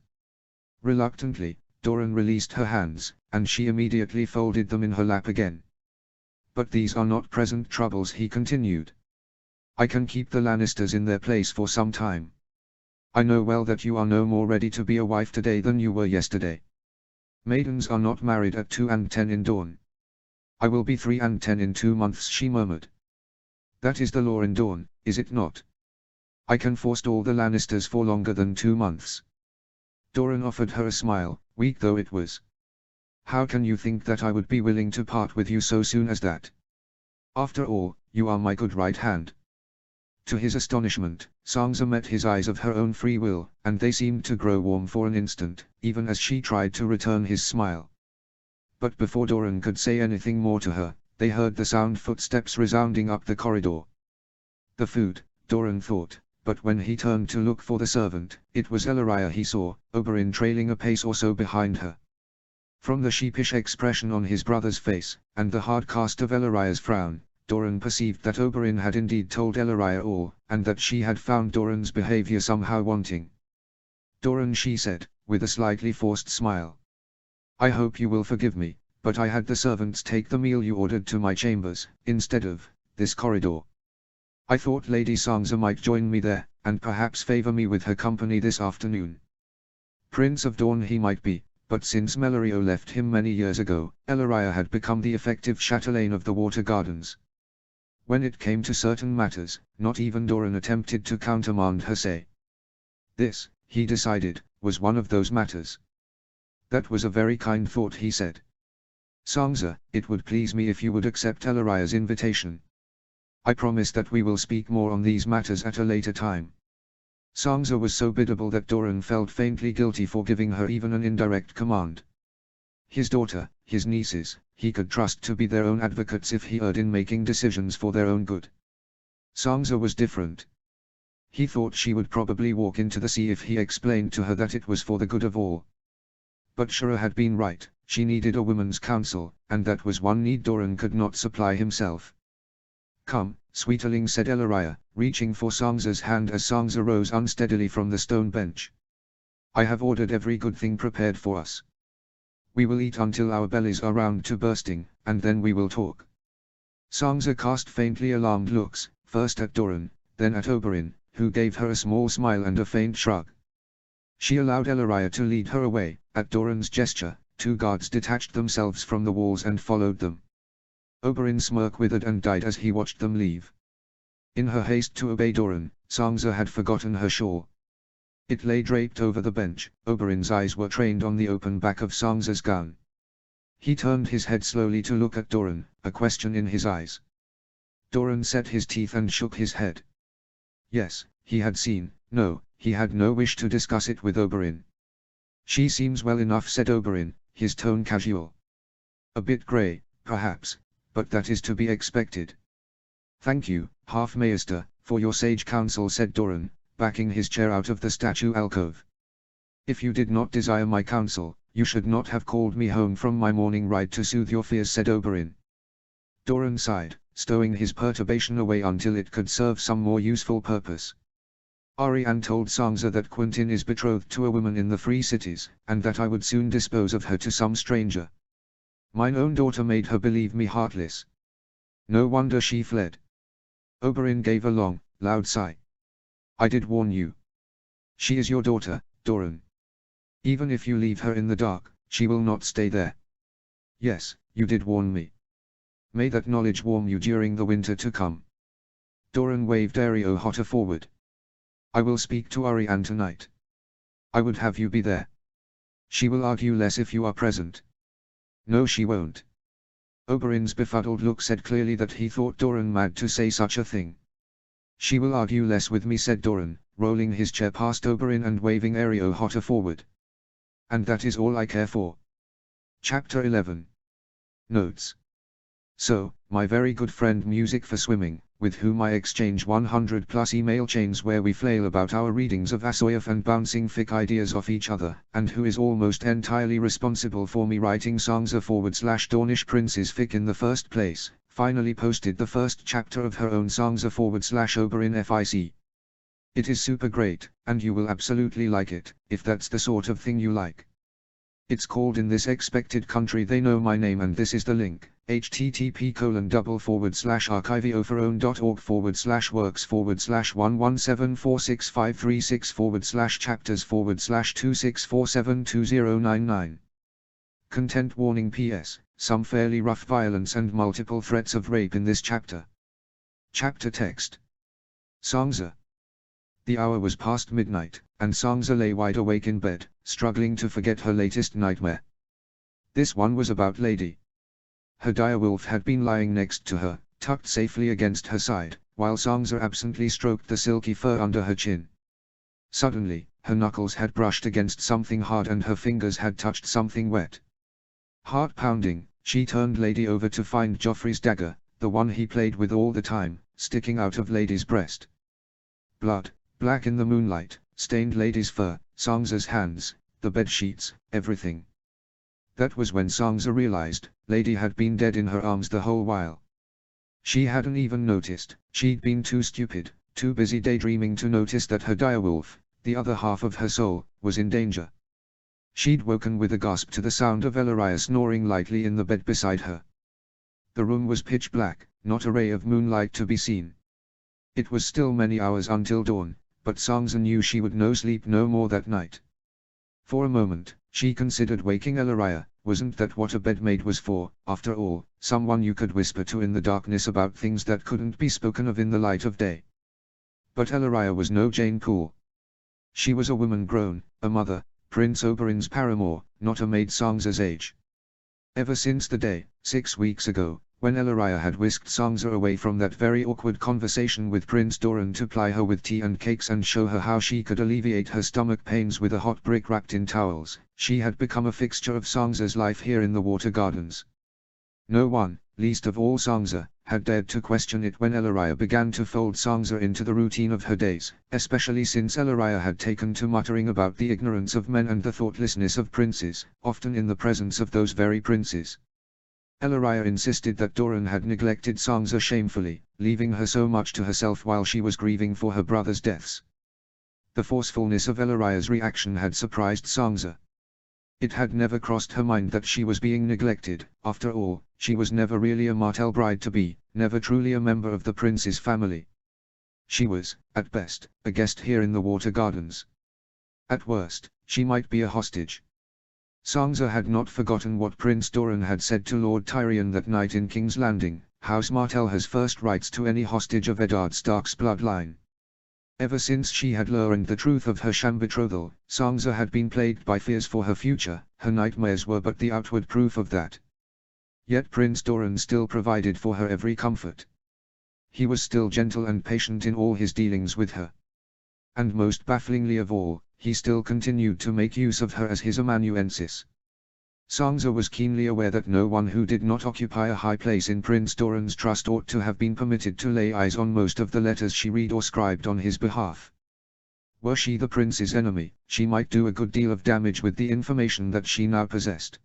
Reluctantly, Doran released her hands, and she immediately folded them in her lap again. But these are not present troubles, he continued. I can keep the Lannisters in their place for some time. I know well that you are no more ready to be a wife today than you were yesterday. Maidens are not married at 2 and 10 in Dorne. I will be 3 and 10 in 2 months, she murmured. That is the law in Dorne, is it not? I can forestall the Lannisters for longer than 2 months. Doran offered her a smile, weak though it was. How can you think that I would be willing to part with you so soon as that? After all, you are my good right hand. To his astonishment, Sangza met his eyes of her own free will, and they seemed to grow warm for an instant, even as she tried to return his smile. But before Doran could say anything more to her, they heard the sound footsteps resounding up the corridor. The food, Doran thought, but when he turned to look for the servant, it was Elaria he saw, Oberyn trailing a pace or so behind her. From the sheepish expression on his brother's face, and the hard cast of Elaria's frown, Doran perceived that Oberyn had indeed told Elaria all, and that she had found Doran's behavior somehow wanting. "Doran," she said, with a slightly forced smile. "I hope you will forgive me, but I had the servants take the meal you ordered to my chambers, instead of this corridor. I thought Lady Sangza might join me there, and perhaps favor me with her company this afternoon. Prince of Dawn he might be, but since Melorio left him many years ago, Elaria had become the effective chatelaine of the Water Gardens. When it came to certain matters, not even Doran attempted to countermand her say. This, he decided, was one of those matters. That was a very kind thought, he said. Sangza, it would please me if you would accept Elaria's invitation. I promise that we will speak more on these matters at a later time. Sangza was so biddable that Doran felt faintly guilty for giving her even an indirect command. His daughter, his nieces, he could trust to be their own advocates if he erred in making decisions for their own good. Sangza was different. He thought she would probably walk into the sea if he explained to her that it was for the good of all. But Shura had been right, she needed a woman's counsel, and that was one need Doran could not supply himself. "Come, sweeterling," said Elaria, reaching for Sangza's hand as Sangza rose unsteadily from the stone bench. "I have ordered every good thing prepared for us. We will eat until our bellies are round to bursting, and then we will talk." Sangza cast faintly alarmed looks, first at Doran, then at Oberyn, who gave her a small smile and a faint shrug. She allowed Elaria to lead her away. At Doran's gesture, 2 guards detached themselves from the walls and followed them. Oberyn's smirk withered and died as he watched them leave. In her haste to obey Doran, Sangza had forgotten her shawl. It lay draped over the bench. Oberyn's eyes were trained on the open back of Sangza's gown. He turned his head slowly to look at Doran, a question in his eyes. Doran set his teeth and shook his head. Yes, he had seen. No, he had no wish to discuss it with Oberyn. "She seems well enough," said Oberyn, his tone casual. "A bit grey, perhaps, but that is to be expected." "Thank you, Half-Maester, for your sage counsel," said Doran, backing his chair out of the statue alcove. "If you did not desire my counsel, you should not have called me home from my morning ride to soothe your fears," said Oberyn. Doran sighed, stowing his perturbation away until it could serve some more useful purpose. "Arianne told Sangza that Quentin is betrothed to a woman in the Free Cities, and that I would soon dispose of her to some stranger. Mine own daughter made her believe me heartless. No wonder she fled." Oberyn gave a long, loud sigh. "I did warn you. She is your daughter, Doran. Even if you leave her in the dark, she will not stay there. Yes, you did warn me. May that knowledge warm you during the winter to come." Doran waved Areo Hotter forward. "I will speak to Arianne tonight. I would have you be there. She will argue less if you are present." "No, she won't." Oberyn's befuddled look said clearly that he thought Doran mad to say such a thing. "She will argue less with me," said Doran, rolling his chair past Oberyn and waving Areo Hotter forward. "And that is all I care for." Chapter 11. Notes. So, my very good friend Music for Swimming, with whom I exchange 100+ email chains where we flail about our readings of Asoyaf and bouncing fic ideas off each other, and who is almost entirely responsible for me writing Sangza/Dornish Prince's fic in the first place, finally posted the first chapter of her own Sangza/Oberyn fic. It is super great, and you will absolutely like it, if that's the sort of thing you like. It's called In This Expected Country They Know My Name, and this is the link, http://archiveoforon.org/works/117465364/chapters/26472099. Content warning. PS, some fairly rough violence and multiple threats of rape in this chapter. Chapter text. Sangza. The hour was past midnight, and Sangza lay wide awake in bed, struggling to forget her latest nightmare. This one was about Lady. Her direwolf had been lying next to her, tucked safely against her side, while Sangza absently stroked the silky fur under her chin. Suddenly, her knuckles had brushed against something hard and her fingers had touched something wet. Heart pounding, she turned Lady over to find Joffrey's dagger, the one he played with all the time, sticking out of Lady's breast. Blood, black in the moonlight, stained Lady's fur, Sangza's hands, the bed sheets, everything. That was when Sangza realized, Lady had been dead in her arms the whole while. She hadn't even noticed, she'd been too stupid, too busy daydreaming to notice that her direwolf, the other half of her soul, was in danger. She'd woken with a gasp to the sound of Ellaria snoring lightly in the bed beside her. The room was pitch black, not a ray of moonlight to be seen. It was still many hours until dawn, but Sangza knew she would sleep no more that night. For a moment, she considered waking Ellaria. Wasn't that what a bedmaid was for, after all, someone you could whisper to in the darkness about things that couldn't be spoken of in the light of day? But Ellaria was no Jane Poole. She was a woman grown, a mother, Prince Oberyn's paramour, not a maid Sangza's age. Ever since the day, 6 weeks ago, when Ellaria had whisked Sangza away from that very awkward conversation with Prince Doran to ply her with tea and cakes and show her how she could alleviate her stomach pains with a hot brick wrapped in towels, she had become a fixture of Sangza's life here in the Water Gardens. No one, least of all Sangza, had dared to question it when Ellaria began to fold Sangza into the routine of her days, especially since Ellaria had taken to muttering about the ignorance of men and the thoughtlessness of princes, often in the presence of those very princes. Ellaria insisted that Doran had neglected Sangza shamefully, leaving her so much to herself while she was grieving for her brother's deaths. The forcefulness of Ellaria's reaction had surprised Sangza. It had never crossed her mind that she was being neglected. After all, she was never really a Martell bride-to-be, never truly a member of the prince's family. She was, at best, a guest here in the Water Gardens. At worst, she might be a hostage. Sangza had not forgotten what Prince Doran had said to Lord Tyrion that night in King's Landing: House Martell has first rights to any hostage of Eddard Stark's bloodline. Ever since she had learned the truth of her sham betrothal, Sangza had been plagued by fears for her future. Her nightmares were but the outward proof of that. Yet Prince Doran still provided for her every comfort. He was still gentle and patient in all his dealings with her. And most bafflingly of all, he still continued to make use of her as his amanuensis. Sangza was keenly aware that no one who did not occupy a high place in Prince Doran's trust ought to have been permitted to lay eyes on most of the letters she read or scribed on his behalf. Were she the prince's enemy, she might do a good deal of damage with the information that she now possessed.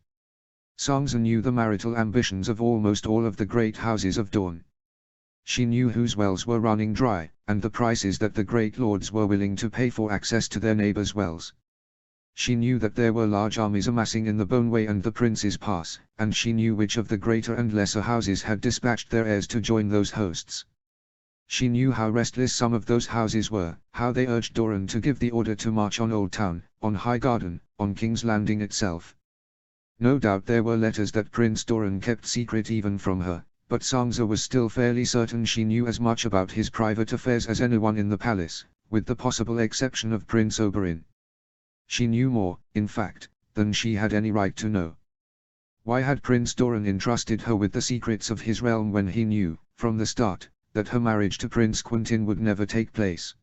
Sangza knew the marital ambitions of almost all of the great houses of Dorne. She knew whose wells were running dry, and the prices that the great lords were willing to pay for access to their neighbors' wells. She knew that there were large armies amassing in the Boneway and the Prince's Pass, and she knew which of the greater and lesser houses had dispatched their heirs to join those hosts. She knew how restless some of those houses were, how they urged Doran to give the order to march on Old Town, on Highgarden, on King's Landing itself. No doubt there were letters that Prince Doran kept secret even from her, but Sangza was still fairly certain she knew as much about his private affairs as anyone in the palace, with the possible exception of Prince Oberyn. She knew more, in fact, than she had any right to know. Why had Prince Doran entrusted her with the secrets of his realm when he knew, from the start, that her marriage to Prince Quentyn would never take place?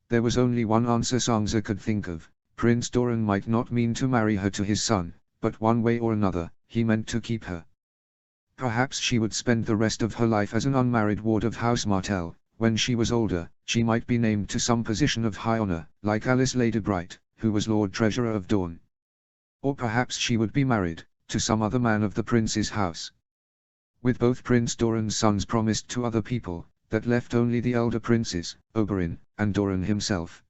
There was only one answer Sangza could think of: Prince Doran might not mean to marry her to his son, but one way or another, he meant to keep her. Perhaps she would spend the rest of her life as an unmarried ward of House Martell. When she was older, she might be named to some position of high honor, like Alice Ladybright, who was Lord Treasurer of Dorne. Or perhaps she would be married, to some other man of the prince's house. With both Prince Doran's sons promised to other people, that left only the elder princes, Oberyn, and Doran himself.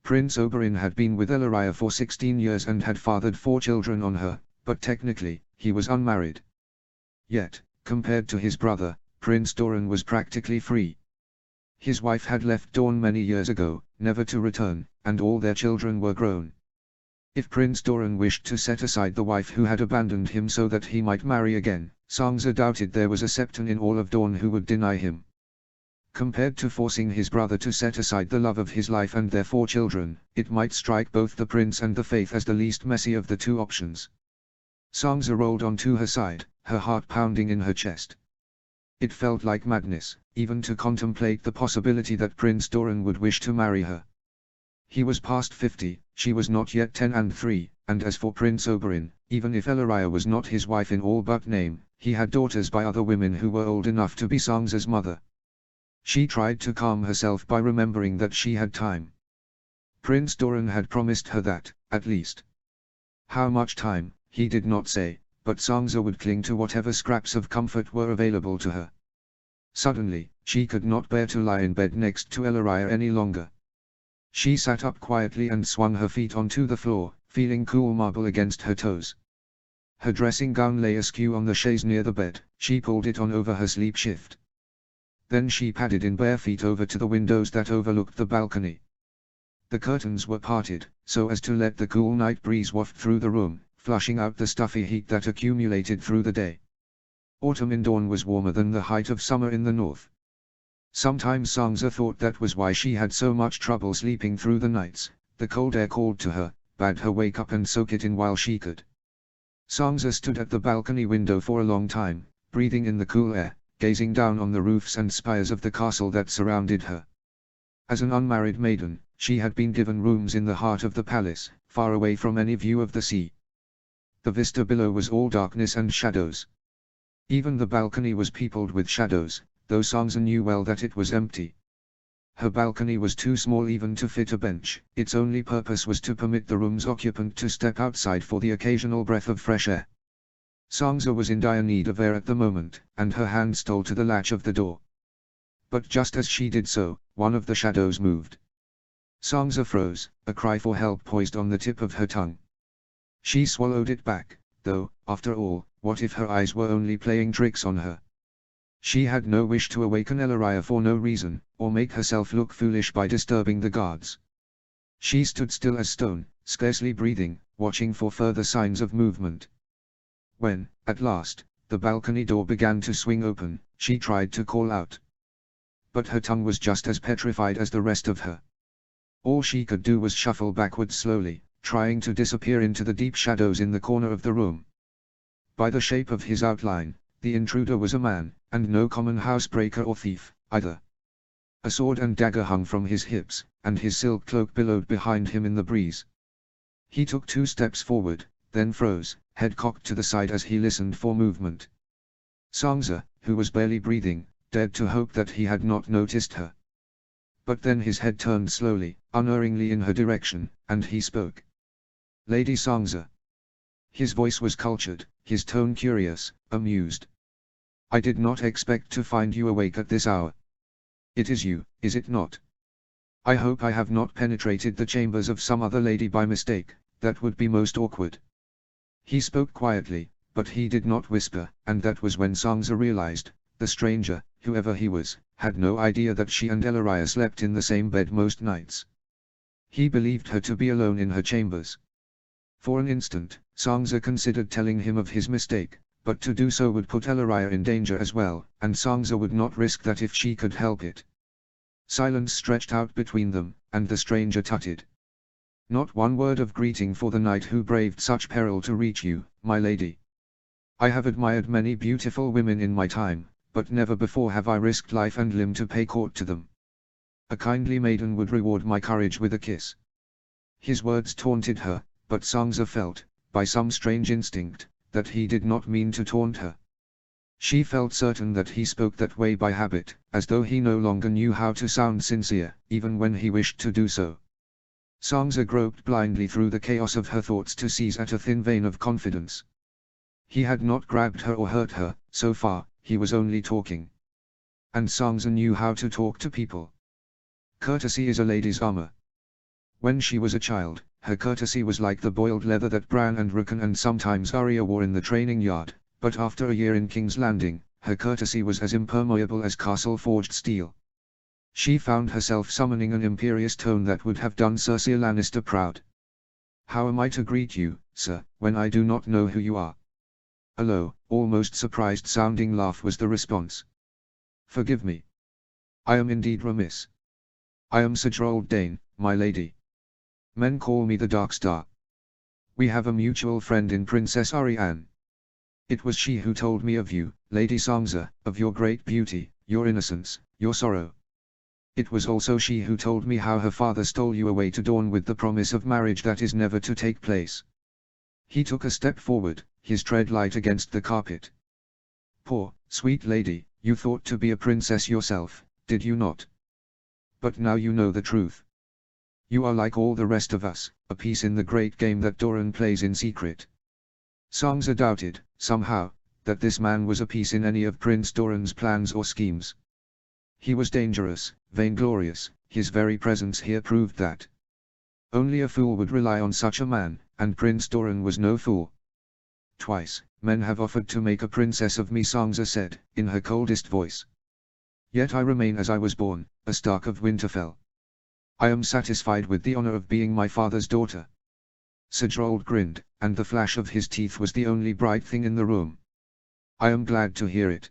Prince Oberyn had been with Ellaria for 16 years and had fathered 4 children on her, but technically, he was unmarried. Yet, compared to his brother, Prince Doran was practically free. His wife had left Dorne many years ago, never to return, and all their children were grown. If Prince Doran wished to set aside the wife who had abandoned him so that he might marry again, Sangza doubted there was a septon in all of Dorne who would deny him. Compared to forcing his brother to set aside the love of his life and their 4 children, it might strike both the prince and the faith as the least messy of the 2 options. Sangza rolled onto her side, her heart pounding in her chest. It felt like madness, even to contemplate the possibility that Prince Doran would wish to marry her. He was past 50, she was not yet 10 and 3, and as for Prince Oberyn, even if Ellaria was not his wife in all but name, he had daughters by other women who were old enough to be Sansa's mother. She tried to calm herself by remembering that she had time. Prince Doran had promised her that, at least. How much time, he did not say, but Sansa would cling to whatever scraps of comfort were available to her. Suddenly, she could not bear to lie in bed next to Ellaria any longer. She sat up quietly and swung her feet onto the floor, feeling cool marble against her toes. Her dressing gown lay askew on the chaise near the bed, she pulled it on over her sleep shift. Then she padded in bare feet over to the windows that overlooked the balcony. The curtains were parted, so as to let the cool night breeze waft through the room, flushing out the stuffy heat that accumulated through the day. Autumn in dawn was warmer than the height of summer in the north. Sometimes Sansa thought that was why she had so much trouble sleeping through the nights. The cold air called to her, bade her wake up and soak it in while she could. Sansa stood at the balcony window for a long time, breathing in the cool air, gazing down on the roofs and spires of the castle that surrounded her. As an unmarried maiden, she had been given rooms in the heart of the palace, far away from any view of the sea. The vista below was all darkness and shadows. Even the balcony was peopled with shadows, though Sansa knew well that it was empty. Her balcony was too small even to fit a bench, its only purpose was to permit the room's occupant to step outside for the occasional breath of fresh air. Sansa was in dire need of air at the moment, and her hand stole to the latch of the door. But just as she did so, one of the shadows moved. Sansa froze, a cry for help poised on the tip of her tongue. She swallowed it back, though, after all, what if her eyes were only playing tricks on her? She had no wish to awaken Ellaria for no reason, or make herself look foolish by disturbing the guards. She stood still as stone, scarcely breathing, watching for further signs of movement. When, at last, the balcony door began to swing open, she tried to call out. But her tongue was just as petrified as the rest of her. All she could do was shuffle backwards slowly, trying to disappear into the deep shadows in the corner of the room. By the shape of his outline, the intruder was a man, and no common housebreaker or thief, either. A sword and dagger hung from his hips, and his silk cloak billowed behind him in the breeze. He took 2 steps forward, then froze, head cocked to the side as he listened for movement. Sansa, who was barely breathing, dared to hope that he had not noticed her. But then his head turned slowly, unerringly in her direction, and he spoke. "Lady Sansa." His voice was cultured, his tone curious, amused. "I did not expect to find you awake at this hour. It is you, is it not? I hope I have not penetrated the chambers of some other lady by mistake, that would be most awkward." He spoke quietly, but he did not whisper, and that was when Sansa realized, the stranger, whoever he was, had no idea that she and Ellaria slept in the same bed most nights. He believed her to be alone in her chambers. For an instant, Sansa considered telling him of his mistake, but to do so would put Ellaria in danger as well, and Sansa would not risk that if she could help it. Silence stretched out between them, and the stranger tutted. "Not one word of greeting for the knight who braved such peril to reach you, my lady. I have admired many beautiful women in my time, but never before have I risked life and limb to pay court to them. A kindly maiden would reward my courage with a kiss." His words taunted her, but Sansa felt, by some strange instinct, that he did not mean to taunt her. She felt certain that he spoke that way by habit, as though he no longer knew how to sound sincere, even when he wished to do so. Sansa groped blindly through the chaos of her thoughts to seize at a thin vein of confidence. He had not grabbed her or hurt her, so far, he was only talking. And Sansa knew how to talk to people. Courtesy is a lady's armor. When she was a child, her courtesy was like the boiled leather that Bran and Rickon and sometimes Arya wore in the training yard, but after a year in King's Landing, her courtesy was as impermeable as castle-forged steel. She found herself summoning an imperious tone that would have done Cersei Lannister proud. "How am I to greet you, sir, when I do not know who you are?" A low, almost surprised-sounding laugh was the response. "Forgive me. I am indeed remiss. I am Sir Gerald Dane, my lady. Men call me the Dark Star. We have a mutual friend in Princess Arianne." It was she who told me of you, Lady Sangza, of your great beauty, your innocence, your sorrow. It was also she who told me how her father stole you away to Dawn with the promise of marriage that is never to take place. He took a step forward, his tread light against the carpet. Poor, sweet lady, you thought to be a princess yourself, did you not? But now you know the truth. You are like all the rest of us, a piece in the great game that Doran plays in secret. Sangza doubted, somehow, that this man was a piece in any of Prince Doran's plans or schemes. He was dangerous, vainglorious, his very presence here proved that. Only a fool would rely on such a man, and Prince Doran was no fool. Twice, men have offered to make a princess of me, Sangza said, in her coldest voice. Yet I remain as I was born, a Stark of Winterfell. I am satisfied with the honor of being my father's daughter. Sigurd grinned, and the flash of his teeth was the only bright thing in the room. I am glad to hear it.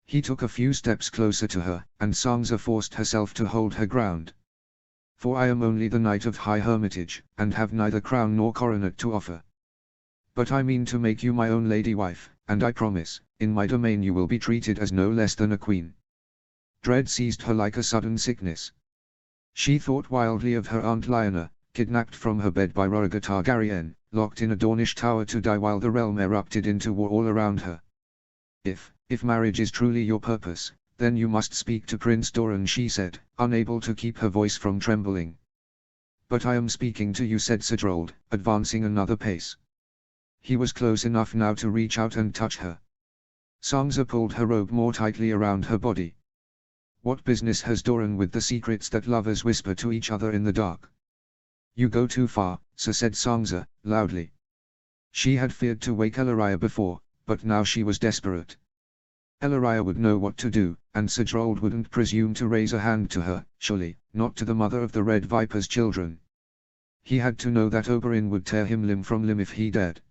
He took a few steps closer to her, and Sangza forced herself to hold her ground. For I am only the Knight of High Hermitage, and have neither crown nor coronet to offer. But I mean to make you my own lady wife, and I promise, in my domain you will be treated as no less than a queen. Dread seized her like a sudden sickness. She thought wildly of her Aunt Lyanna, kidnapped from her bed by Rhaegar Targaryen, locked in a Dornish tower to die while the realm erupted into war all around her. If marriage is truly your purpose, then you must speak to Prince Doran, she said, unable to keep her voice from trembling. But I am speaking to you, said Sigurd, advancing another pace. He was close enough now to reach out and touch her. Sangza pulled her robe more tightly around her body. What business has Doran with the secrets that lovers whisper to each other in the dark? You go too far, sir, said Sangza, loudly. She had feared to wake Ellaria before, but now she was desperate. Ellaria would know what to do, and Sigurd wouldn't presume to raise a hand to her, surely, not to the mother of the Red Viper's children. He had to know that Oberyn would tear him limb from limb if he dared.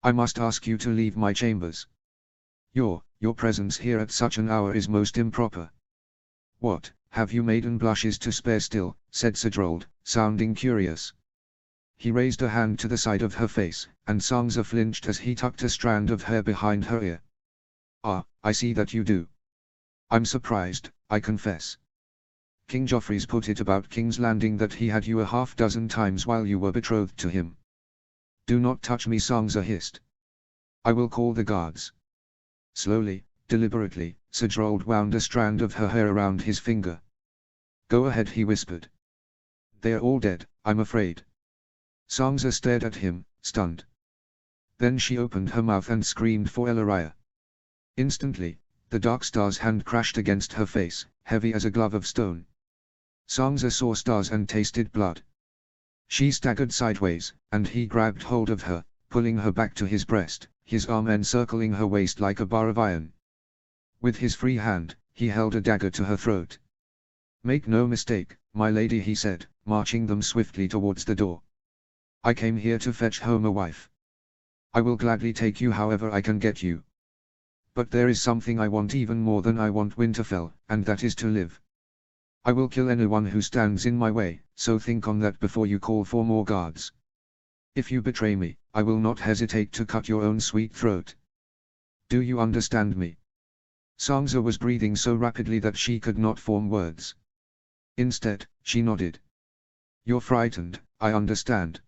I must ask you to leave my chambers. Your presence here at such an hour is most improper. What, have you maiden blushes to spare still, said Sigurd, sounding curious. He raised a hand to the side of her face, and Sangza flinched as he tucked a strand of hair behind her ear. Ah, I see that you do. I'm surprised, I confess. King Joffrey's put it about King's Landing that he had you a half-dozen times while you were betrothed to him. Do not touch me, Sangza hissed. I will call the guards. Slowly, deliberately, Sigurd wound a strand of her hair around his finger. Go ahead, he whispered. They are all dead, I'm afraid. Sangza stared at him, stunned. Then she opened her mouth and screamed for Ellaria. Instantly, the Darkstar's hand crashed against her face, heavy as a glove of stone. Sangza saw stars and tasted blood. She staggered sideways, and he grabbed hold of her, pulling her back to his breast, his arm encircling her waist like a bar of iron. With his free hand, he held a dagger to her throat. Make no mistake, my lady, he said, marching them swiftly towards the door. I came here to fetch home a wife. I will gladly take you however I can get you. But there is something I want even more than I want Winterfell, and that is to live. I will kill anyone who stands in my way, so think on that before you call for more guards. If you betray me, I will not hesitate to cut your own sweet throat. Do you understand me? Sangza was breathing so rapidly that she could not form words. Instead, she nodded. You're frightened, I understand.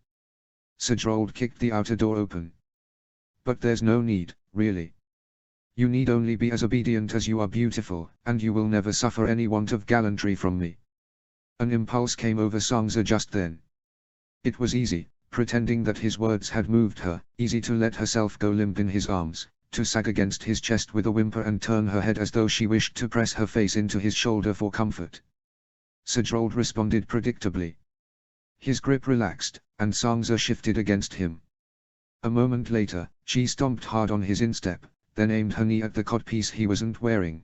Sigurd kicked the outer door open. But there's no need, really. You need only be as obedient as you are beautiful, and you will never suffer any want of gallantry from me. An impulse came over Sangza just then. It was easy, pretending that his words had moved her, easy to let herself go limp in his arms, to sag against his chest with a whimper and turn her head as though she wished to press her face into his shoulder for comfort. Sigurd responded predictably. His grip relaxed, and Sangza shifted against him. A moment later, she stomped hard on his instep, then aimed her knee at the codpiece he wasn't wearing.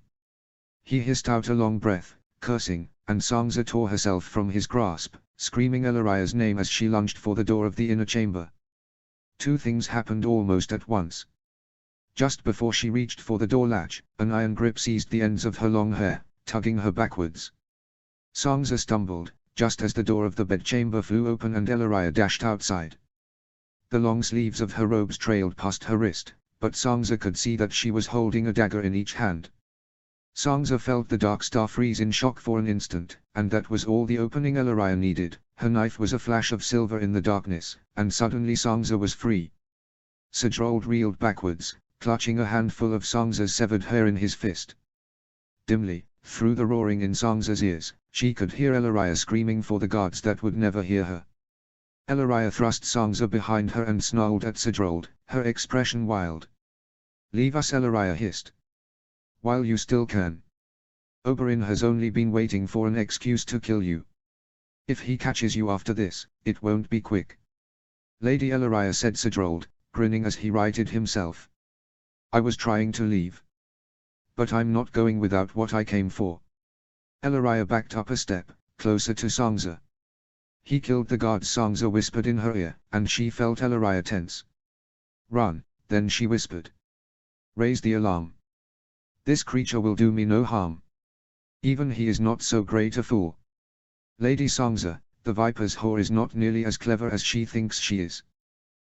He hissed out a long breath, cursing, and Sangza tore herself from his grasp, screaming Ellaria's name as she lunged for the door of the inner chamber. Two things happened almost at once. Just before she reached for the door latch, an iron grip seized the ends of her long hair, tugging her backwards. Sangza stumbled, just as the door of the bedchamber flew open and Ellaria dashed outside. The long sleeves of her robes trailed past her wrist, but Sangza could see that she was holding a dagger in each hand. Sangza felt the dark star freeze in shock for an instant, and that was all the opening Elaria needed. Her knife was a flash of silver in the darkness, and suddenly Sangza was free. Sedrold reeled backwards, clutching a handful of Sangza's severed hair in his fist. Dimly, through the roaring in Sangza's ears, she could hear Elaria screaming for the guards that would never hear her. Elaria thrust Sangza behind her and snarled at Sedrold, her expression wild. "Leave us," Elaria hissed. "While you still can. Oberyn has only been waiting for an excuse to kill you. If he catches you after this, it won't be quick." "Lady Elaria," said Sedrold, grinning as he righted himself. "I was trying to leave. But I'm not going without what I came for." Elaria backed up a step, closer to Sangza. "He killed the guards," Sangza whispered in her ear, and she felt Elaria tense. "Run," then she whispered. "Raise the alarm. This creature will do me no harm. Even he is not so great a fool. Lady Sangza, the Viper's whore is not nearly as clever as she thinks she is.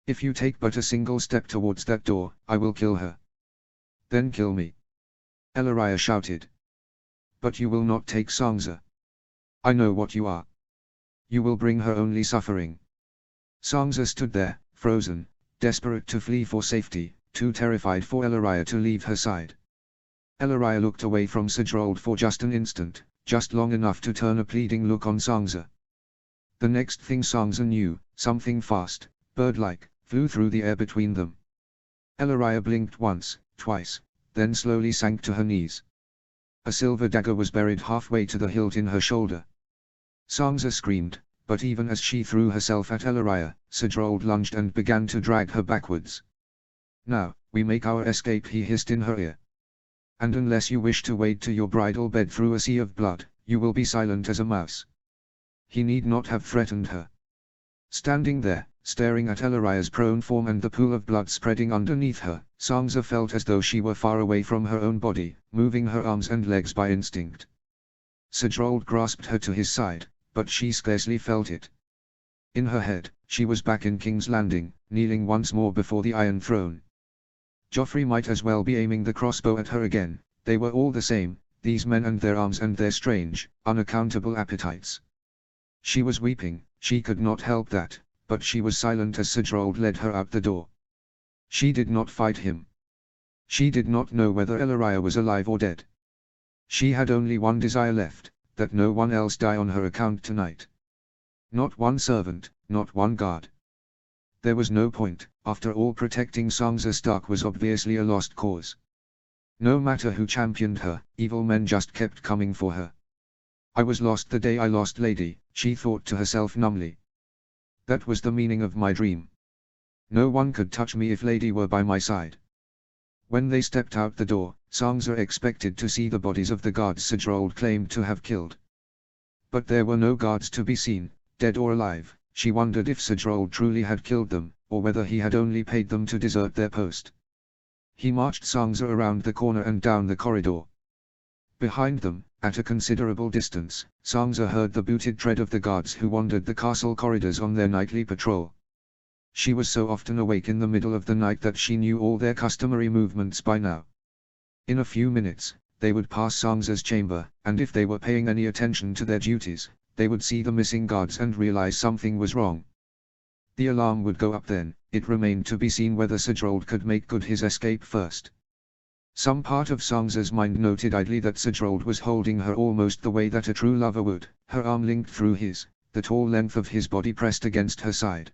If you take but a single step towards that door, I will kill her." "Then kill me," Elaria shouted. "But you will not take Sangza. I know what you are. You will bring her only suffering." Sangza stood there, frozen, desperate to flee for safety, too terrified for Elaria to leave her side. Elaria looked away from Sedrold for just an instant, just long enough to turn a pleading look on Sangza. The next thing Sangza knew, something fast, bird-like, flew through the air between them. Elaria blinked once, twice, then slowly sank to her knees. A silver dagger was buried halfway to the hilt in her shoulder. Sangza screamed, but even as she threw herself at Elaria, Sedrold lunged and began to drag her backwards. "Now, we make our escape," he hissed in her ear. "And unless you wish to wade to your bridal bed through a sea of blood, you will be silent as a mouse." He need not have threatened her. Standing there, staring at Elaria's prone form and the pool of blood spreading underneath her, Sangza felt as though she were far away from her own body, moving her arms and legs by instinct. Sedrold grasped her to his side, but she scarcely felt it. In her head, she was back in King's Landing, kneeling once more before the Iron Throne. Joffrey might as well be aiming the crossbow at her again. They were all the same, these men and their arms and their strange, unaccountable appetites. She was weeping, she could not help that, but she was silent as Sedrold led her out the door. She did not fight him. She did not know whether Elaria was alive or dead. She had only one desire left, that no one else die on her account tonight. Not one servant, not one guard. There was no point, after all. Protecting Sangza Stark was obviously a lost cause. No matter who championed her, evil men just kept coming for her. "I was lost the day I lost Lady," she thought to herself numbly. "That was the meaning of my dream. No one could touch me if Lady were by my side." When they stepped out the door, Sangza expected to see the bodies of the guards Sedrold claimed to have killed. But there were no guards to be seen, dead or alive. She wondered if Sedrold truly had killed them, or whether he had only paid them to desert their post. He marched Sangza around the corner and down the corridor. Behind them, at a considerable distance, Sangza heard the booted tread of the guards who wandered the castle corridors on their nightly patrol. She was so often awake in the middle of the night that she knew all their customary movements by now. In a few minutes, they would pass Sangza's chamber, and if they were paying any attention to their duties, they would see the missing guards and realize something was wrong. The alarm would go up then. It remained to be seen whether Sedrold could make good his escape first. Some part of Sangza's mind noted idly that Sedrold was holding her almost the way that a true lover would, her arm linked through his, the tall length of his body pressed against her side.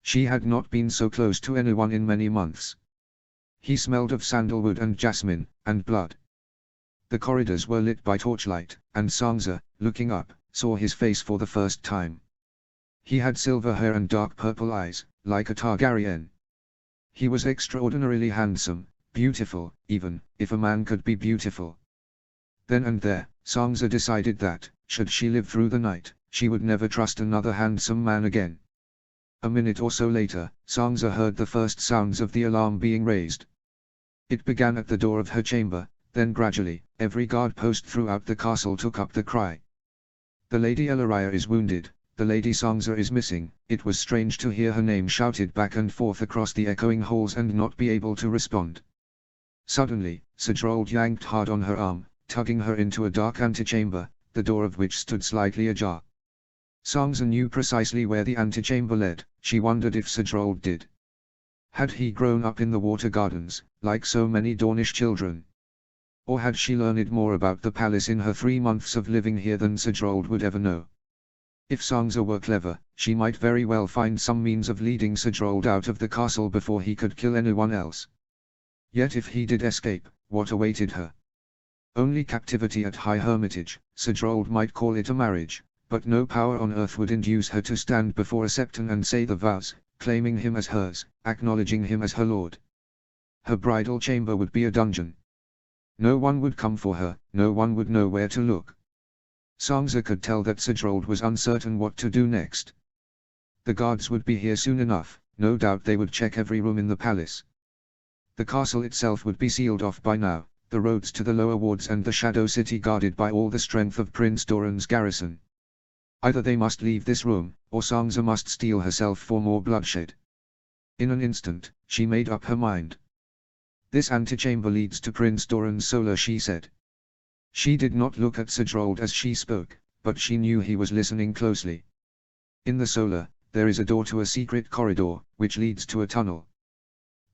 She had not been so close to anyone in many months. He smelled of sandalwood and jasmine, and blood. The corridors were lit by torchlight, and Sangza, looking up, saw his face for the first time. He had silver hair and dark purple eyes, like a Targaryen. He was extraordinarily handsome, beautiful, even, if a man could be beautiful. Then and there, Sangza decided that, should she live through the night, she would never trust another handsome man again. A minute or so later, Sangza heard the first sounds of the alarm being raised. It began at the door of her chamber, then gradually, every guard post throughout the castle took up the cry. "The Lady Elaria is wounded," the Lady Sangza is missing. It was strange to hear her name shouted back and forth across the echoing halls and not be able to respond. Suddenly, Sedrold yanked hard on her arm, tugging her into a dark antechamber, the door of which stood slightly ajar. Sangza knew precisely where the antechamber led. She wondered if Sedrold did. Had he grown up in the water gardens, like so many Dornish children? Or had she learned more about the palace in her 3 months of living here than Sedrold would ever know? If Sangza were clever, she might very well find some means of leading Sedrold out of the castle before he could kill anyone else. Yet if he did escape, what awaited her? Only captivity at High Hermitage. Sedrold might call it a marriage, but no power on earth would induce her to stand before a septon and say the vows, claiming him as hers, acknowledging him as her lord. Her bridal chamber would be a dungeon. No one would come for her, no one would know where to look. Sangza could tell that Sedrold was uncertain what to do next. The guards would be here soon enough, no doubt they would check every room in the palace. The castle itself would be sealed off by now, the roads to the lower wards and the Shadow City guarded by all the strength of Prince Doran's garrison. Either they must leave this room, or Sangza must steel herself for more bloodshed. In an instant, she made up her mind. This antechamber leads to Prince Doran's solar, she said. She did not look at Sedrold as she spoke, but she knew he was listening closely. In the solar, there is a door to a secret corridor, which leads to a tunnel.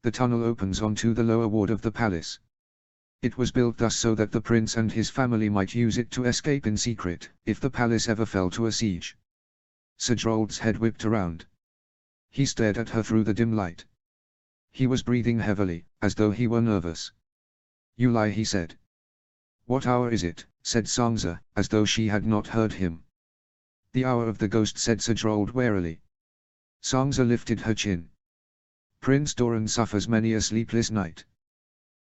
The tunnel opens onto the lower ward of the palace. It was built thus so that the prince and his family might use it to escape in secret, if the palace ever fell to a siege. Sedrold's head whipped around. He stared at her through the dim light. He was breathing heavily, as though he were nervous. "You lie," he said. "What hour is it?" said Sangza, as though she had not heard him. "The hour of the ghost," said Sedrold warily. Sangza lifted her chin. "Prince Doran suffers many a sleepless night.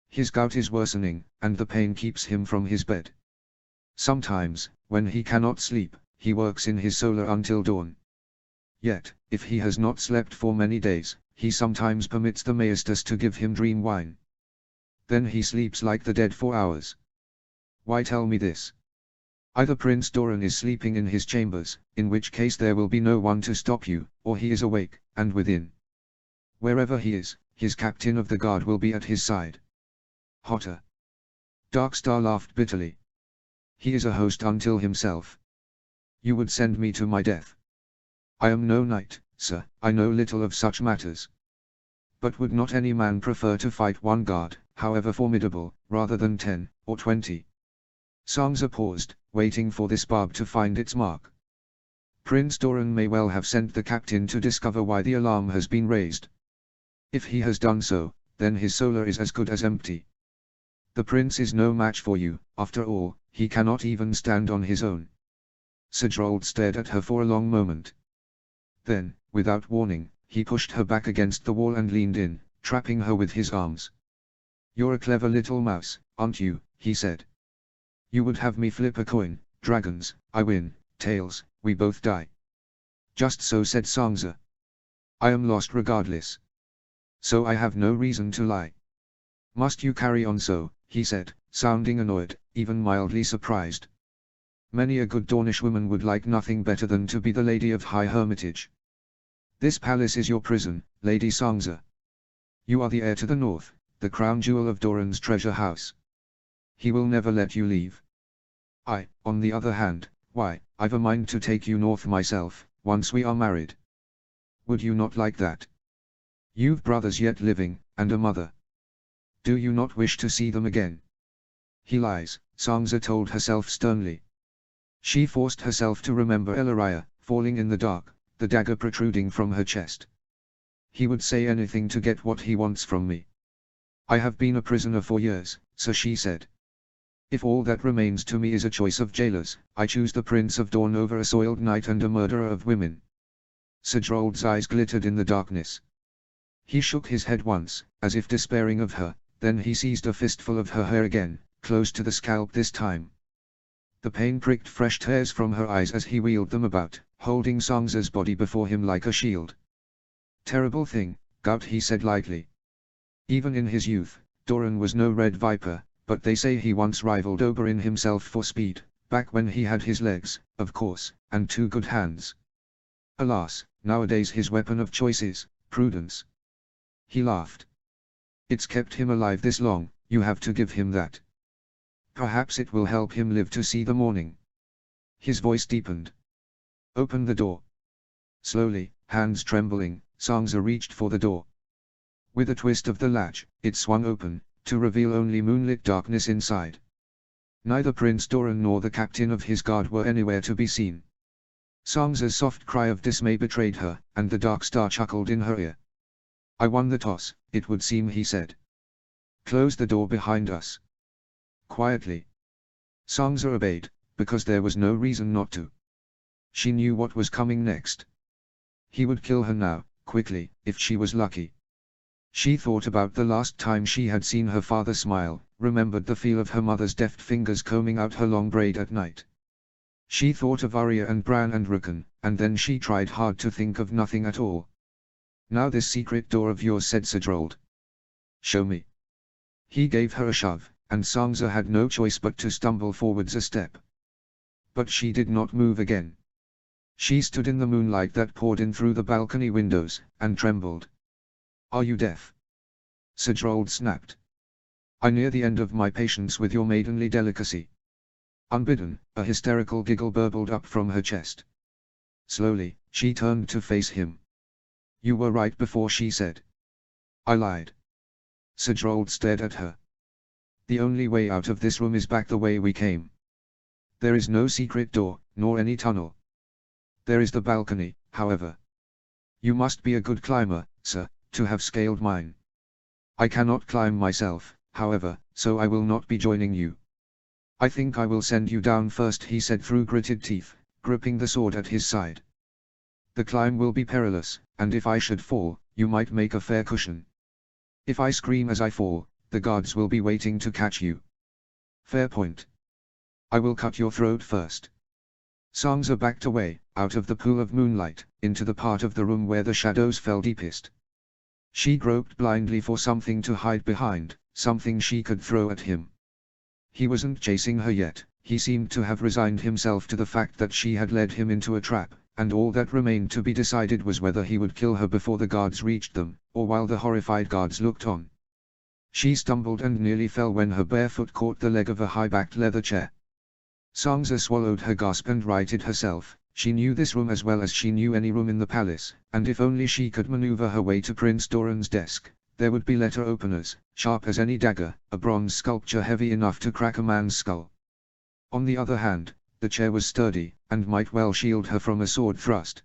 His gout is worsening, and the pain keeps him from his bed. Sometimes, when he cannot sleep, he works in his solar until dawn. Yet, if he has not slept for many days, he sometimes permits the maesters to give him dream wine. Then he sleeps like the dead for hours. Why tell me this? Either Prince Doran is sleeping in his chambers, in which case there will be no one to stop you, or he is awake, and within. Wherever he is, his captain of the guard will be at his side." Hotter. Darkstar laughed bitterly. "He is a host until himself. You would send me to my death. I am no knight, sir, I know little of such matters. But would not any man prefer to fight one guard, however formidable, rather than 10, or 20? Sangza paused, waiting for this barb to find its mark. Prince Doran may well have sent the captain to discover why the alarm has been raised. If he has done so, then his solar is as good as empty. The prince is no match for you, after all, he cannot even stand on his own." Sedrold stared at her for a long moment. Then, without warning, he pushed her back against the wall and leaned in, trapping her with his arms. "You're a clever little mouse, aren't you?" he said. "You would have me flip a coin, dragons, I win, tails, we both die." "Just so," said Sangza. "I am lost regardless. So I have no reason to lie." "Must you carry on so?" he said, sounding annoyed, even mildly surprised. "Many a good Dornish woman would like nothing better than to be the lady of High Hermitage. This palace is your prison, Lady Sangza. You are the heir to the north, the crown jewel of Doran's treasure house. He will never let you leave. I, on the other hand, why, I've a mind to take you north myself, once we are married. Would you not like that? You've brothers yet living, and a mother. Do you not wish to see them again?" "He lies," Sangza told herself sternly. She forced herself to remember Elaria, falling in the dark, the dagger protruding from her chest. "He would say anything to get what he wants from me. I have been a prisoner for years," so she said. "If all that remains to me is a choice of jailers, I choose the Prince of Dawn over a soiled knight and a murderer of women." Sedrold's eyes glittered in the darkness. He shook his head once, as if despairing of her, then he seized a fistful of her hair again, close to the scalp this time. The pain pricked fresh tears from her eyes as he wheeled them about, holding Sangza's body before him like a shield. "Terrible thing, gout," he said lightly. Even in his youth, Doran was no red viper, but they say he once rivaled Oberyn himself for speed, back when he had his legs, of course, and 2 good hands. Alas, nowadays his weapon of choice is prudence. He laughed. It's kept him alive this long, you have to give him that. Perhaps it will help him live to see the morning. His voice deepened. Open the door. Slowly, hands trembling, Sangza reached for the door. With a twist of the latch, it swung open, to reveal only moonlit darkness inside. Neither Prince Doran nor the captain of his guard were anywhere to be seen. Sangza's soft cry of dismay betrayed her, and the Dark Star chuckled in her ear. I won the toss, it would seem, he said. Close the door behind us. Quietly. Sangza obeyed, because there was no reason not to. She knew what was coming next. He would kill her now, quickly, if she was lucky. She thought about the last time she had seen her father smile, remembered the feel of her mother's deft fingers combing out her long braid at night. She thought of Arya and Bran and Rickon, and then she tried hard to think of nothing at all. Now this secret door of yours, said Sidrold. Show me. He gave her a shove, and Sangza had no choice but to stumble forwards a step. But she did not move again. She stood in the moonlight that poured in through the balcony windows, and trembled. Are you deaf? Sidrold snapped. I near the end of my patience with your maidenly delicacy. Unbidden, a hysterical giggle burbled up from her chest. Slowly, she turned to face him. You were right before, she said. I lied. Sidrold stared at her. The only way out of this room is back the way we came. There is no secret door, nor any tunnel. There is the balcony, however. You must be a good climber, sir, to have scaled mine. I cannot climb myself, however, so I will not be joining you. I think I will send you down first, he said through gritted teeth, gripping the sword at his side. The climb will be perilous, and if I should fall, you might make a fair cushion. If I scream as I fall, the guards will be waiting to catch you. Fair point. I will cut your throat first. Sangza backed away, out of the pool of moonlight, into the part of the room where the shadows fell deepest. She groped blindly for something to hide behind, something she could throw at him. He wasn't chasing her yet, he seemed to have resigned himself to the fact that she had led him into a trap, and all that remained to be decided was whether he would kill her before the guards reached them, or while the horrified guards looked on. She stumbled and nearly fell when her bare foot caught the leg of a high-backed leather chair. Sangza swallowed her gasp and righted herself. She knew this room as well as she knew any room in the palace, and if only she could maneuver her way to Prince Doran's desk, there would be letter openers, sharp as any dagger, a bronze sculpture heavy enough to crack a man's skull. On the other hand, the chair was sturdy, and might well shield her from a sword thrust.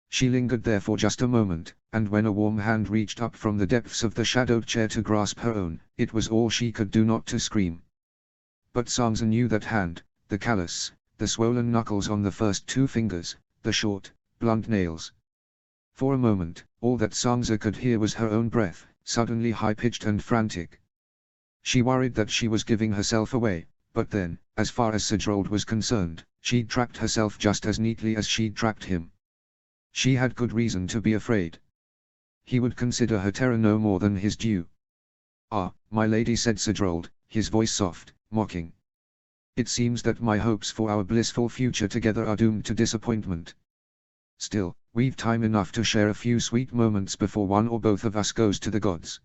She lingered there for just a moment, and when a warm hand reached up from the depths of the shadowed chair to grasp her own, it was all she could do not to scream. But Sangza knew that hand, the callous, the swollen knuckles on the first two fingers, the short, blunt nails. For a moment, all that Sangza could hear was her own breath, suddenly high-pitched and frantic. She worried that she was giving herself away, but then, as far as Sidrold was concerned, she'd trapped herself just as neatly as she'd trapped him. She had good reason to be afraid. He would consider her terror no more than his due. Ah, my lady, said Sidrold, his voice soft, mocking. It seems that my hopes for our blissful future together are doomed to disappointment. Still, we've time enough to share a few sweet moments before one or both of us goes to the gods.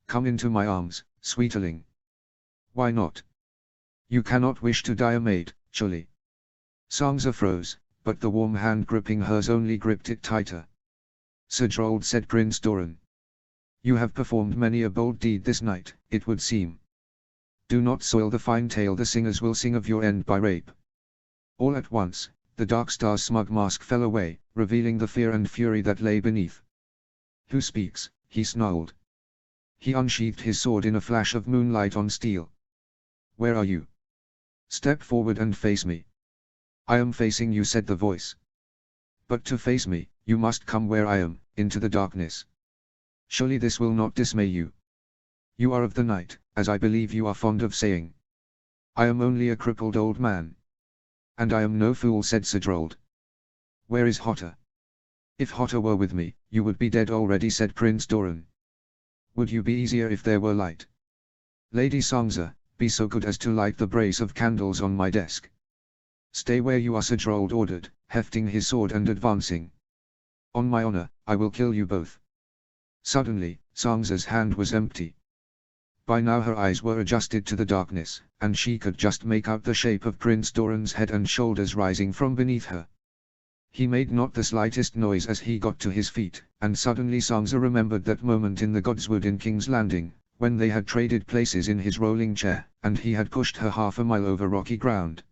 Come into my arms, sweeterling. Why not? You cannot wish to die a maid, surely. Sangza froze, but the warm hand gripping hers only gripped it tighter. Sidrold, said Prince Doran. You have performed many a bold deed this night, it would seem. Do not soil the fine tale the singers will sing of your end by rape. All at once, the Dark Star's smug mask fell away, revealing the fear and fury that lay beneath. Who speaks? He snarled. He unsheathed his sword in a flash of moonlight on steel. Where are you? Step forward and face me. I am facing you, said the voice. But to face me, you must come where I am, into the darkness. Surely this will not dismay you. You are of the night, as I believe you are fond of saying. I am only a crippled old man. And I am no fool, said Sidrold. Where is Hotter? If Hotter were with me, you would be dead already, said Prince Doran. Would you be easier if there were light? Lady Sangza, be so good as to light the brace of candles on my desk. Stay where you are, Sidrold ordered, hefting his sword and advancing. "On my honor, I will kill you both." Suddenly, Sangza's hand was empty. By now her eyes were adjusted to the darkness, and she could just make out the shape of Prince Doran's head and shoulders rising from beneath her. He made not the slightest noise as he got to his feet, and suddenly Sangza remembered that moment in the Godswood in King's Landing, when they had traded places in his rolling chair, and he had pushed her half a mile over rocky ground.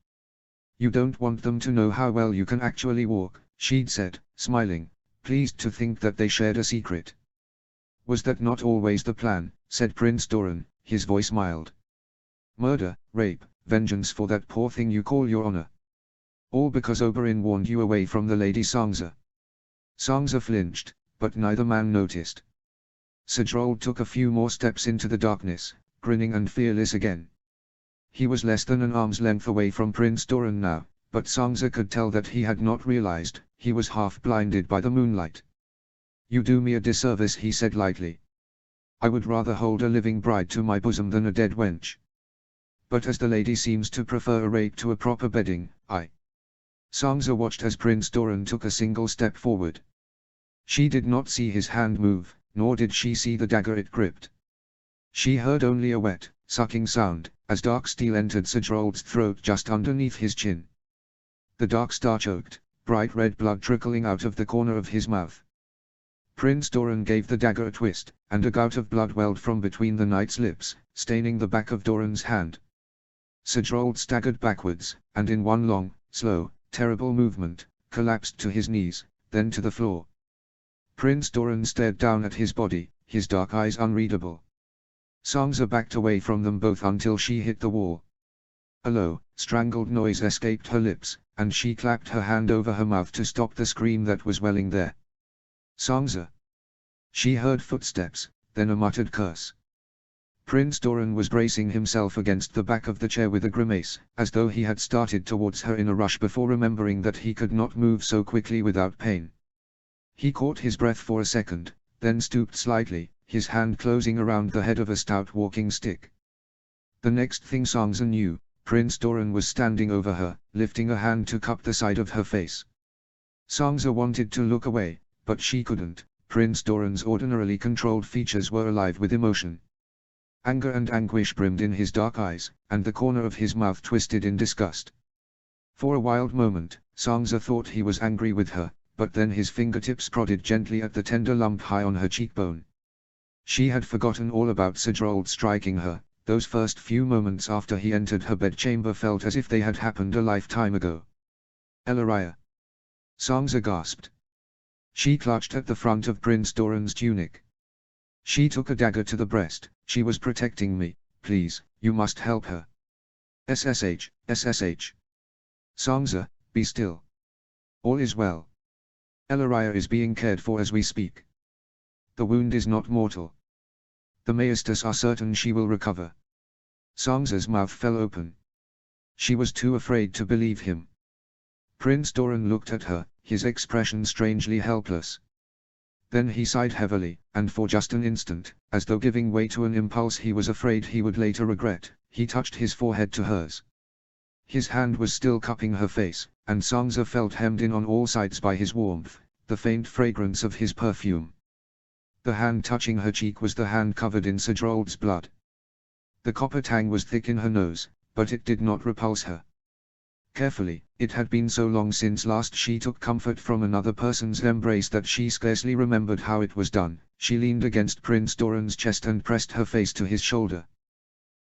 "You don't want them to know how well you can actually walk," she'd said, smiling, pleased to think that they shared a secret. "Was that not always the plan?" said Prince Doran, his voice mild. "Murder, rape, vengeance for that poor thing you call your honor. All because Oberyn warned you away from the Lady Sangza." Sangza flinched, but neither man noticed. Sigurd took a few more steps into the darkness, grinning and fearless again. He was less than an arm's length away from Prince Doran now, but Sangza could tell that he had not realized, he was half blinded by the moonlight. "You do me a disservice," he said lightly. "I would rather hold a living bride to my bosom than a dead wench. But as the lady seems to prefer a rape to a proper bedding, I..." Sangza watched as Prince Doran took a single step forward. She did not see his hand move, nor did she see the dagger it gripped. She heard only a wet, sucking sound, as dark steel entered Sigurd's throat just underneath his chin. The dark star choked, bright red blood trickling out of the corner of his mouth. Prince Doran gave the dagger a twist, and a gout of blood welled from between the knight's lips, staining the back of Doran's hand. Sigurd staggered backwards, and in one long, slow, terrible movement, collapsed to his knees, then to the floor. Prince Doran stared down at his body, his dark eyes unreadable. Sangza backed away from them both until she hit the wall. A low, strangled noise escaped her lips, and she clapped her hand over her mouth to stop the scream that was welling there. "Sangza!" She heard footsteps, then a muttered curse. Prince Doran was bracing himself against the back of the chair with a grimace, as though he had started towards her in a rush before remembering that he could not move so quickly without pain. He caught his breath for a second, then stooped slightly, his hand closing around the head of a stout walking stick. The next thing Sangza knew, Prince Doran was standing over her, lifting a hand to cup the side of her face. Sangza wanted to look away, but she couldn't. Prince Doran's ordinarily controlled features were alive with emotion. Anger and anguish brimmed in his dark eyes, and the corner of his mouth twisted in disgust. For a wild moment, Sangza thought he was angry with her, but then his fingertips prodded gently at the tender lump high on her cheekbone. She had forgotten all about Sigurd striking her. Those first few moments after he entered her bedchamber felt as if they had happened a lifetime ago. "Ellaria!" Sangza gasped. She clutched at the front of Prince Doran's tunic. "She took a dagger to the breast. She was protecting me. Please, you must help her." "SSH, SSH. Sangza, be still. All is well. Ellaria is being cared for as we speak. The wound is not mortal. The Maesters are certain she will recover." Sangza's mouth fell open. She was too afraid to believe him. Prince Doran looked at her, his expression strangely helpless. Then he sighed heavily, and for just an instant, as though giving way to an impulse he was afraid he would later regret, he touched his forehead to hers. His hand was still cupping her face, and Sangza felt hemmed in on all sides by his warmth, the faint fragrance of his perfume. The hand touching her cheek was the hand covered in Sigurd's blood. The copper tang was thick in her nose, but it did not repulse her. Carefully, it had been so long since last she took comfort from another person's embrace that she scarcely remembered how it was done. She leaned against Prince Doran's chest and pressed her face to his shoulder.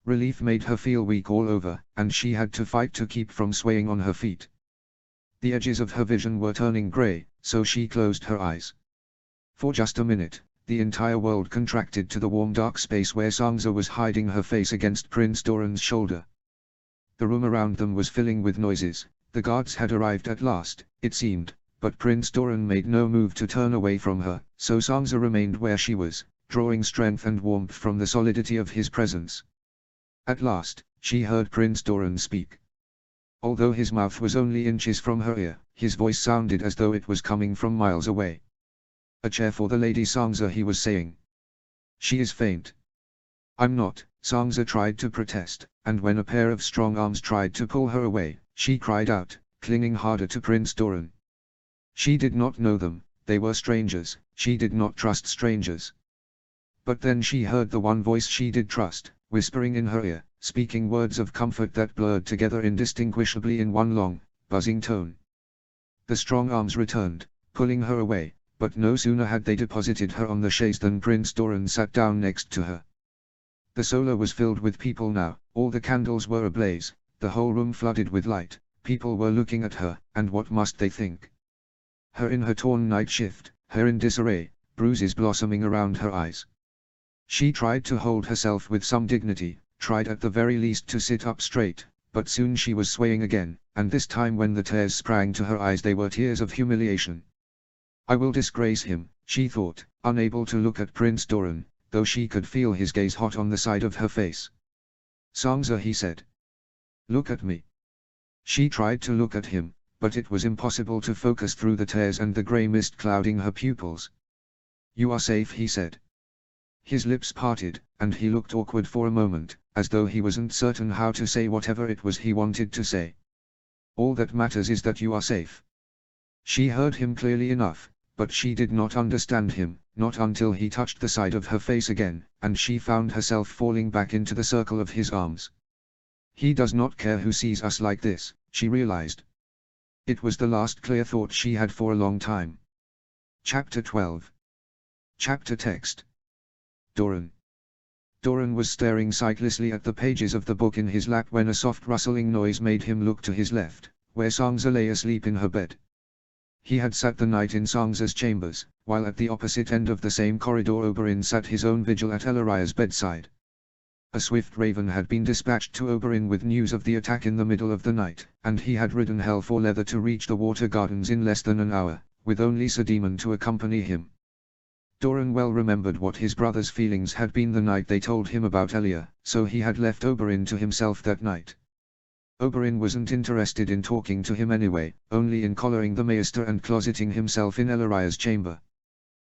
Relief made her feel weak all over, and she had to fight to keep from swaying on her feet. The edges of her vision were turning grey, so she closed her eyes. For just a minute, the entire world contracted to the warm dark space where Sangza was hiding her face against Prince Doran's shoulder. The room around them was filling with noises. The guards had arrived at last, it seemed, but Prince Doran made no move to turn away from her, so Sangza remained where she was, drawing strength and warmth from the solidity of his presence. At last, she heard Prince Doran speak. Although his mouth was only inches from her ear, his voice sounded as though it was coming from miles away. "A chair for the Lady Sangza," he was saying. "She is faint." "I'm not," Sangza tried to protest, and when a pair of strong arms tried to pull her away, she cried out, clinging harder to Prince Doran. She did not know them, they were strangers, she did not trust strangers. But then she heard the one voice she did trust, whispering in her ear, speaking words of comfort that blurred together indistinguishably in one long, buzzing tone. The strong arms returned, pulling her away, but no sooner had they deposited her on the chaise than Prince Doran sat down next to her. The solar was filled with people now, all the candles were ablaze, the whole room flooded with light, people were looking at her, and what must they think? Her in her torn night shift, her in disarray, bruises blossoming around her eyes. She tried to hold herself with some dignity, tried at the very least to sit up straight, but soon she was swaying again, and this time when the tears sprang to her eyes they were tears of humiliation. I will disgrace him, she thought, unable to look at Prince Doran, though she could feel his gaze hot on the side of her face. Sansa, he said. Look at me. She tried to look at him, but it was impossible to focus through the tears and the grey mist clouding her pupils. You are safe, he said. His lips parted, and he looked awkward for a moment, as though he wasn't certain how to say whatever it was he wanted to say. All that matters is that you are safe. She heard him clearly enough, but she did not understand him, not until he touched the side of her face again, and she found herself falling back into the circle of his arms. He does not care who sees us like this, she realized. It was the last clear thought she had for a long time. Chapter 12. Chapter text. Doran. Doran was staring sightlessly at the pages of the book in his lap when a soft rustling noise made him look to his left, where Sansa lay asleep in her bed. He had sat the night in Sansa's chambers, while at the opposite end of the same corridor Oberyn sat his own vigil at Elariah's bedside. A swift raven had been dispatched to Oberyn with news of the attack in the middle of the night, and he had ridden hell for leather to reach the Water Gardens in less than an hour, with only Sir Daemon to accompany him. Doran well remembered what his brother's feelings had been the night they told him about Elia, so he had left Oberyn to himself that night. Oberyn wasn't interested in talking to him anyway, only in collaring the Maester and closeting himself in Elariah's chamber.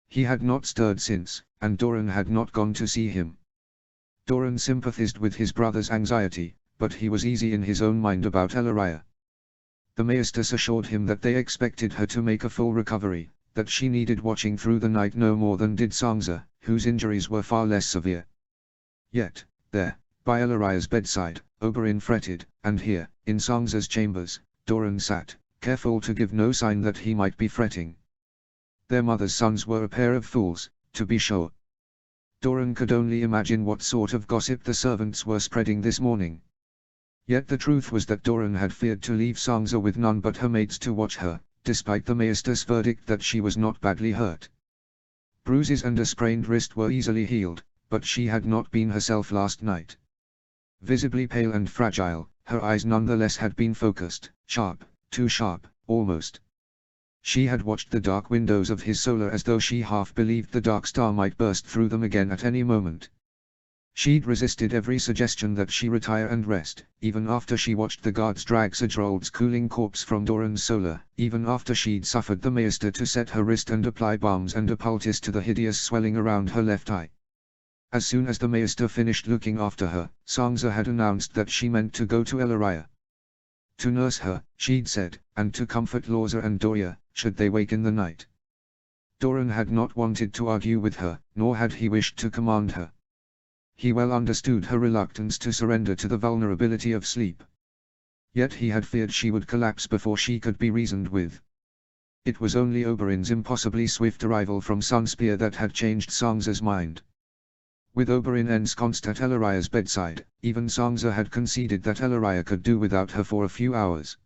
He had not stirred since, and Doran had not gone to see him. Doran sympathized with his brother's anxiety, but he was easy in his own mind about Elariah. The Maesters assured him that they expected her to make a full recovery, that she needed watching through the night no more than did Sansa, whose injuries were far less severe. Yet, there, by Elariah's bedside, Oberyn fretted, and here, in Sansa's chambers, Doran sat, careful to give no sign that he might be fretting. Their mother's sons were a pair of fools, to be sure. Doran could only imagine what sort of gossip the servants were spreading this morning. Yet the truth was that Doran had feared to leave Sansa with none but her maids to watch her, despite the Maester's verdict that she was not badly hurt. Bruises and a sprained wrist were easily healed, but she had not been herself last night. Visibly pale and fragile, her eyes nonetheless had been focused, sharp, too sharp, almost. She had watched the dark windows of his solar as though she half believed the dark star might burst through them again at any moment. She'd resisted every suggestion that she retire and rest, even after she watched the guards drag Sir Gerald's cooling corpse from Doran's solar, even after she'd suffered the Maester to set her wrist and apply balms and a poultice to the hideous swelling around her left eye. As soon as the Maester finished looking after her, Sansa had announced that she meant to go to Elariah. To nurse her, she'd said, and to comfort Lorza and Doria, should they wake in the night. Doran had not wanted to argue with her, nor had he wished to command her. He well understood her reluctance to surrender to the vulnerability of sleep. Yet he had feared she would collapse before she could be reasoned with. It was only Oberyn's impossibly swift arrival from Sunspear that had changed Sansa's mind. With Oberyn ensconced at Elariah's bedside, even Sansa had conceded that Elariah could do without her for a few hours.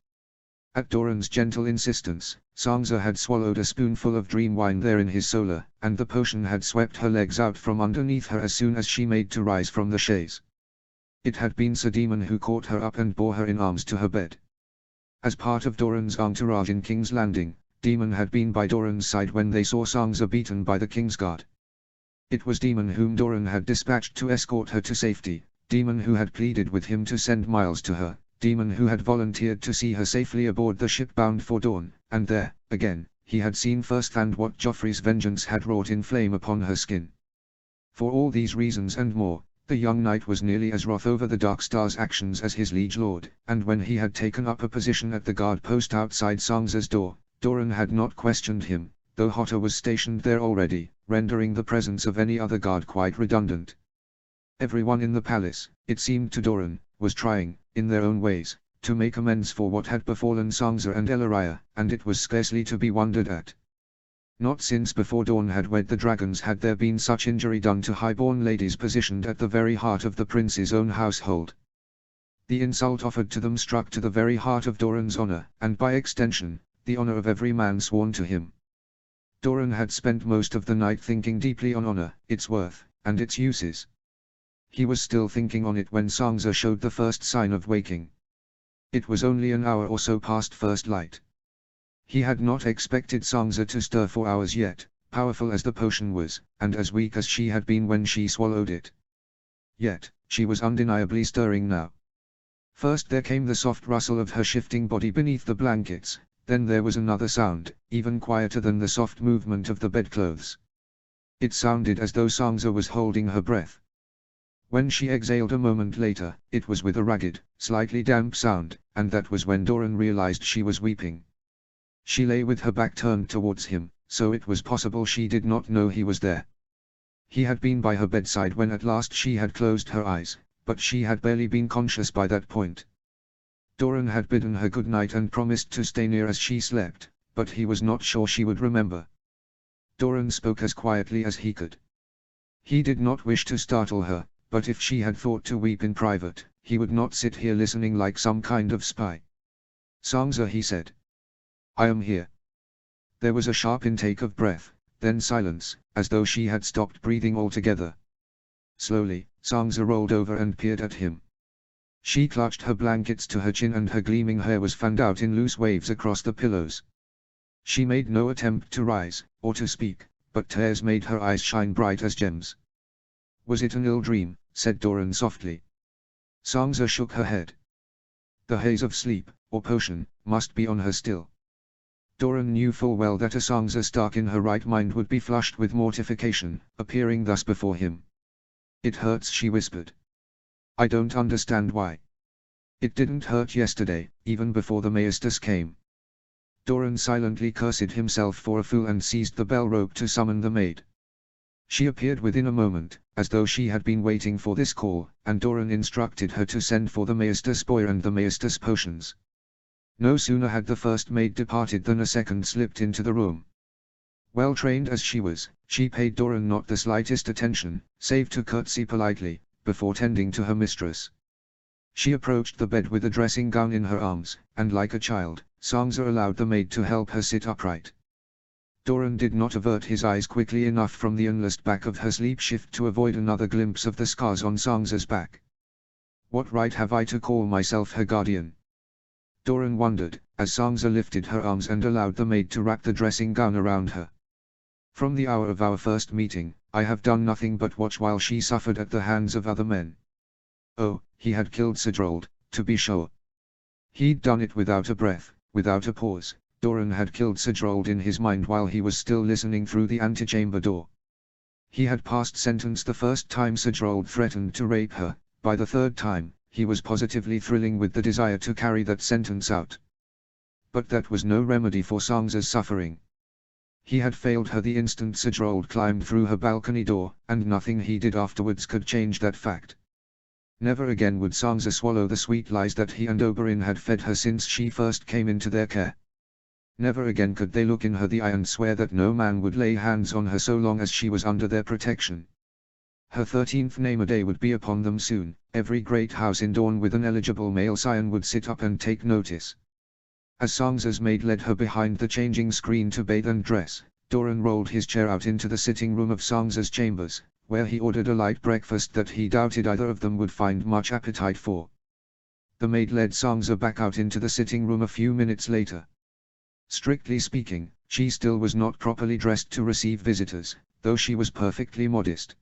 At Doran's gentle insistence, Sansa had swallowed a spoonful of dream wine there in his solar, and the potion had swept her legs out from underneath her as soon as she made to rise from the chaise. It had been Sir Daemon who caught her up and bore her in arms to her bed. As part of Doran's entourage in King's Landing, Daemon had been by Doran's side when they saw Sansa beaten by the Kingsguard. It was Daemon whom Doran had dispatched to escort her to safety, Daemon who had pleaded with him to send Miles to her, Daemon who had volunteered to see her safely aboard the ship bound for Dorne, and there, again, he had seen firsthand what Joffrey's vengeance had wrought in flame upon her skin. For all these reasons and more, the young knight was nearly as wroth over the Dark Star's actions as his liege lord, and when he had taken up a position at the guard post outside Sansa's door, Doran had not questioned him, though Hotta was stationed there already, rendering the presence of any other guard quite redundant. Everyone in the palace, it seemed to Doran, was trying, in their own ways, to make amends for what had befallen Sansa and Ellaria, and it was scarcely to be wondered at. Not since before Dawn had wed the dragons had there been such injury done to highborn ladies positioned at the very heart of the prince's own household. The insult offered to them struck to the very heart of Doran's honor, and by extension, the honor of every man sworn to him. Doran had spent most of the night thinking deeply on honor, its worth, and its uses. He was still thinking on it when Sansa showed the first sign of waking. It was only an hour or so past first light. He had not expected Sansa to stir for hours yet, powerful as the potion was, and as weak as she had been when she swallowed it. Yet, she was undeniably stirring now. First there came the soft rustle of her shifting body beneath the blankets, then there was another sound, even quieter than the soft movement of the bedclothes. It sounded as though Sansa was holding her breath. When she exhaled a moment later, it was with a ragged, slightly damp sound, and that was when Doran realized she was weeping. She lay with her back turned towards him, so it was possible she did not know he was there. He had been by her bedside when at last she had closed her eyes, but she had barely been conscious by that point. Doran had bidden her good night and promised to stay near as she slept, but he was not sure she would remember. Doran spoke as quietly as he could. He did not wish to startle her, but if she had thought to weep in private, he would not sit here listening like some kind of spy. "Sansa," he said. "I am here." There was a sharp intake of breath, then silence, as though she had stopped breathing altogether. Slowly, Sansa rolled over and peered at him. She clutched her blankets to her chin and her gleaming hair was fanned out in loose waves across the pillows. She made no attempt to rise, or to speak, but tears made her eyes shine bright as gems. "Was it an ill dream?" said Doran softly. Sansa shook her head. The haze of sleep, or potion, must be on her still. Doran knew full well that a Sansa Stark in her right mind would be flushed with mortification, appearing thus before him. "It hurts," she whispered. "I don't understand why. It didn't hurt yesterday, even before the Maestas came." Doran silently cursed himself for a fool and seized the bell rope to summon the maid. She appeared within a moment, as though she had been waiting for this call, and Doran instructed her to send for the Maestas boy and the Maestas potions. No sooner had the first maid departed than a second slipped into the room. Well trained as she was, she paid Doran not the slightest attention, save to curtsy politely, before tending to her mistress. She approached the bed with a dressing gown in her arms, and like a child, Sansa allowed the maid to help her sit upright. Doran did not avert his eyes quickly enough from the unlaced back of her sleep shift to avoid another glimpse of the scars on Sansa's back. "What right have I to call myself her guardian?" Doran wondered, as Sansa lifted her arms and allowed the maid to wrap the dressing gown around her. "From the hour of our first meeting, I have done nothing but watch while she suffered at the hands of other men." Oh, he had killed Sidrold, to be sure. He'd done it without a breath, without a pause. Doran had killed Sidrold in his mind while he was still listening through the antechamber door. He had passed sentence the first time Sidrold threatened to rape her, by the third time, he was positively thrilling with the desire to carry that sentence out. But that was no remedy for Sansa's suffering. He had failed her the instant Sidrold climbed through her balcony door, and nothing he did afterwards could change that fact. Never again would Sansa swallow the sweet lies that he and Oberyn had fed her since she first came into their care. Never again could they look in her the eye and swear that no man would lay hands on her so long as she was under their protection. Her 13th name day would be upon them soon. Every great house in Dorne with an eligible male scion would sit up and take notice. As Sansa's maid led her behind the changing screen to bathe and dress, Doran rolled his chair out into the sitting room of Sansa's chambers, where he ordered a light breakfast that he doubted either of them would find much appetite for. The maid led Sansa back out into the sitting room a few minutes later. Strictly speaking, she still was not properly dressed to receive visitors, though she was perfectly modest.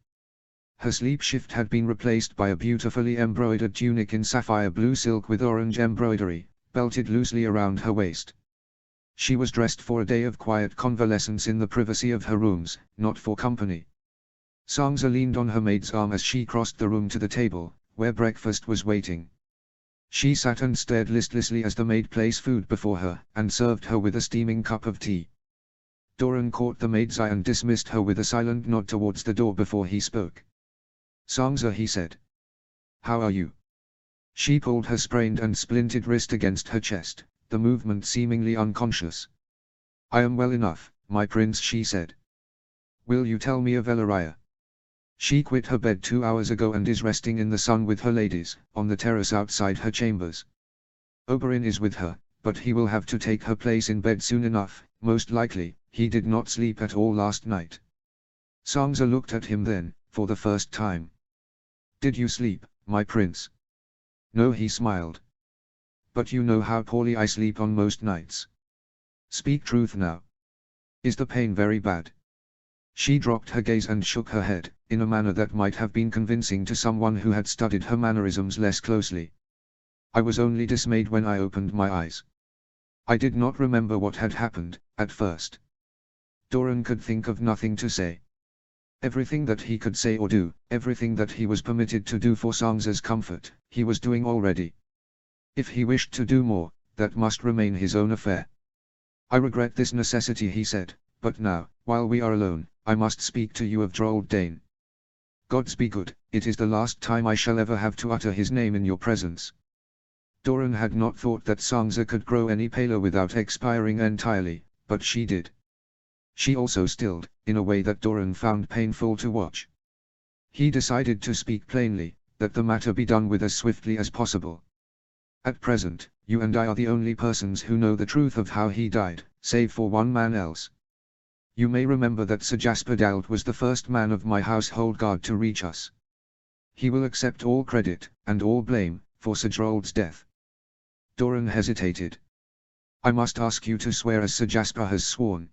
Her sleep shift had been replaced by a beautifully embroidered tunic in sapphire blue silk with orange embroidery, belted loosely around her waist. She was dressed for a day of quiet convalescence in the privacy of her rooms, not for company. Sansa leaned on her maid's arm as she crossed the room to the table, where breakfast was waiting. She sat and stared listlessly as the maid placed food before her, and served her with a steaming cup of tea. Doran caught the maid's eye and dismissed her with a silent nod towards the door before he spoke. "Sansa," he said. "How are you?" She pulled her sprained and splintered wrist against her chest, the movement seemingly unconscious. "I am well enough, my prince," she said. "Will you tell me of Ellaria?" "She quit her bed 2 hours ago and is resting in the sun with her ladies, on the terrace outside her chambers. Oberyn is with her, but he will have to take her place in bed soon enough, most likely. He did not sleep at all last night." Sansa looked at him then, for the first time. "Did you sleep, my prince?" "No," he smiled. "But you know how poorly I sleep on most nights. Speak truth now. Is the pain very bad?" She dropped her gaze and shook her head, in a manner that might have been convincing to someone who had studied her mannerisms less closely. "I was only dismayed when I opened my eyes. I did not remember what had happened, at first." Doran could think of nothing to say. Everything that he could say or do, everything that he was permitted to do for Sansa's comfort, he was doing already. If he wished to do more, that must remain his own affair. "I regret this necessity," he said, "but now, while we are alone, I must speak to you of Drold Dane. Gods be good, it is the last time I shall ever have to utter his name in your presence." Doran had not thought that Sansa could grow any paler without expiring entirely, but she did. She also stilled, in a way that Doran found painful to watch. He decided to speak plainly, that the matter be done with as swiftly as possible. "At present, you and I are the only persons who know the truth of how he died, save for one man else. You may remember that Sir Jasper Dald was the first man of my household guard to reach us. He will accept all credit, and all blame, for Sir Drold's death." Doran hesitated. "I must ask you to swear as Sir Jasper has sworn.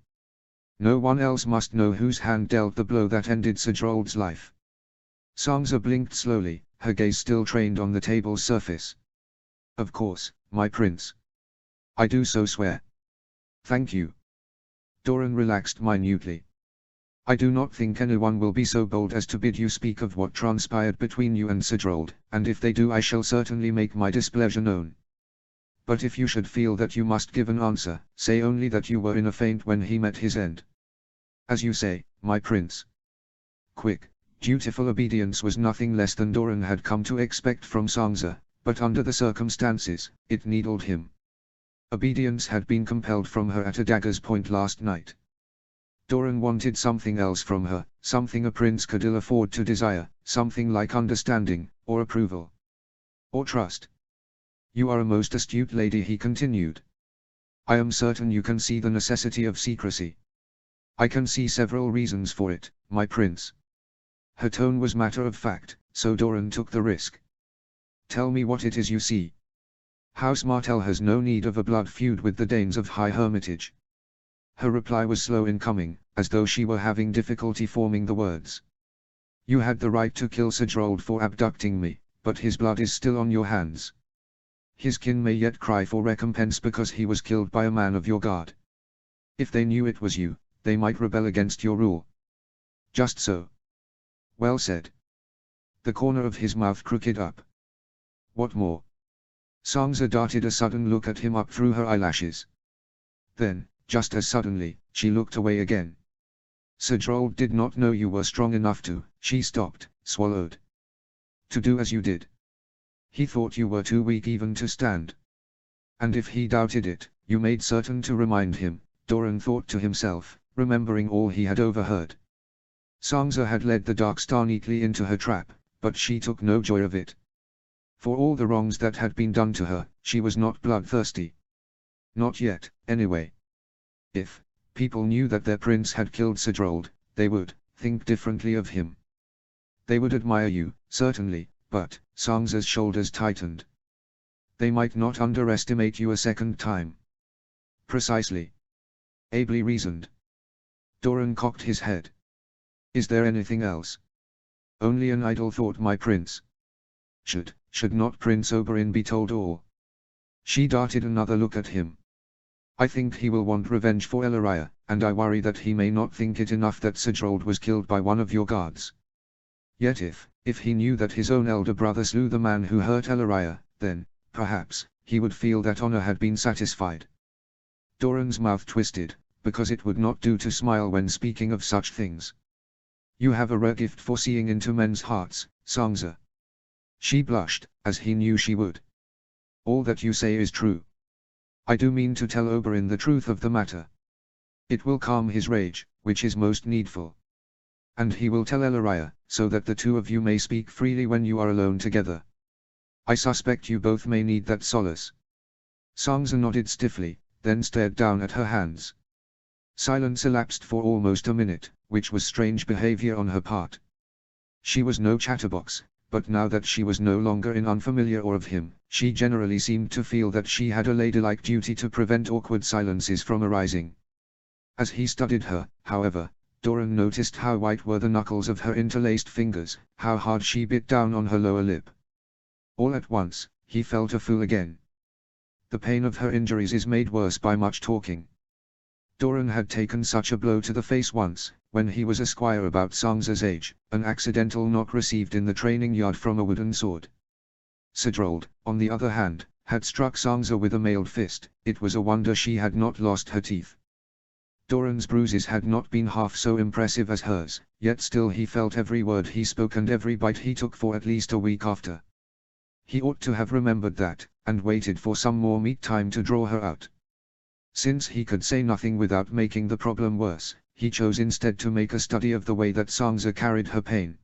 No one else must know whose hand dealt the blow that ended Sir Drold's life." Sansa blinked slowly, her gaze still trained on the table's surface. "Of course, my prince. I do so swear." "Thank you." Doran relaxed minutely. "I do not think anyone will be so bold as to bid you speak of what transpired between you and Sir Drold, and if they do I shall certainly make my displeasure known. But if you should feel that you must give an answer, say only that you were in a faint when he met his end. As you say, my prince." Quick, dutiful obedience was nothing less than Doran had come to expect from Sansa, but under the circumstances, it needled him. Obedience had been compelled from her at a dagger's point last night. Doran wanted something else from her, something a prince could ill afford to desire, something like understanding, or approval. Or trust. "You are a most astute lady," he continued. "I am certain you can see the necessity of secrecy." "I can see several reasons for it, my prince." Her tone was matter of fact, so Doran took the risk. "Tell me what it is you see." "House Martell has no need of a blood feud with the Danes of High Hermitage." Her reply was slow in coming, as though she were having difficulty forming the words. "You had the right to kill Sir Drold for abducting me, but his blood is still on your hands. His kin may yet cry for recompense because he was killed by a man of your guard. If they knew it was you, they might rebel against your rule." "Just so." "Well said." The corner of his mouth crooked up. "What more?" Sansa darted a sudden look at him up through her eyelashes. Then, just as suddenly, she looked away again. "Sir Drold did not know you were strong enough to," she stopped, swallowed. "To do as you did. He thought you were too weak even to stand. And if he doubted it, you made certain to remind him," Doran thought to himself, remembering all he had overheard. Sansa had led the Dark Star neatly into her trap, but she took no joy of it. For all the wrongs that had been done to her, she was not bloodthirsty. Not yet, anyway. If people knew that their prince had killed Sir Drold, they would think differently of him. They would admire you, certainly, but Sansa's shoulders tightened. They might not underestimate you a second time. Precisely. Ably reasoned. Doran cocked his head. "Is there anything else?" "Only an idle thought, my prince." Should not Prince Oberyn be told all?" She darted another look at him. "I think he will want revenge for Ellaria, and I worry that he may not think it enough that Sir Drold was killed by one of your guards. Yet if he knew that his own elder brother slew the man who hurt Ellaria, then perhaps, he would feel that honor had been satisfied. Doran's mouth twisted, because it would not do to smile when speaking of such things. You have a rare gift for seeing into men's hearts, Sangza. She blushed, as he knew she would. All that you say is true. I do mean to tell Oberyn the truth of the matter. It will calm his rage, which is most needful. And he will tell Ellaria, so that the two of you may speak freely when you are alone together. I suspect you both may need that solace. Sangza nodded stiffly, then stared down at her hands. Silence elapsed for almost a minute, which was strange behavior on her part. She was no chatterbox, but now that she was no longer in unfamiliar awe of him, she generally seemed to feel that she had a ladylike duty to prevent awkward silences from arising. As he studied her, however, Doran noticed how white were the knuckles of her interlaced fingers, how hard she bit down on her lower lip. All at once, he felt a fool again. The pain of her injuries is made worse by much talking. Doran had taken such a blow to the face once, when he was a squire about Sangza's age, an accidental knock received in the training yard from a wooden sword. Sidrold, on the other hand, had struck Sangza with a mailed fist. It was a wonder she had not lost her teeth. Doran's bruises had not been half so impressive as hers, yet still he felt every word he spoke and every bite he took for at least a week after. He ought to have remembered that, and waited for some more meat time to draw her out. Since he could say nothing without making the problem worse, he chose instead to make a study of the way that Sangza carried her pain.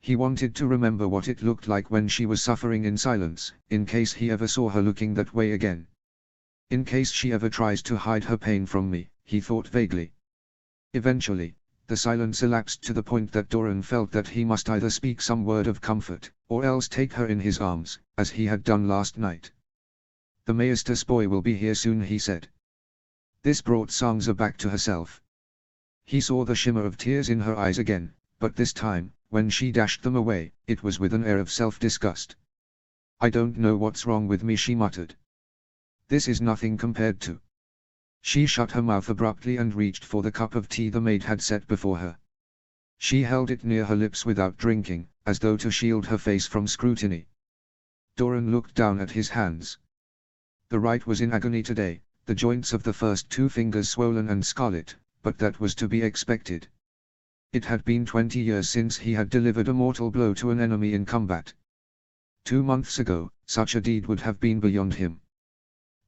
He wanted to remember what it looked like when she was suffering in silence, in case he ever saw her looking that way again. In case she ever tries to hide her pain from me, he thought vaguely. Eventually, the silence elapsed to the point that Doran felt that he must either speak some word of comfort, or else take her in his arms, as he had done last night. The Maester's boy will be here soon, he said. This brought Sangza back to herself. He saw the shimmer of tears in her eyes again, but this time, when she dashed them away, it was with an air of self-disgust. I don't know what's wrong with me, she muttered. This is nothing compared to. She shut her mouth abruptly and reached for the cup of tea the maid had set before her. She held it near her lips without drinking, as though to shield her face from scrutiny. Doran looked down at his hands. The right was in agony today, the joints of the first two fingers swollen and scarlet, but that was to be expected. It had been 20 years since he had delivered a mortal blow to an enemy in combat. 2 months ago, such a deed would have been beyond him.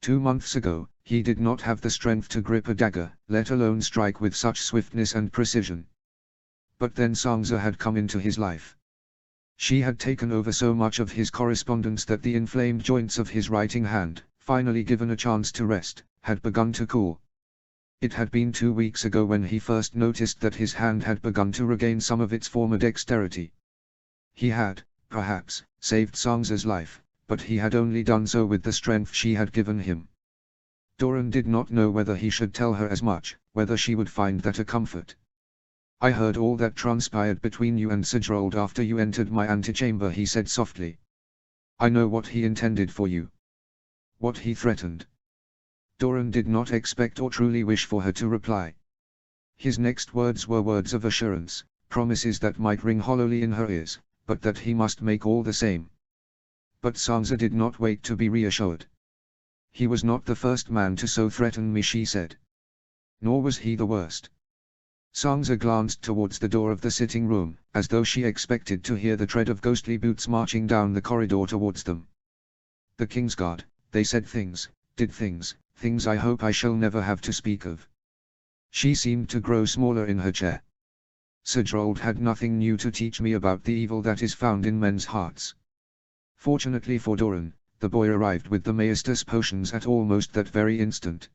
2 months ago, he did not have the strength to grip a dagger, let alone strike with such swiftness and precision. But then Sangza had come into his life. She had taken over so much of his correspondence that the inflamed joints of his writing hand, finally given a chance to rest, had begun to cool. It had been 2 weeks ago when he first noticed that his hand had begun to regain some of its former dexterity. He had, perhaps, saved Sangza's life, but he had only done so with the strength she had given him. Doran did not know whether he should tell her as much, whether she would find that a comfort. I heard all that transpired between you and Sidrold after you entered my antechamber, he said softly. I know what he intended for you. What he threatened. Doran did not expect or truly wish for her to reply. His next words were words of assurance, promises that might ring hollowly in her ears, but that he must make all the same. But Sangza did not wait to be reassured. He was not the first man to so threaten me, she said. Nor was he the worst. Sangza glanced towards the door of the sitting room, as though she expected to hear the tread of ghostly boots marching down the corridor towards them. The Kingsguard, they said things, did things, things I hope I shall never have to speak of. She seemed to grow smaller in her chair. Sidrold had nothing new to teach me about the evil that is found in men's hearts. Fortunately for Doran, the boy arrived with the Maester's potions at almost that very instant.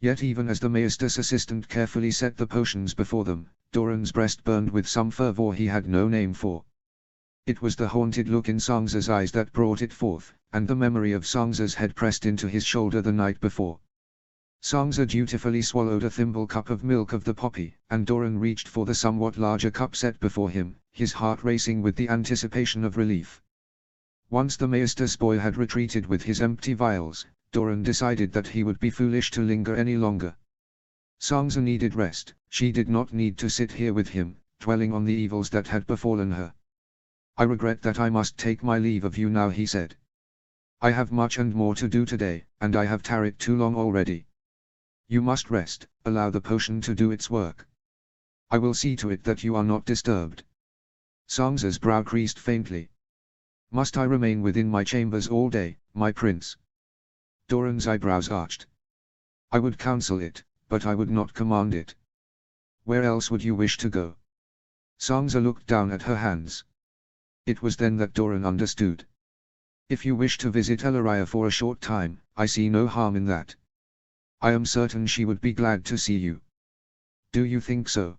Yet even as the Maester's assistant carefully set the potions before them, Doran's breast burned with some fervor he had no name for. It was the haunted look in Sangza's eyes that brought it forth, and the memory of Sangza's head pressed into his shoulder the night before. Sangza dutifully swallowed a thimble cup of milk of the poppy, and Doran reached for the somewhat larger cup set before him, his heart racing with the anticipation of relief. Once the Maester's boy had retreated with his empty vials, Doran decided that he would be foolish to linger any longer. Sangza needed rest, she did not need to sit here with him, dwelling on the evils that had befallen her. I regret that I must take my leave of you now, he said. I have much and more to do today, and I have tarried too long already. You must rest, allow the potion to do its work. I will see to it that you are not disturbed. Sangza's brow creased faintly. Must I remain within my chambers all day, my prince? Doran's eyebrows arched. I would counsel it, but I would not command it. Where else would you wish to go? Sangza looked down at her hands. It was then that Doran understood. If you wish to visit Elaria for a short time, I see no harm in that. I am certain she would be glad to see you. Do you think so?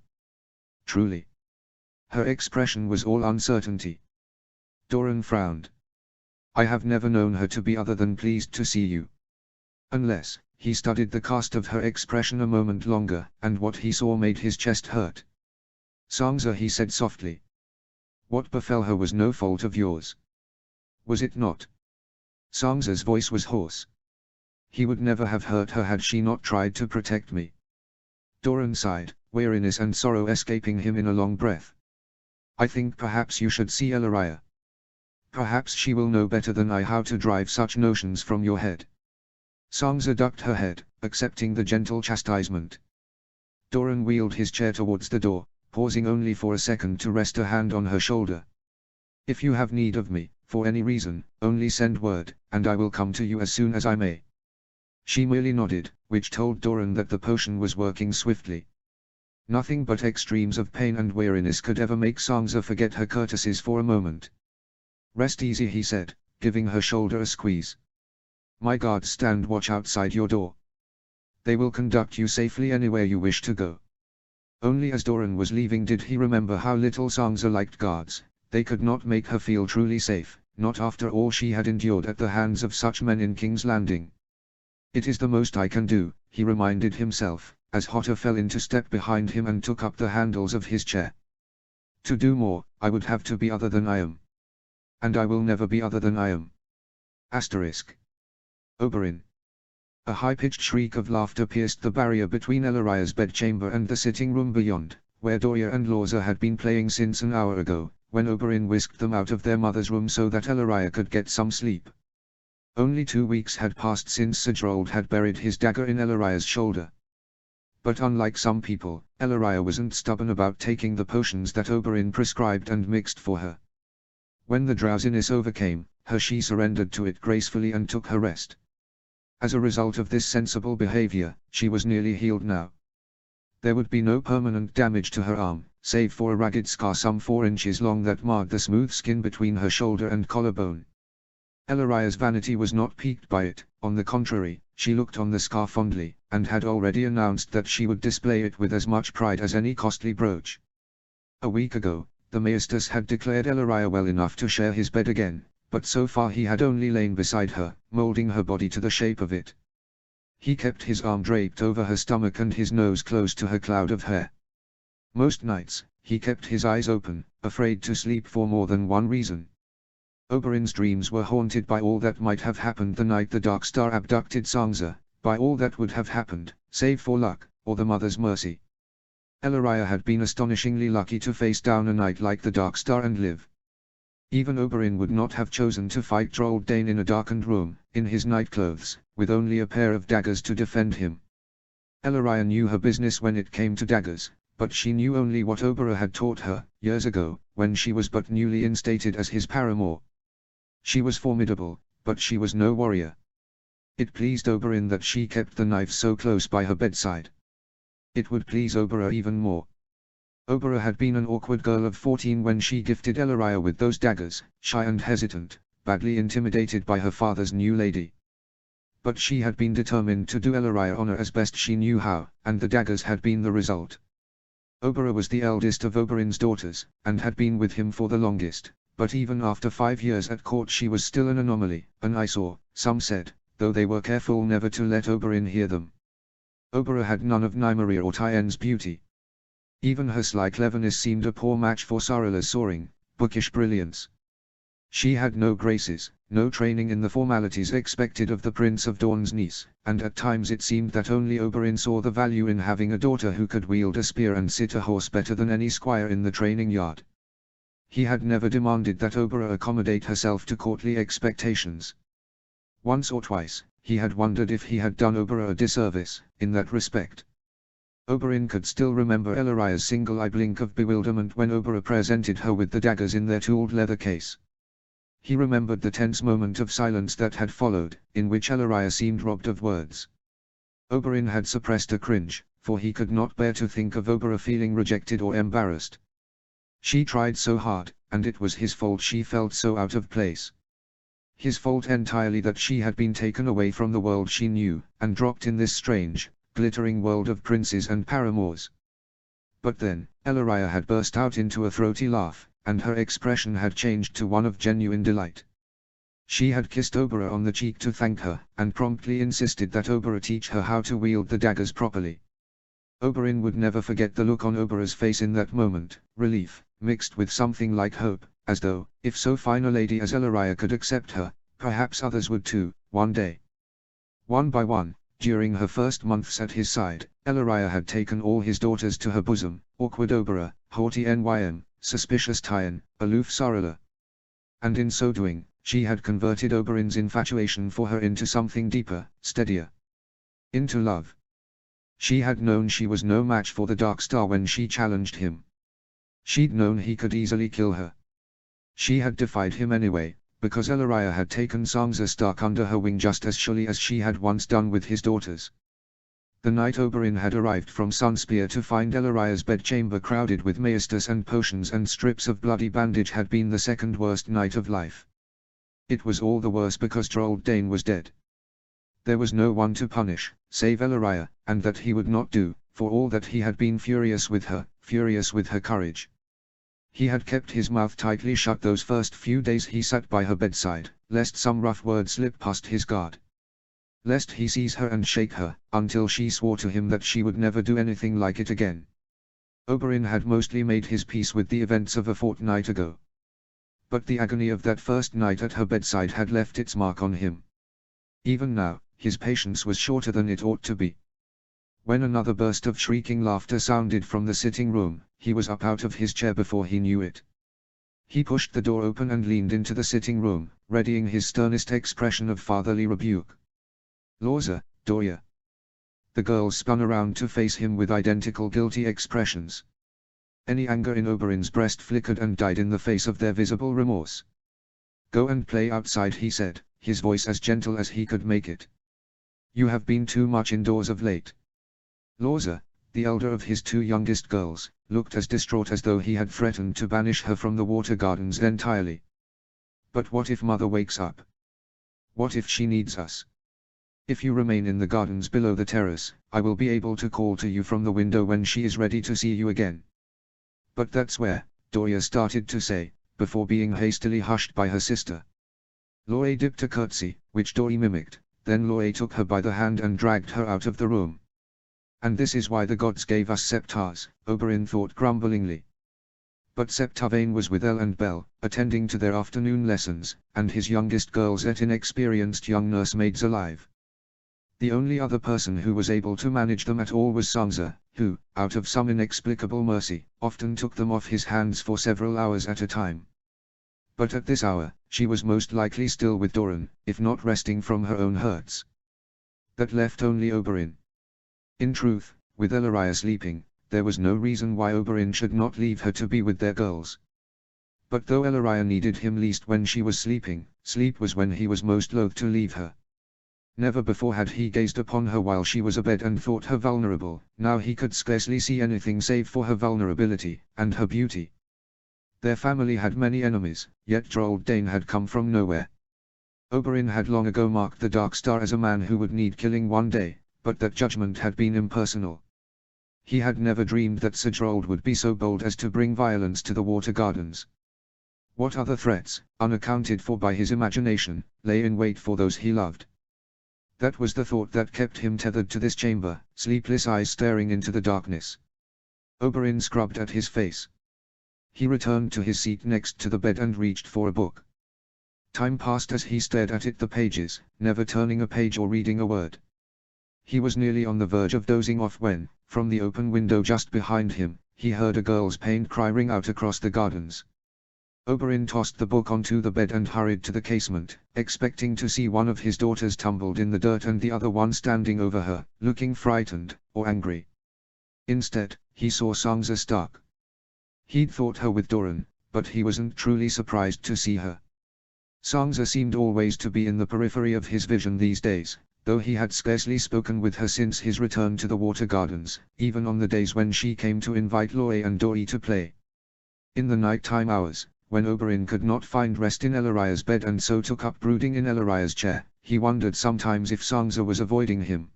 Truly. Her expression was all uncertainty. Doran frowned. I have never known her to be other than pleased to see you. Unless, he studied the cast of her expression a moment longer, and what he saw made his chest hurt. Sangza, he said softly. What befell her was no fault of yours. Was it not? Sangza's voice was hoarse. He would never have hurt her had she not tried to protect me. Doran sighed, weariness and sorrow escaping him in a long breath. I think perhaps you should see Elaria. Perhaps she will know better than I how to drive such notions from your head. Sangza ducked her head, accepting the gentle chastisement. Doran wheeled his chair towards the door, pausing only for a second to rest a hand on her shoulder. If you have need of me, for any reason, only send word, and I will come to you as soon as I may. She merely nodded, which told Doran that the potion was working swiftly. Nothing but extremes of pain and weariness could ever make Sangza forget her courtesies for a moment. Rest easy, he said, giving her shoulder a squeeze. My guards stand watch outside your door. They will conduct you safely anywhere you wish to go. Only as Doran was leaving did he remember how little Sangza liked guards. They could not make her feel truly safe, not after all she had endured at the hands of such men in King's Landing. It is the most I can do, he reminded himself, as Hotter fell into step behind him and took up the handles of his chair. To do more, I would have to be other than I am. And I will never be other than I am. Asterisk. Oberyn. A high-pitched shriek of laughter pierced the barrier between Elaria's bedchamber and the sitting room beyond, where Doria and Lorza had been playing since an hour ago, when Oberyn whisked them out of their mother's room so that Elaria could get some sleep. Only 2 weeks had passed since Sigurd had buried his dagger in Elaria's shoulder. But unlike some people, Elaria wasn't stubborn about taking the potions that Oberyn prescribed and mixed for her. When the drowsiness overcame her, she surrendered to it gracefully and took her rest. As a result of this sensible behavior, she was nearly healed now. There would be no permanent damage to her arm, save for a ragged scar some 4 inches long that marred the smooth skin between her shoulder and collarbone. Elaria's vanity was not piqued by it, on the contrary, she looked on the scar fondly, and had already announced that she would display it with as much pride as any costly brooch. A week ago, the Maestus had declared Elaria well enough to share his bed again, but so far he had only lain beside her, molding her body to the shape of it. He kept his arm draped over her stomach and his nose close to her cloud of hair. Most nights, he kept his eyes open, afraid to sleep for more than one reason. Oberyn's dreams were haunted by all that might have happened the night the Dark Star abducted Sangza, by all that would have happened, save for luck, or the Mother's mercy. Elaria had been astonishingly lucky to face down a night like the Dark Star and live. Even Oberyn would not have chosen to fight Drold Dane in a darkened room, in his nightclothes, with only a pair of daggers to defend him. Elaria knew her business when it came to daggers, but she knew only what Oberyn had taught her, years ago, when she was but newly instated as his paramour. She was formidable, but she was no warrior. It pleased Oberyn that she kept the knife so close by her bedside. It would please Oberyn even more. Oberyn had been an awkward girl of 14 when she gifted Elaria with those daggers, shy and hesitant, badly intimidated by her father's new lady. But she had been determined to do Elaria honor as best she knew how, and the daggers had been the result. Oberyn was the eldest of Oberyn's daughters, and had been with him for the longest, but even after 5 years at court she was still an anomaly, an eyesore, some said, though they were careful never to let Oberyn hear them. Oberyn had none of Nymeria or Tyrien's beauty. Even her sly cleverness seemed a poor match for Sarala's soaring, bookish brilliance. She had no graces, no training in the formalities expected of the Prince of Dawn's niece, and at times it seemed that only Oberyn saw the value in having a daughter who could wield a spear and sit a horse better than any squire in the training yard. He had never demanded that Oberyn accommodate herself to courtly expectations. Once or twice, he had wondered if he had done Oberyn a disservice, in that respect. Oberyn could still remember Elaria's single-eye blink of bewilderment when Oberyn presented her with the daggers in their tooled leather case. He remembered the tense moment of silence that had followed, in which Elaria seemed robbed of words. Oberyn had suppressed a cringe, for he could not bear to think of Oberyn feeling rejected or embarrassed. She tried so hard, and it was his fault she felt so out of place. His fault entirely that she had been taken away from the world she knew, and dropped in this strange, glittering world of princes and paramours. But then, Elaria had burst out into a throaty laugh, and her expression had changed to one of genuine delight. She had kissed Oberyn on the cheek to thank her, and promptly insisted that Oberyn teach her how to wield the daggers properly. Oberyn would never forget the look on Oberyn's face in that moment, relief, mixed with something like hope, as though, if so fine a lady as Elaria could accept her, perhaps others would too, one day. One by one, during her first months at his side, Elaria had taken all his daughters to her bosom, awkward Oberyn, haughty Nym, suspicious Tyon, aloof Sarala. And in so doing, she had converted Oberyn's infatuation for her into something deeper, steadier. Into love. She had known she was no match for the Darkstar when she challenged him. She'd known he could easily kill her. She had defied him anyway, because Elaria had taken Sansa Stark under her wing just as surely as she had once done with his daughters. The night Oberyn had arrived from Sunspear to find Elaria's bedchamber crowded with maestus and potions and strips of bloody bandage had been the second worst night of life. It was all the worse because Gerald Dane was dead. There was no one to punish, save Elaria, and that he would not do, for all that he had been furious with her courage. He had kept his mouth tightly shut those first few days he sat by her bedside, lest some rough word slip past his guard. Lest he seize her and shake her, until she swore to him that she would never do anything like it again. Oberyn had mostly made his peace with the events of a fortnight ago. But the agony of that first night at her bedside had left its mark on him. Even now, his patience was shorter than it ought to be. When another burst of shrieking laughter sounded from the sitting room, he was up out of his chair before he knew it. He pushed the door open and leaned into the sitting room, readying his sternest expression of fatherly rebuke. "Lorza, Doria." The girls spun around to face him with identical guilty expressions. Any anger in Oberyn's breast flickered and died in the face of their visible remorse. "Go and play outside," he said, his voice as gentle as he could make it. "You have been too much indoors of late." Lorza, the elder of his two youngest girls, looked as distraught as though he had threatened to banish her from the Water Gardens entirely. "But what if Mother wakes up? What if she needs us? If you remain in the gardens below the terrace, I will be able to call to you from the window when she is ready to see you again." "But that's where," Doria started to say, before being hastily hushed by her sister. Lorre dipped a curtsy, which Doria mimicked, then Lorre took her by the hand and dragged her out of the room. "And this is why the gods gave us scepters," Oberyn thought grumblingly. But Septavane was with Elle and Belle, attending to their afternoon lessons, and his youngest girls let inexperienced young nursemaids alive. The only other person who was able to manage them at all was Sansa, who, out of some inexplicable mercy, often took them off his hands for several hours at a time. But at this hour, she was most likely still with Doran, if not resting from her own hurts. That left only Oberyn. In truth, with Elaria sleeping, there was no reason why Oberyn should not leave her to be with their girls. But though Elaria needed him least when she was sleeping, sleep was when he was most loath to leave her. Never before had he gazed upon her while she was abed and thought her vulnerable, now he could scarcely see anything save for her vulnerability, and her beauty. Their family had many enemies, yet Gerald Dane had come from nowhere. Oberyn had long ago marked the Darkstar as a man who would need killing one day, but that judgment had been impersonal. He had never dreamed that Sir Gerald would be so bold as to bring violence to the Water Gardens. What other threats, unaccounted for by his imagination, lay in wait for those he loved? That was the thought that kept him tethered to this chamber, sleepless eyes staring into the darkness. Oberyn scrubbed at his face. He returned to his seat next to the bed and reached for a book. Time passed as he stared at it, the pages, never turning a page or reading a word. He was nearly on the verge of dozing off when, from the open window just behind him, he heard a girl's pained cry ring out across the gardens. Oberyn tossed the book onto the bed and hurried to the casement, expecting to see one of his daughters tumbled in the dirt and the other one standing over her, looking frightened, or angry. Instead, he saw Sansa Stark. He'd thought her with Doran, but he wasn't truly surprised to see her. Sansa seemed always to be in the periphery of his vision these days, though he had scarcely spoken with her since his return to the Water Gardens, even on the days when she came to invite Loe and Doi to play. In the night-time hours, when Oberyn could not find rest in Elariah's bed and so took up brooding in Elariah's chair, he wondered sometimes if Sansa was avoiding him.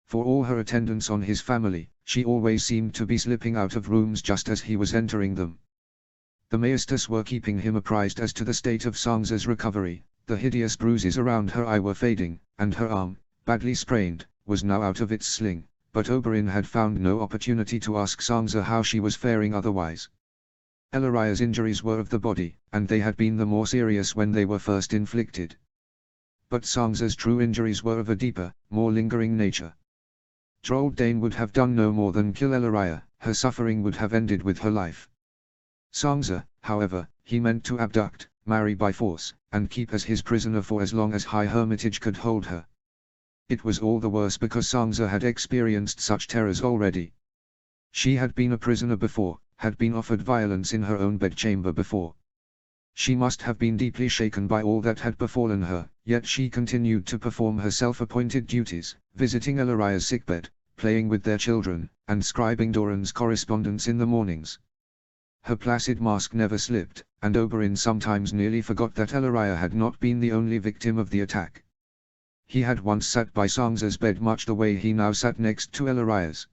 For all her attendance on his family, she always seemed to be slipping out of rooms just as he was entering them. The Maesters were keeping him apprised as to the state of Sansa's recovery. The hideous bruises around her eye were fading, and her arm, badly sprained, was now out of its sling, but Oberyn had found no opportunity to ask Sansa how she was faring otherwise. Elariah's injuries were of the body, and they had been the more serious when they were first inflicted. But Sansa's true injuries were of a deeper, more lingering nature. Gerald Dane would have done no more than kill Elariah, her suffering would have ended with her life. Sansa, however, he meant to abduct, marry by force, and keep as his prisoner for as long as High Hermitage could hold her. It was all the worse because Sansa had experienced such terrors already. She had been a prisoner before, had been offered violence in her own bedchamber before. She must have been deeply shaken by all that had befallen her, yet she continued to perform her self-appointed duties, visiting Elariah's sickbed, playing with their children, and scribing Doran's correspondence in the mornings. Her placid mask never slipped, and Oberyn sometimes nearly forgot that Elariah had not been the only victim of the attack. He had once sat by Sansa's bed much the way he now sat next to Elariah's.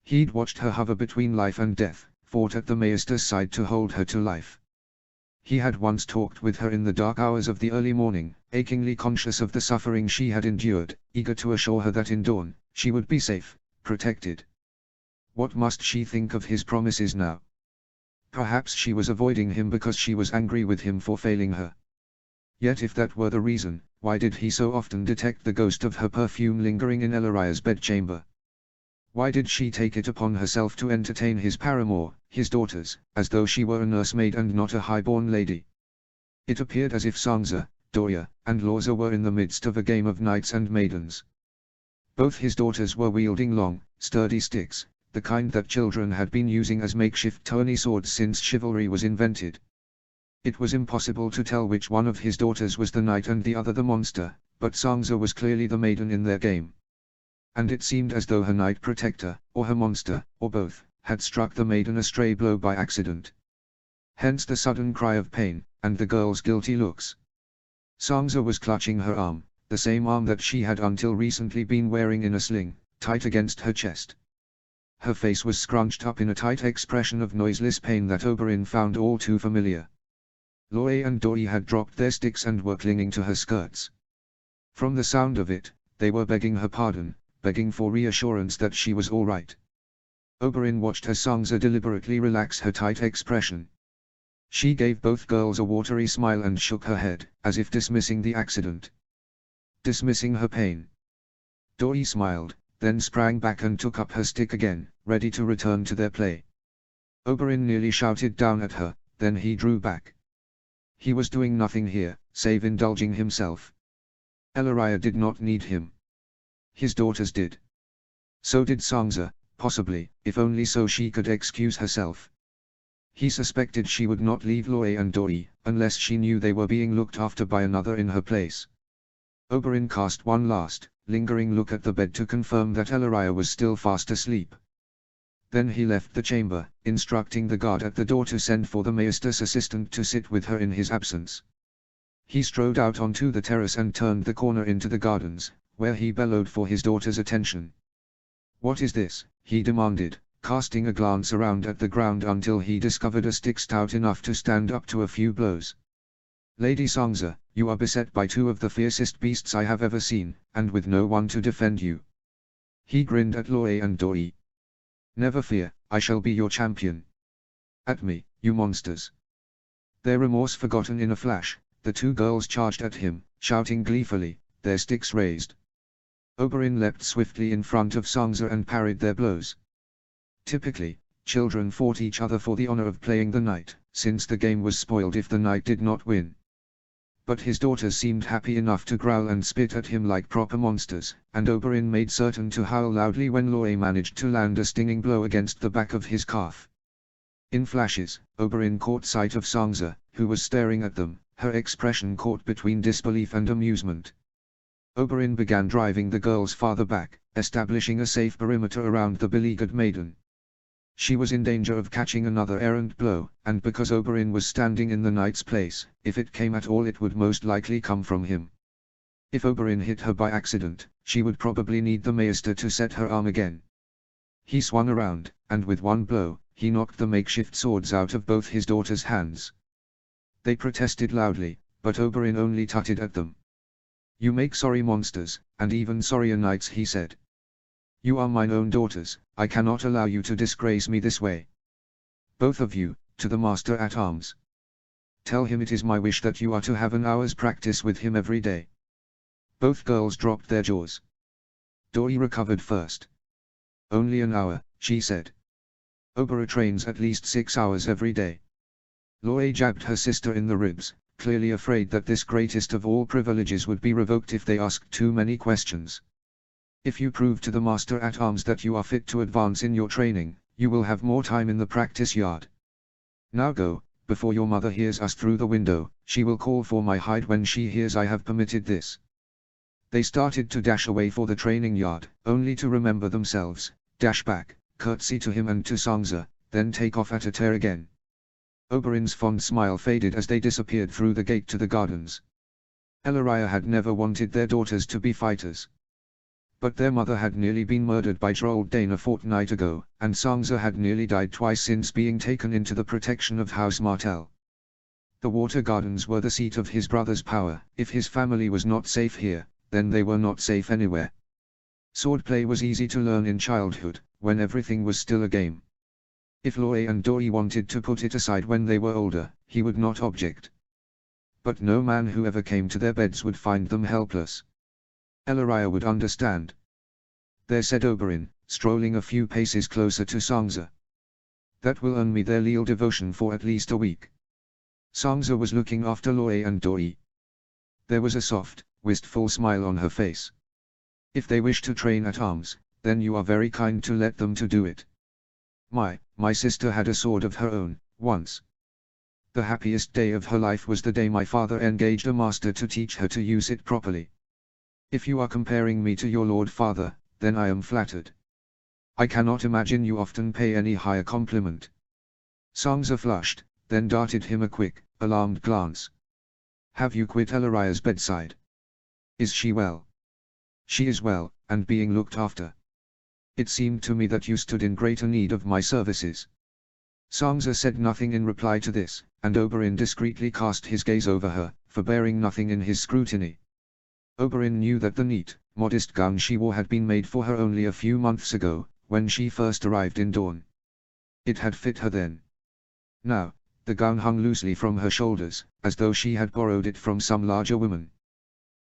He'd watched her hover between life and death, fought at the Maester's side to hold her to life. He had once talked with her in the dark hours of the early morning, achingly conscious of the suffering she had endured, eager to assure her that in dawn, she would be safe, protected. What must she think of his promises now? Perhaps she was avoiding him because she was angry with him for failing her. Yet if that were the reason, why did he so often detect the ghost of her perfume lingering in Elariah's bedchamber? Why did she take it upon herself to entertain his paramour, his daughters, as though she were a nursemaid and not a high-born lady? It appeared as if Sansa, Doria, and Lorza were in the midst of a game of knights and maidens. Both his daughters were wielding long, sturdy sticks, the kind that children had been using as makeshift tourney swords since chivalry was invented. It was impossible to tell which one of his daughters was the knight and the other the monster, but Sansa was clearly the maiden in their game. And it seemed as though her knight protector, or her monster, or both, had struck the maiden a stray blow by accident. Hence the sudden cry of pain, and the girl's guilty looks. Sansa was clutching her arm, the same arm that she had until recently been wearing in a sling, tight against her chest. Her face was scrunched up in a tight expression of noiseless pain that Oberyn found all too familiar. Loe and Doi had dropped their sticks and were clinging to her skirts. From the sound of it, they were begging her pardon, begging for reassurance that she was all right. Oberyn watched as Sansa deliberately relax her tight expression. She gave both girls a watery smile and shook her head, as if dismissing the accident. Dismissing her pain. Doi smiled, then sprang back and took up her stick again, ready to return to their play. Oberyn nearly shouted down at her, then he drew back. He was doing nothing here, save indulging himself. Elariah did not need him. His daughters did. So did Sansa, possibly, if only so she could excuse herself. He suspected she would not leave Loe and Doi, unless she knew they were being looked after by another in her place. Oberyn cast one last, lingering look at the bed to confirm that Elariah was still fast asleep. Then he left the chamber, instructing the guard at the door to send for the Maester's assistant to sit with her in his absence. He strode out onto the terrace and turned the corner into the gardens, where he bellowed for his daughter's attention. "What is this?" he demanded, casting a glance around at the ground until he discovered a stick stout enough to stand up to a few blows. "Lady Sansa, you are beset by two of the fiercest beasts I have ever seen, and with no one to defend you." He grinned at Loe and Doi. "Never fear, I shall be your champion. At me, you monsters." Their remorse forgotten in a flash, the two girls charged at him, shouting gleefully, their sticks raised. Oberyn leapt swiftly in front of Sansa and parried their blows. Typically, children fought each other for the honor of playing the knight, since the game was spoiled if the knight did not win. But his daughters seemed happy enough to growl and spit at him like proper monsters, and Oberyn made certain to howl loudly when Loe managed to land a stinging blow against the back of his calf. In flashes, Oberyn caught sight of Sansa, who was staring at them, her expression caught between disbelief and amusement. Oberyn began driving the girls farther back, establishing a safe perimeter around the beleaguered maiden. She was in danger of catching another errant blow, and because Oberyn was standing in the knight's place, if it came at all it would most likely come from him. If Oberyn hit her by accident, she would probably need the maester to set her arm again. He swung around, and with one blow, he knocked the makeshift swords out of both his daughters' hands. They protested loudly, but Oberyn only tutted at them. "You make sorry monsters, and even sorrier knights," he said. "You are mine own daughters, I cannot allow you to disgrace me this way. Both of you, to the Master-at-Arms. Tell him it is my wish that you are to have an hour's practice with him every day." Both girls dropped their jaws. Doree recovered first. "Only an hour," she said. "Oberyn trains at least 6 hours every day." Loe jabbed her sister in the ribs, clearly afraid that this greatest of all privileges would be revoked if they asked too many questions. "If you prove to the Master-at-Arms that you are fit to advance in your training, you will have more time in the practice yard. Now go, before your mother hears us through the window. She will call for my hide when she hears I have permitted this." They started to dash away for the training yard, only to remember themselves, dash back, curtsy to him and to Sansa, then take off at a tear again. Oberyn's fond smile faded as they disappeared through the gate to the gardens. Ellaria had never wanted their daughters to be fighters. But their mother had nearly been murdered by Gerald Dane a fortnight ago, and Sansa had nearly died twice since being taken into the protection of House Martell. The Water Gardens were the seat of his brother's power. If his family was not safe here, then they were not safe anywhere. Swordplay was easy to learn in childhood, when everything was still a game. If Loe and Doree wanted to put it aside when they were older, he would not object. But no man who ever came to their beds would find them helpless. Ellaria would understand. "There," said Oberyn, strolling a few paces closer to Sansa. "That will earn me their leal devotion for at least a week." Sansa was looking after Loe and Doree. There was a soft, wistful smile on her face. "If they wish to train at arms, then you are very kind to let them to do it. My sister had a sword of her own, once. The happiest day of her life was the day my father engaged a master to teach her to use it properly. If you are comparing me to your Lord Father, then I am flattered. I cannot imagine you often pay any higher compliment." Sansa flushed, then darted him a quick, alarmed glance. "Have you quit Ellaria's bedside? Is she well?" "She is well, and being looked after. It seemed to me that you stood in greater need of my services." Sansa said nothing in reply to this, and Oberyn discreetly cast his gaze over her, forbearing nothing in his scrutiny. Oberyn knew that the neat, modest gown she wore had been made for her only a few months ago, when she first arrived in Dorne. It had fit her then. Now, the gown hung loosely from her shoulders, as though she had borrowed it from some larger woman.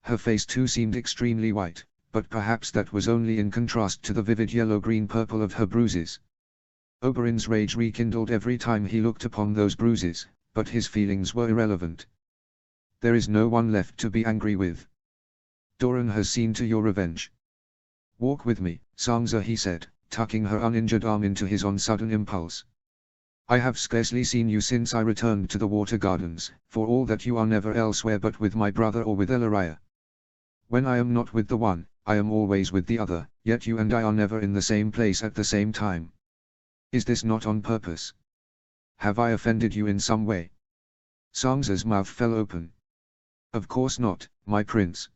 Her face too seemed extremely white, but perhaps that was only in contrast to the vivid yellow-green-purple of her bruises. Oberyn's rage rekindled every time he looked upon those bruises, but his feelings were irrelevant. "There is no one left to be angry with. Doran has seen to your revenge. Walk with me, Sansa," he said, tucking her uninjured arm into his on sudden impulse. "I have scarcely seen you since I returned to the Water Gardens, for all that you are never elsewhere but with my brother or with Ellaria. When I am not with the one, I am always with the other, yet you and I are never in the same place at the same time. Is this not on purpose? Have I offended you in some way?" Sansa's mouth fell open. "Of course not, my prince.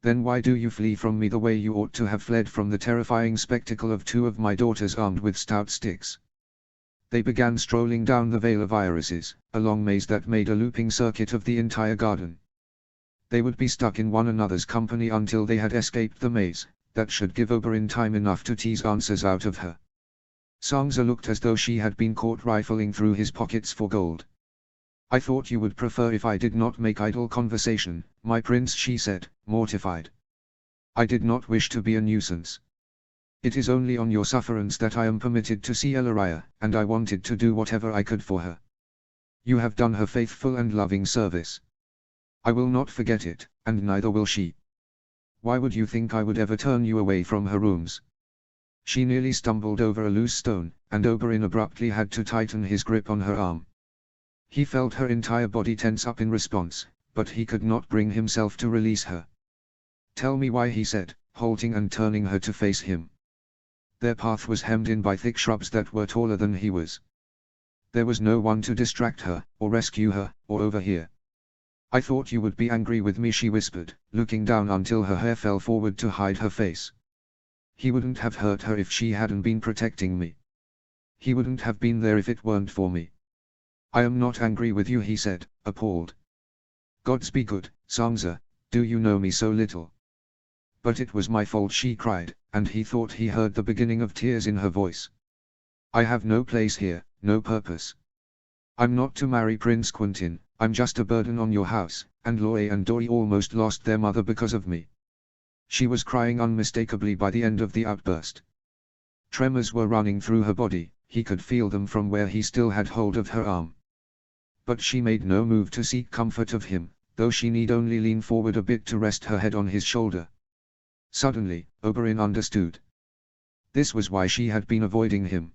Then why do you flee from me the way you ought to have fled from the terrifying spectacle of 2 of my daughters armed with stout sticks?" They began strolling down the Vale of Irises, a long maze that made a looping circuit of the entire garden. They would be stuck in one another's company until they had escaped the maze. That should give Oberyn time enough to tease answers out of her. Sansa looked as though she had been caught rifling through his pockets for gold. "I thought you would prefer if I did not make idle conversation, my prince," she said, mortified. "I did not wish to be a nuisance. It is only on your sufferance that I am permitted to see Ellaria, and I wanted to do whatever I could for her." You have done her faithful and loving service. I will not forget it, and neither will she. Why would you think I would ever turn you away from her rooms? She nearly stumbled over a loose stone, and Oberyn abruptly had to tighten his grip on her arm. He felt her entire body tense up in response, but he could not bring himself to release her. Tell me why, he said, halting and turning her to face him. Their path was hemmed in by thick shrubs that were taller than he was. There was no one to distract her, or rescue her, or overhear. I thought you would be angry with me, she whispered, looking down until her hair fell forward to hide her face. He wouldn't have hurt her if she hadn't been protecting me. He wouldn't have been there if it weren't for me. I am not angry with you, he said, appalled. Gods be good, Sansa, do you know me so little? But it was my fault, she cried, and he thought he heard the beginning of tears in her voice. I have no place here, no purpose. I'm not to marry Prince Quentyn, I'm just a burden on your house, and Loy and Dory almost lost their mother because of me. She was crying unmistakably by the end of the outburst. Tremors were running through her body, he could feel them from where he still had hold of her arm. But she made no move to seek comfort of him, though she need only lean forward a bit to rest her head on his shoulder. Suddenly, Oberyn understood. This was why she had been avoiding him.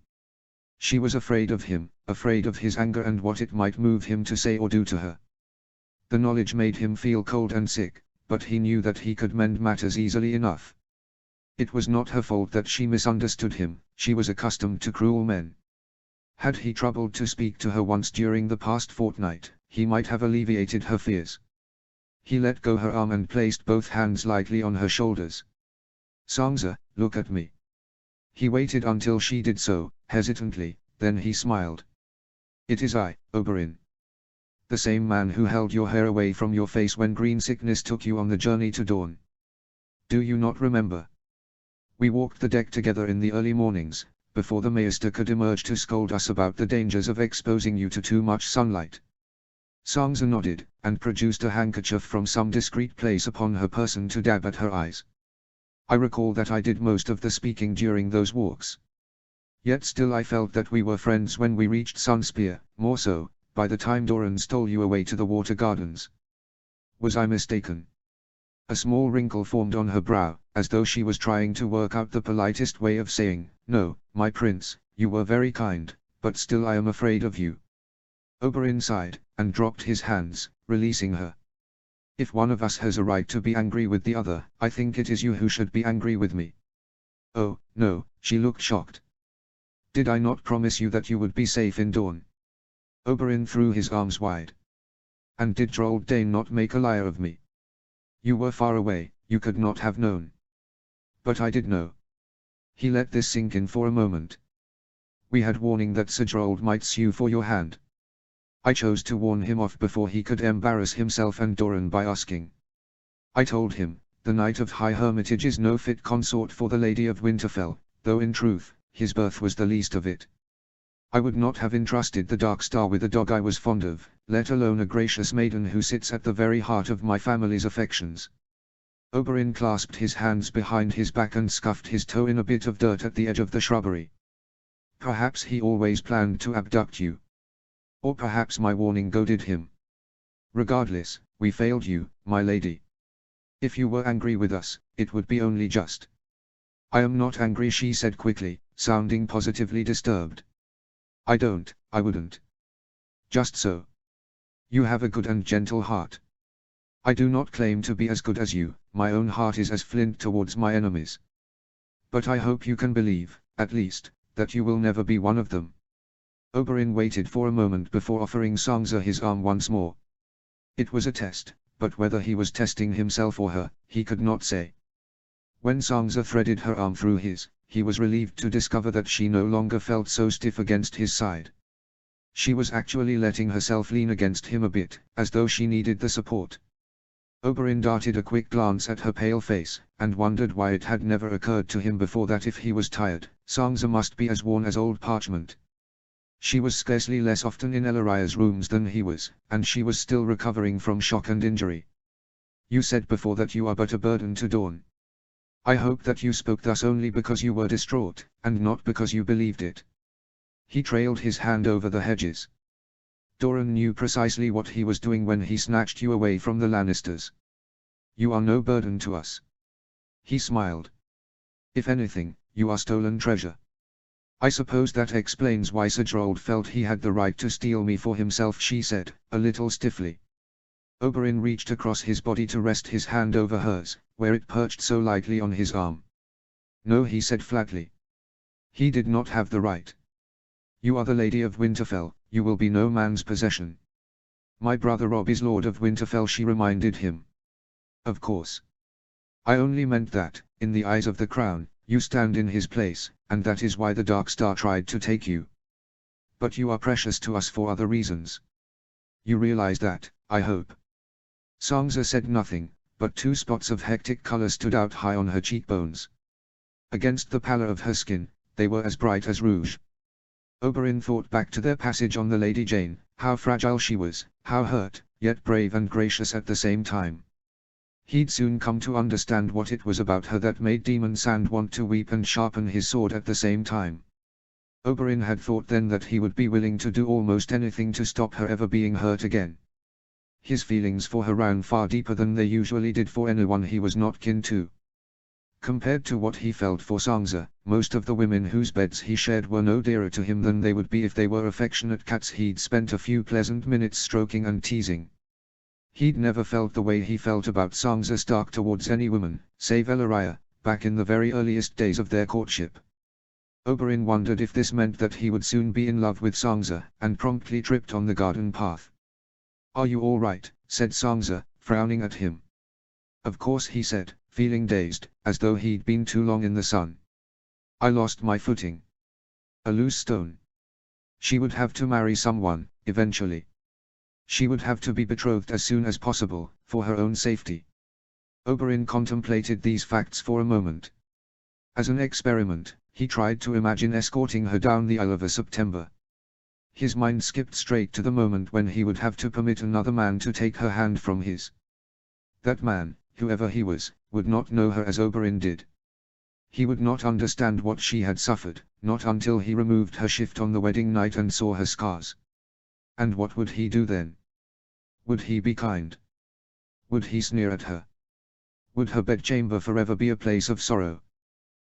She was afraid of him, afraid of his anger and what it might move him to say or do to her. The knowledge made him feel cold and sick, but he knew that he could mend matters easily enough. It was not her fault that she misunderstood him, she was accustomed to cruel men. Had he troubled to speak to her once during the past fortnight, he might have alleviated her fears. He let go her arm and placed both hands lightly on her shoulders. Sansa, look at me. He waited until she did so, hesitantly, then he smiled. It is I, Oberyn. The same man who held your hair away from your face when green sickness took you on the journey to Dorne. Do you not remember? We walked the deck together in the early mornings, before the Maester could emerge to scold us about the dangers of exposing you to too much sunlight. Sansa nodded, and produced a handkerchief from some discreet place upon her person to dab at her eyes. I recall that I did most of the speaking during those walks. Yet still I felt that we were friends when we reached Sunspear, more so, by the time Doran stole you away to the Water Gardens. Was I mistaken? A small wrinkle formed on her brow, as though she was trying to work out the politest way of saying, no, my prince, you were very kind, but still I am afraid of you. Oberyn sighed, and dropped his hands, releasing her. If one of us has a right to be angry with the other, I think it is you who should be angry with me. Oh, no, she looked shocked. Did I not promise you that you would be safe in Dorne? Oberyn threw his arms wide. And did Gerald Dane not make a liar of me? You were far away, you could not have known. But I did know. He let this sink in for a moment. We had warning that Sir Gerald might sue for your hand. I chose to warn him off before he could embarrass himself and Doran by asking. I told him, the Knight of High Hermitage is no fit consort for the Lady of Winterfell, though in truth, his birth was the least of it. I would not have entrusted the Dark Star with a dog I was fond of, let alone a gracious maiden who sits at the very heart of my family's affections. Oberyn clasped his hands behind his back and scuffed his toe in a bit of dirt at the edge of the shrubbery. Perhaps he always planned to abduct you. Or perhaps my warning goaded him. Regardless, we failed you, my lady. If you were angry with us, it would be only just. I am not angry, she said quickly, sounding positively disturbed. I wouldn't. Just so. You have a good and gentle heart. I do not claim to be as good as you, my own heart is as flint towards my enemies. But I hope you can believe, at least, that you will never be one of them. Oberyn waited for a moment before offering Sansa his arm once more. It was a test, but whether he was testing himself or her, he could not say. When Sansa threaded her arm through his, he was relieved to discover that she no longer felt so stiff against his side. She was actually letting herself lean against him a bit, as though she needed the support. Oberyn darted a quick glance at her pale face, and wondered why it had never occurred to him before that if he was tired, Sansa must be as worn as old parchment. She was scarcely less often in Elariah's rooms than he was, and she was still recovering from shock and injury. You said before that you are but a burden to Dorne. I hope that you spoke thus only because you were distraught, and not because you believed it. He trailed his hand over the hedges. Doran knew precisely what he was doing when he snatched you away from the Lannisters. You are no burden to us. He smiled. If anything, you are stolen treasure. I suppose that explains why Sir Gerald felt he had the right to steal me for himself, she said, a little stiffly. Oberyn reached across his body to rest his hand over hers, where it perched so lightly on his arm. No, he said flatly. He did not have the right. You are the Lady of Winterfell, you will be no man's possession. My brother Robb is Lord of Winterfell, she reminded him. Of course. I only meant that, in the eyes of the Crown, you stand in his place, and that is why the Dark Star tried to take you. But you are precious to us for other reasons. You realize that, I hope. Sansa said nothing, but two spots of hectic color stood out high on her cheekbones. Against the pallor of her skin, they were as bright as rouge. Oberyn thought back to their passage on the Lady Jane, how fragile she was, how hurt, yet brave and gracious at the same time. He'd soon come to understand what it was about her that made Demon Sand want to weep and sharpen his sword at the same time. Oberyn had thought then that he would be willing to do almost anything to stop her ever being hurt again. His feelings for her ran far deeper than they usually did for anyone he was not kin to. Compared to what he felt for Sansa, most of the women whose beds he shared were no dearer to him than they would be if they were affectionate cats he'd spent a few pleasant minutes stroking and teasing. He'd never felt the way he felt about Sansa Stark towards any woman, save Ellaria, back in the very earliest days of their courtship. Oberyn wondered if this meant that he would soon be in love with Sansa, and promptly tripped on the garden path. Are you all right? Said Sansa, frowning at him. Of course, he said, feeling dazed, as though he'd been too long in the sun. I lost my footing. A loose stone. She would have to marry someone, eventually. She would have to be betrothed as soon as possible, for her own safety. Oberyn contemplated these facts for a moment. As an experiment, he tried to imagine escorting her down the Isle of September. His mind skipped straight to the moment when he would have to permit another man to take her hand from his. That man, whoever he was, would not know her as Oberyn did. He would not understand what she had suffered, not until he removed her shift on the wedding night and saw her scars. And what would he do then? Would he be kind? Would he sneer at her? Would her bedchamber forever be a place of sorrow?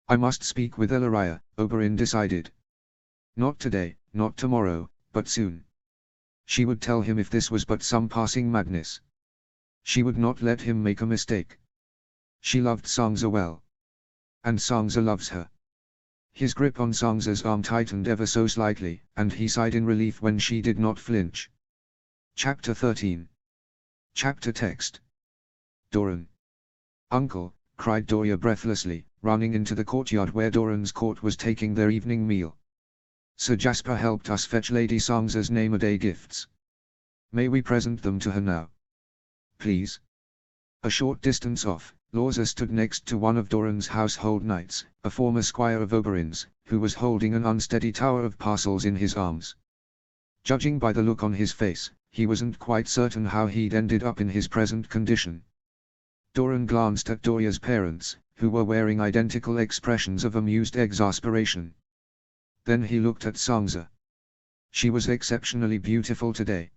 I must speak with Ellaria, Oberyn decided. Not today, not tomorrow, but soon. She would tell him if this was but some passing madness. She would not let him make a mistake. She loved Sansa well. And Sansa loves her. His grip on Sansa's arm tightened ever so slightly, and he sighed in relief when she did not flinch. Chapter 13. Chapter text. Doran. Uncle, cried Doria breathlessly, running into the courtyard where Doran's court was taking their evening meal. Sir Jasper helped us fetch Lady Sansa's name-a-day gifts. May we present them to her now? Please. A short distance off, Lorza stood next to one of Doran's household knights, a former squire of Oberyn's, who was holding an unsteady tower of parcels in his arms. Judging by the look on his face, he wasn't quite certain how he'd ended up in his present condition. Doran glanced at Doria's parents, who were wearing identical expressions of amused exasperation. Then he looked at Sansa. She was exceptionally beautiful today.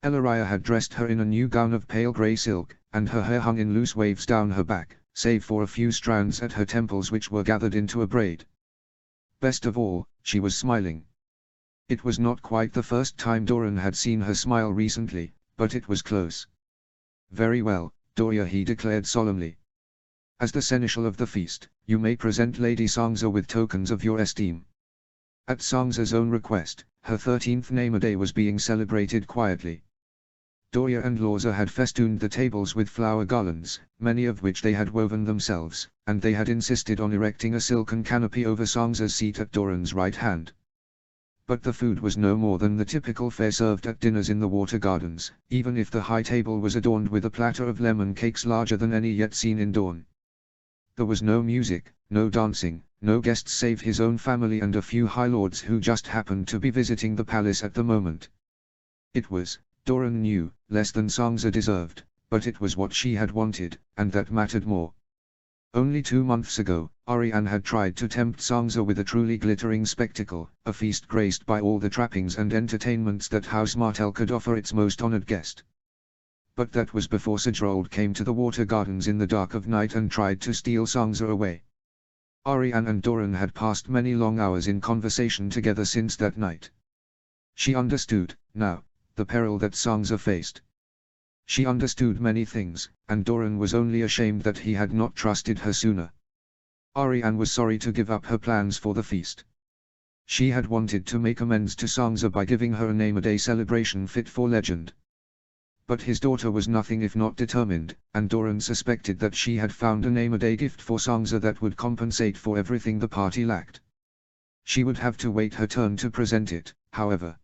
Ellaria had dressed her in a new gown of pale grey silk, and her hair hung in loose waves down her back, save for a few strands at her temples which were gathered into a braid. Best of all, she was smiling. It was not quite the first time Doran had seen her smile recently, but it was close. Very well, Doria, he declared solemnly. As the seneschal of the feast, you may present Lady Sansa with tokens of your esteem. At Sansa's own request, her 13th name-a-day was being celebrated quietly. Doria and Lorza had festooned the tables with flower garlands, many of which they had woven themselves, and they had insisted on erecting a silken canopy over Sansa's seat at Doran's right hand. But the food was no more than the typical fare served at dinners in the water gardens, even if the high table was adorned with a platter of lemon cakes larger than any yet seen in Dorne. There was no music, no dancing, no guests save his own family and a few high lords who just happened to be visiting the palace at the moment. It was, Doran knew, less than Sansa deserved, but it was what she had wanted, and that mattered more. Only 2 months ago, Ariane had tried to tempt Sangza with a truly glittering spectacle, a feast graced by all the trappings and entertainments that House Martell could offer its most honored guest. But that was before Sejrold came to the water gardens in the dark of night and tried to steal Sangza away. Ariane and Doran had passed many long hours in conversation together since that night. She understood, now, the peril that Sangza faced. She understood many things, and Doran was only ashamed that he had not trusted her sooner. Ariane was sorry to give up her plans for the feast. She had wanted to make amends to Sangza by giving her a name-a-day celebration fit for legend. But his daughter was nothing if not determined, and Doran suspected that she had found a name-a-day gift for Sangza that would compensate for everything the party lacked. She would have to wait her turn to present it, however.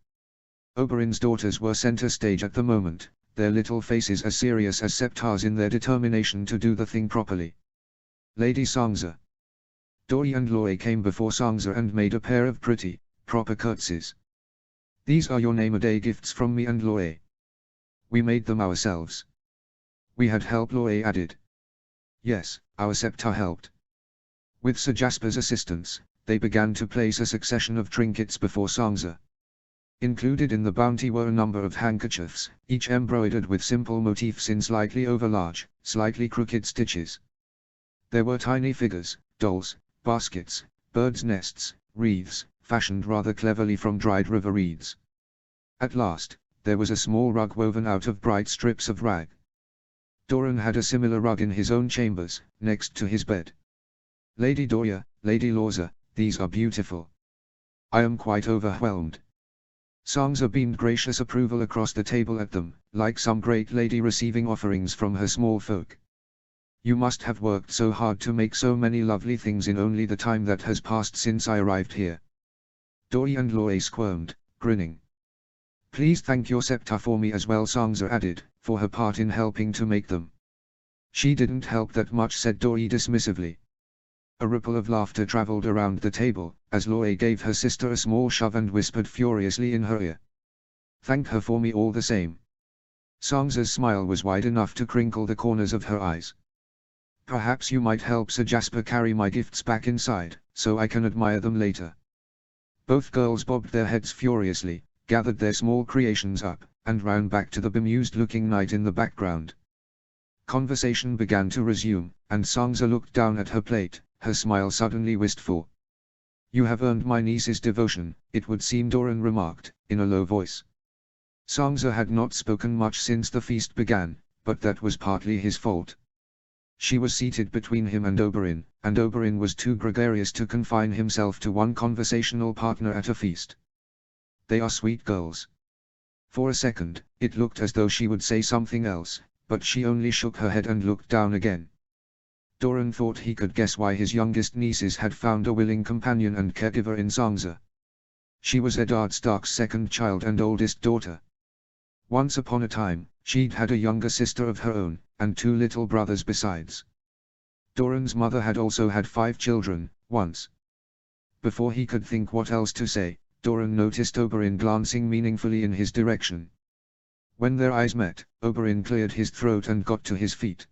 Oberyn's daughters were center stage at the moment, their little faces as serious as Septar's in their determination to do the thing properly. Lady Sangza. Dori and Loe came before Sangza and made a pair of pretty, proper curtsies. These are your name-a-day gifts from me and Loe. We made them ourselves. We had help, Loe added. Yes, our Septar helped. With Sir Jasper's assistance, they began to place a succession of trinkets before Sangza. Included in the bounty were a number of handkerchiefs, each embroidered with simple motifs in slightly overlarge, slightly crooked stitches. There were tiny figures, dolls, baskets, birds' nests, wreaths, fashioned rather cleverly from dried river reeds. At last, there was a small rug woven out of bright strips of rag. Doran had a similar rug in his own chambers, next to his bed. Lady Doria, Lady Lorza, these are beautiful. I am quite overwhelmed. Sangza beamed gracious approval across the table at them, like some great lady receiving offerings from her small folk. You must have worked so hard to make so many lovely things in only the time that has passed since I arrived here. Dori and Loe squirmed, grinning. Please thank your Septar for me as well, Sangza added, for her part in helping to make them. She didn't help that much, said Dori dismissively. A ripple of laughter traveled around the table, as Loe gave her sister a small shove and whispered furiously in her ear. Thank her for me all the same. Sangza's smile was wide enough to crinkle the corners of her eyes. Perhaps you might help Sir Jasper carry my gifts back inside, so I can admire them later. Both girls bobbed their heads furiously, gathered their small creations up, and ran back to the bemused-looking knight in the background. Conversation began to resume, and Sangza looked down at her plate, her smile suddenly wistful. You have earned my niece's devotion, it would seem, Doran remarked, in a low voice. Sangza had not spoken much since the feast began, but that was partly his fault. She was seated between him and Oberyn was too gregarious to confine himself to one conversational partner at a feast. They are sweet girls. For a second, it looked as though she would say something else, but she only shook her head and looked down again. Doran thought he could guess why his youngest nieces had found a willing companion and caregiver in Sangza. She was Eddard Stark's second child and oldest daughter. Once upon a time, she'd had a younger sister of her own, and 2 little brothers besides. Doran's mother had also had 5 children, once. Before he could think what else to say, Doran noticed Oberyn glancing meaningfully in his direction. When their eyes met, Oberyn cleared his throat and got to his feet.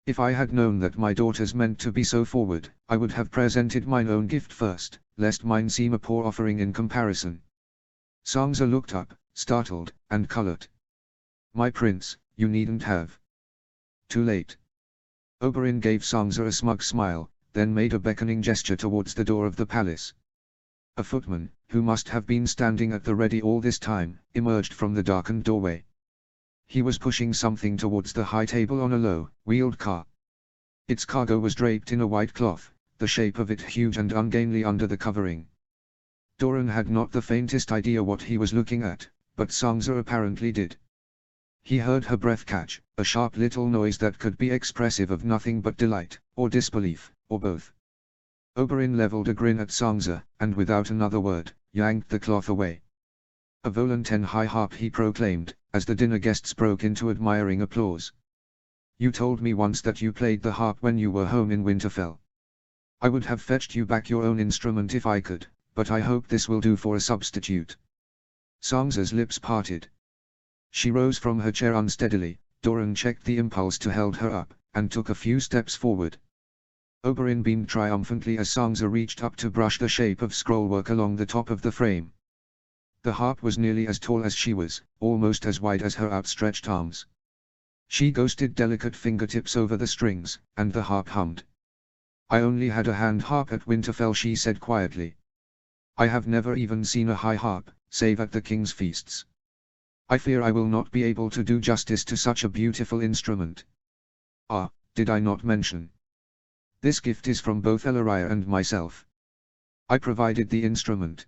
If I had known that my daughters meant to be so forward, I would have presented mine own gift first, lest mine seem a poor offering in comparison. Sangza looked up, startled, and colored. My prince, you needn't have. Too late. Oberyn gave Sangza a smug smile, then made a beckoning gesture towards the door of the palace. A footman, who must have been standing at the ready all this time, emerged from the darkened doorway. He was pushing something towards the high table on a low, wheeled car. Its cargo was draped in a white cloth, the shape of it huge and ungainly under the covering. Doran had not the faintest idea what he was looking at, but Sangza apparently did. He heard her breath catch, a sharp little noise that could be expressive of nothing but delight, or disbelief, or both. Oberyn leveled a grin at Sangza, and without another word, yanked the cloth away. A Volanthen high harp, he proclaimed, as the dinner guests broke into admiring applause. You told me once that you played the harp when you were home in Winterfell. I would have fetched you back your own instrument if I could, but I hope this will do for a substitute. Sangza's lips parted. She rose from her chair unsteadily. Doran checked the impulse to hold her up, and took a few steps forward. Oberyn beamed triumphantly as Sansa reached up to brush the shape of scrollwork along the top of the frame. The harp was nearly as tall as she was, almost as wide as her outstretched arms. She ghosted delicate fingertips over the strings, and the harp hummed. "I only had a hand harp at Winterfell," she said quietly. "I have never even seen a high harp, save at the king's feasts. I fear I will not be able to do justice to such a beautiful instrument. Ah, did I not mention? This gift is from both Ellaria and myself. I provided the instrument.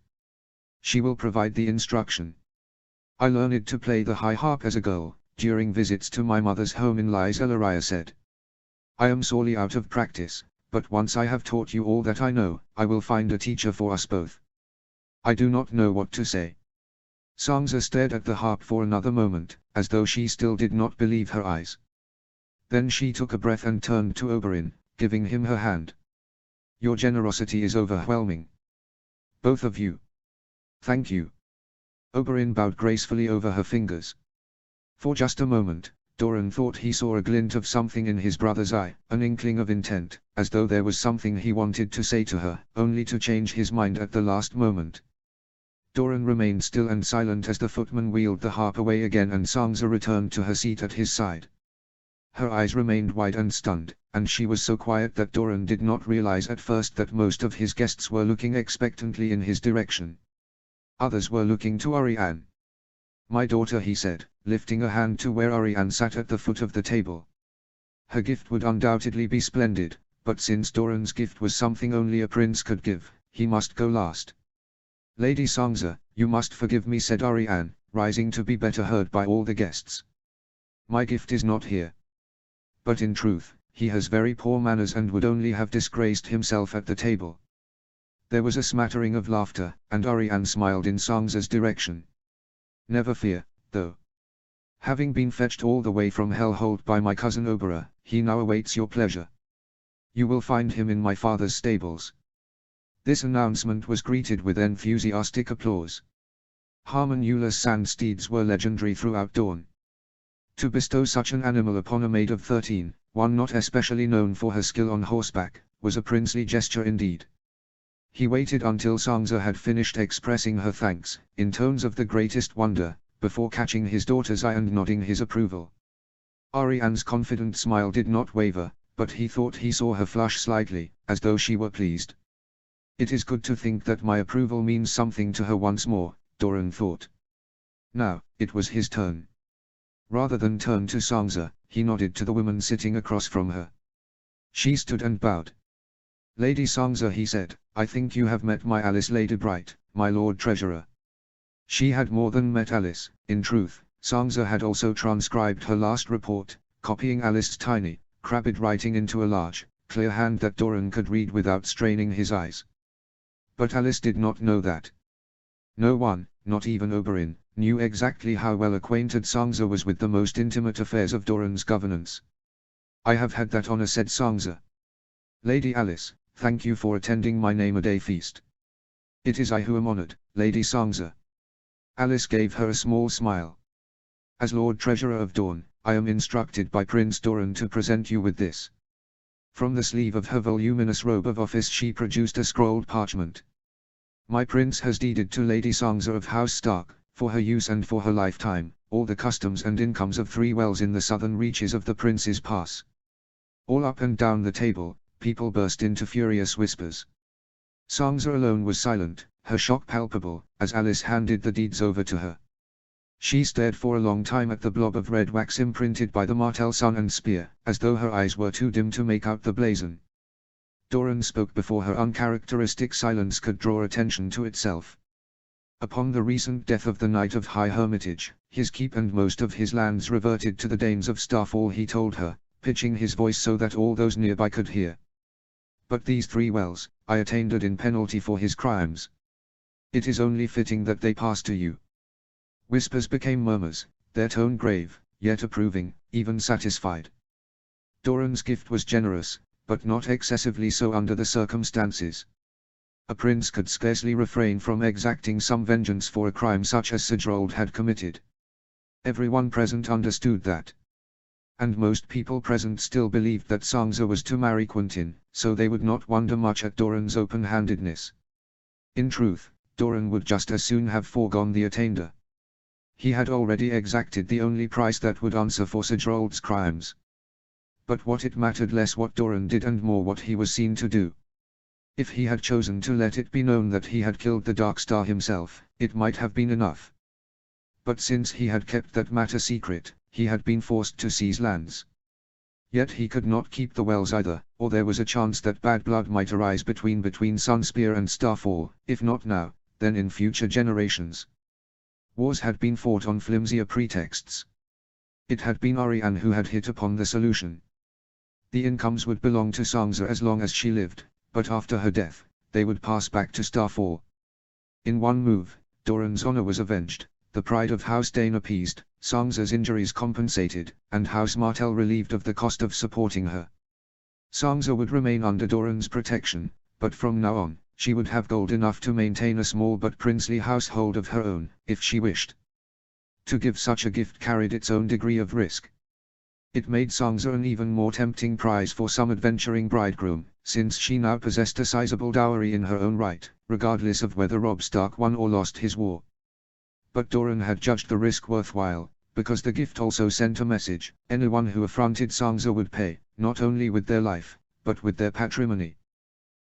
She will provide the instruction. I learned to play the high harp as a girl, during visits to my mother's home in Lys," Ellaria said. "I am sorely out of practice, but once I have taught you all that I know, I will find a teacher for us both. I do not know what to say." Sansa stared at the harp for another moment, as though she still did not believe her eyes. Then she took a breath and turned to Oberyn, giving him her hand. "Your generosity is overwhelming. Both of you. Thank you." Oberyn bowed gracefully over her fingers. For just a moment, Doran thought he saw a glint of something in his brother's eye, an inkling of intent, as though there was something he wanted to say to her, only to change his mind at the last moment. Doran remained still and silent as the footman wheeled the harp away again and Sansa returned to her seat at his side. Her eyes remained wide and stunned, and she was so quiet that Doran did not realize at first that most of his guests were looking expectantly in his direction. Others were looking to Arianne. "My daughter," he said, lifting a hand to where Arianne sat at the foot of the table. Her gift would undoubtedly be splendid, but since Doran's gift was something only a prince could give, he must go last. "Lady Sansa, you must forgive me," said Arianne, rising to be better heard by all the guests. "My gift is not here. But in truth, he has very poor manners and would only have disgraced himself at the table." There was a smattering of laughter, and Arianne smiled in Sansa's direction. "Never fear, though. Having been fetched all the way from Hellholt by my cousin Oberyn, he now awaits your pleasure. You will find him in my father's stables." This announcement was greeted with enthusiastic applause. Harmonious sand steeds were legendary throughout Dorne. To bestow such an animal upon a maid of 13, one not especially known for her skill on horseback, was a princely gesture indeed. He waited until Sansa had finished expressing her thanks, in tones of the greatest wonder, before catching his daughter's eye and nodding his approval. Arianne's confident smile did not waver, but he thought he saw her flush slightly, as though she were pleased. "It is good to think that my approval means something to her once more," Doran thought. Now, it was his turn. Rather than turn to Sansa, he nodded to the woman sitting across from her. She stood and bowed. "Lady Sansa," he said, "I think you have met my Alice Ladybright, my Lord Treasurer." She had more than met Alice. In truth, Sansa had also transcribed her last report, copying Alice's tiny, crabbed writing into a large, clear hand that Doran could read without straining his eyes. But Alice did not know that. No one, not even Oberyn, knew exactly how well acquainted Sansa was with the most intimate affairs of Doran's governance. "I have had that honor," said Sansa. "Lady Alice, thank you for attending my name-a-day feast." "It is I who am honored, Lady Sansa." Alice gave her a small smile. "As Lord Treasurer of Dorne, I am instructed by Prince Doran to present you with this." From the sleeve of her voluminous robe of office she produced a scrolled parchment. "My prince has deeded to Lady Sansa of House Stark, for her use and for her lifetime, all the customs and incomes of 3 wells in the southern reaches of the Prince's Pass." All up and down the table, people burst into furious whispers. Sansa alone was silent, her shock palpable, as Alice handed the deeds over to her. She stared for a long time at the blob of red wax imprinted by the Martell sun and spear, as though her eyes were too dim to make out the blazon. Doran spoke before her uncharacteristic silence could draw attention to itself. Upon the recent death of the Knight of High Hermitage, his keep and most of his lands reverted to the Danes of Starfall, he told her, pitching his voice so that all those nearby could hear. "But these 3 wells, I attained in penalty for his crimes. It is only fitting that they pass to you." Whispers became murmurs, their tone grave, yet approving, even satisfied. Doran's gift was generous, but not excessively so under the circumstances. A prince could scarcely refrain from exacting some vengeance for a crime such as Sigurd had committed. Everyone present understood that. And most people present still believed that Sangza was to marry Quentin, so they would not wonder much at Doran's open-handedness. In truth, Doran would just as soon have foregone the attainder. He had already exacted the only price that would answer for Sir Gerald's crimes. But what it mattered less what Doran did and more what he was seen to do. If he had chosen to let it be known that he had killed the Dark Star himself, it might have been enough. But since he had kept that matter secret, he had been forced to seize lands. Yet he could not keep the wells either, or there was a chance that bad blood might arise between Sunspear and Starfall, if not now, then in future generations. Wars had been fought on flimsier pretexts. It had been Ariane who had hit upon the solution. The incomes would belong to Sangza as long as she lived, but after her death, they would pass back to Starfall. In one move, Doran's honor was avenged, the pride of House Dane appeased, Sangza's injuries compensated, and House Martell relieved of the cost of supporting her. Sangza would remain under Doran's protection, but from now on, she would have gold enough to maintain a small but princely household of her own, if she wished. To give such a gift carried its own degree of risk. It made Sangza an even more tempting prize for some adventuring bridegroom, since she now possessed a sizable dowry in her own right, regardless of whether Robb Stark won or lost his war. But Doran had judged the risk worthwhile, because the gift also sent a message: anyone who affronted Sangza would pay, not only with their life, but with their patrimony.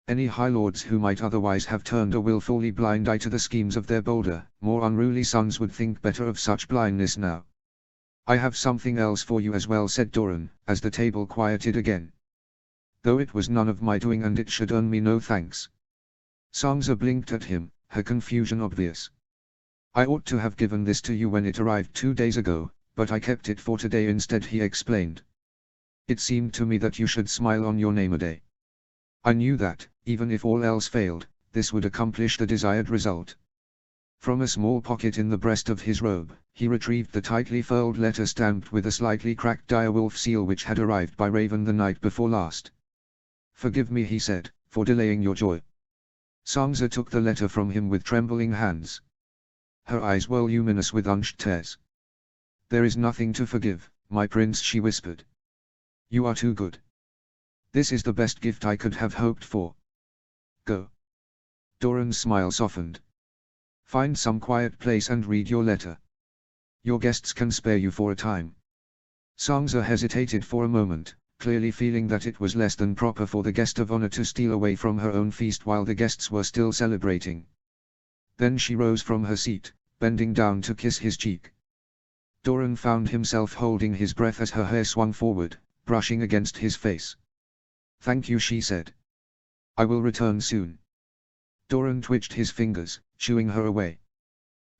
Any High Lords who might otherwise have turned a willfully blind eye to the schemes of their bolder, more unruly sons would think better of such blindness now. "I have something else for you as well," said Doran, as the table quieted again. "Though it was none of my doing and it should earn me no thanks." Sangza blinked at him, her confusion obvious. "I ought to have given this to you when it arrived 2 days ago, but I kept it for today instead," he explained. "It seemed to me that you should smile on your name a day. I knew that, even if all else failed, this would accomplish the desired result." From a small pocket in the breast of his robe, he retrieved the tightly furled letter stamped with a slightly cracked direwolf seal which had arrived by Raven the night before last. "Forgive me," he said, "for delaying your joy." Sangza took the letter from him with trembling hands. Her eyes were luminous with unshed tears. "There is nothing to forgive, my prince," she whispered. "You are too good. This is the best gift I could have hoped for. Go." Doran's smile softened. "Find some quiet place and read your letter. Your guests can spare you for a time." Sangza hesitated for a moment, clearly feeling that it was less than proper for the guest of honor to steal away from her own feast while the guests were still celebrating. Then she rose from her seat, bending down to kiss his cheek. Doran found himself holding his breath as her hair swung forward, brushing against his face. "Thank you," she said. "I will return soon." Doran twitched his fingers, shooing her away.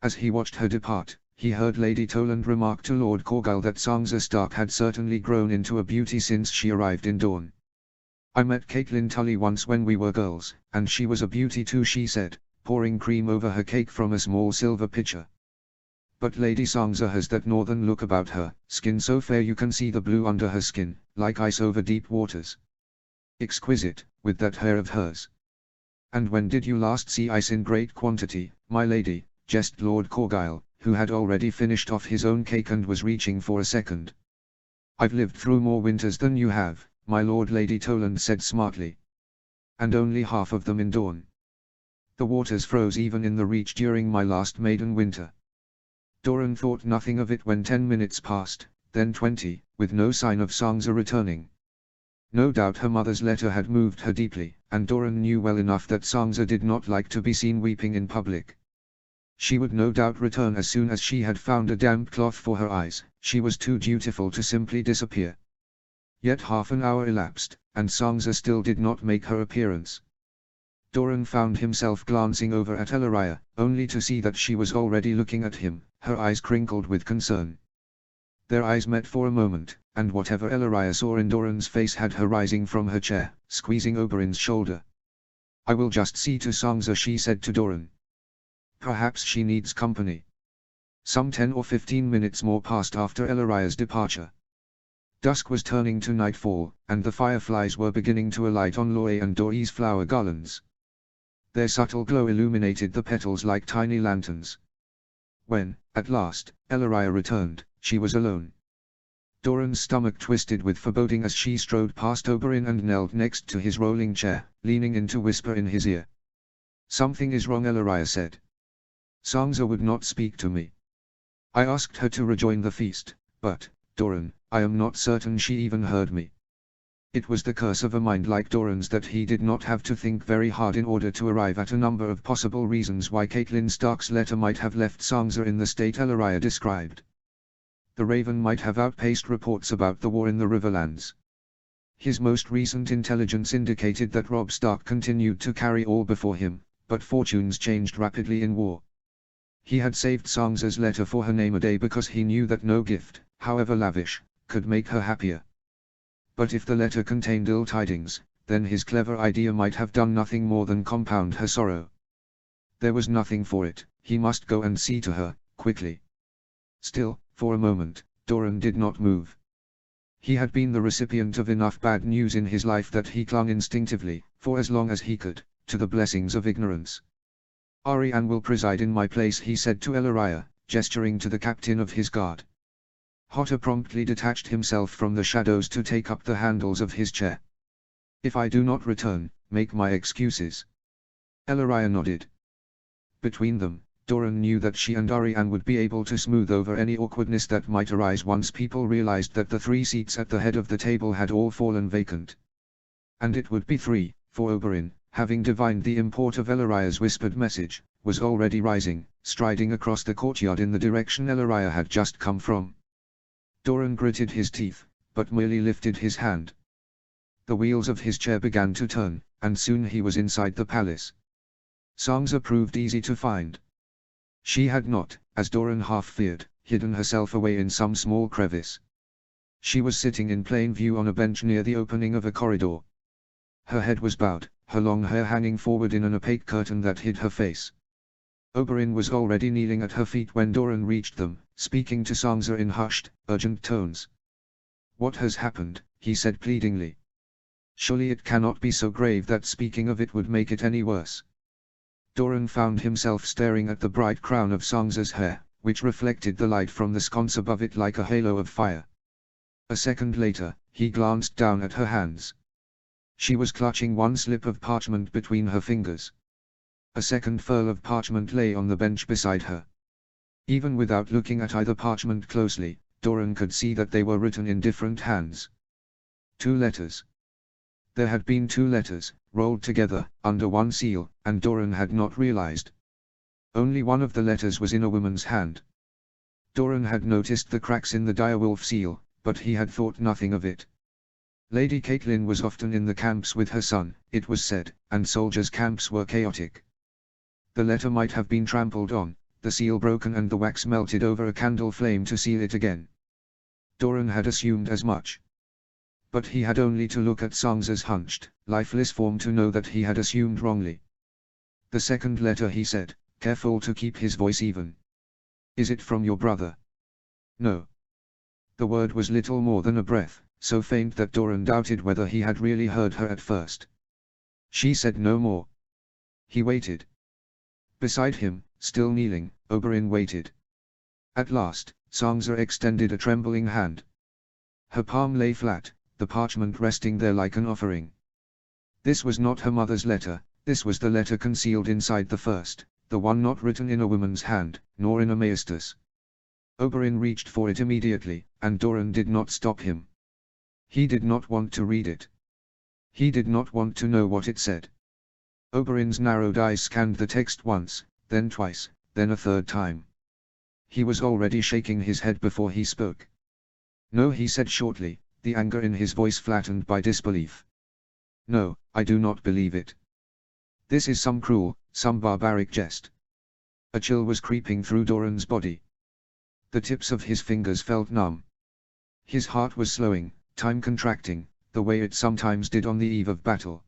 As he watched her depart, he heard Lady Toland remark to Lord Corgyle that Sangza Stark had certainly grown into a beauty since she arrived in Dawn. "I met Caitlin Tully once when we were girls, and she was a beauty too," she said, pouring cream over her cake from a small silver pitcher. "But Lady Sangza has that northern look about her, skin so fair you can see the blue under her skin, like ice over deep waters. Exquisite, with that hair of hers." "And when did you last see ice in great quantity, my lady?" jested Lord Corgyle, who had already finished off his own cake and was reaching for a second. "I've lived through more winters than you have, my lord," Lady Toland said smartly. "And only half of them in Dawn. The waters froze even in the Reach during my last maiden winter." Doran thought nothing of it when 10 minutes passed, then 20, with no sign of Sangza returning. No doubt her mother's letter had moved her deeply, and Doran knew well enough that Sangza did not like to be seen weeping in public. She would no doubt return as soon as she had found a damp cloth for her eyes. She was too dutiful to simply disappear. Yet half an hour elapsed, and Sangza still did not make her appearance. Doran found himself glancing over at Elaria, only to see that she was already looking at him, her eyes crinkled with concern. Their eyes met for a moment, and whatever Elaria saw in Doran's face had her rising from her chair, squeezing Oberyn's shoulder. "I will just see to Sangza," she said to Doran. "Perhaps she needs company." Some 10 or 15 minutes more passed after Elaria's departure. Dusk was turning to nightfall, and the fireflies were beginning to alight on Loe and Dorie's flower garlands. Their subtle glow illuminated the petals like tiny lanterns. When, at last, Elaria returned, she was alone. Doran's stomach twisted with foreboding as she strode past Oberyn and knelt next to his rolling chair, leaning in to whisper in his ear. "Something is wrong," Ellaria said. "Sansa would not speak to me. I asked her to rejoin the feast, but, Doran, I am not certain she even heard me." It was the curse of a mind like Doran's that he did not have to think very hard in order to arrive at a number of possible reasons why Catelyn Stark's letter might have left Sansa in the state Ellaria described. The Raven might have outpaced reports about the war in the Riverlands. His most recent intelligence indicated that Robb Stark continued to carry all before him, but fortunes changed rapidly in war. He had saved Sansa's letter for her name a day because he knew that no gift, however lavish, could make her happier. But if the letter contained ill tidings, then his clever idea might have done nothing more than compound her sorrow. There was nothing for it, he must go and see to her, quickly. Still, for a moment, Doran did not move. He had been the recipient of enough bad news in his life that he clung instinctively, for as long as he could, to the blessings of ignorance. "Arianne will preside in my place," he said to Ellaria, gesturing to the captain of his guard. Hotter promptly detached himself from the shadows to take up the handles of his chair. "If I do not return, make my excuses." Ellaria nodded. Between them, Doran knew that she and Arianne would be able to smooth over any awkwardness that might arise once people realized that the 3 seats at the head of the table had all fallen vacant. And it would be 3, for Oberyn, having divined the import of Ellaria's whispered message, was already rising, striding across the courtyard in the direction Ellaria had just come from. Doran gritted his teeth, but merely lifted his hand. The wheels of his chair began to turn, and soon he was inside the palace. Sansa proved easy to find. She had not, as Doran half feared, hidden herself away in some small crevice. She was sitting in plain view on a bench near the opening of a corridor. Her head was bowed, her long hair hanging forward in an opaque curtain that hid her face. Oberyn was already kneeling at her feet when Doran reached them, speaking to Sansa in hushed, urgent tones. "What has happened?" he said pleadingly. "Surely it cannot be so grave that speaking of it would make it any worse." Doran found himself staring at the bright crown of Sansa's hair, which reflected the light from the sconce above it like a halo of fire. A second later, he glanced down at her hands. She was clutching one slip of parchment between her fingers. A second furl of parchment lay on the bench beside her. Even without looking at either parchment closely, Doran could see that they were written in different hands. 2 letters. There had been 2 letters, rolled together, under one seal, and Doran had not realized. Only one of the letters was in a woman's hand. Doran had noticed the cracks in the direwolf seal, but he had thought nothing of it. Lady Catelyn was often in the camps with her son, it was said, and soldiers' camps were chaotic. The letter might have been trampled on, the seal broken and the wax melted over a candle flame to seal it again. Doran had assumed as much. But he had only to look at Sansa's hunched, lifeless form to know that he had assumed wrongly. "The second letter," he said, careful to keep his voice even. "Is it from your brother?" "No." The word was little more than a breath, so faint that Doran doubted whether he had really heard her at first. She said no more. He waited. Beside him, still kneeling, Oberyn waited. At last, Sansa extended a trembling hand. Her palm lay flat, the parchment resting there like an offering. This was not her mother's letter, this was the letter concealed inside the first, the one not written in a woman's hand, nor in a maestus. Oberyn reached for it immediately, and Doran did not stop him. He did not want to read it. He did not want to know what it said. Oberyn's narrowed eyes scanned the text once, then twice, then a third time. He was already shaking his head before he spoke. "No," he said shortly, the anger in his voice flattened by disbelief. "No, I do not believe it. This is some cruel, some barbaric jest." A chill was creeping through Doran's body. The tips of his fingers felt numb. His heart was slowing, time contracting, the way it sometimes did on the eve of battle.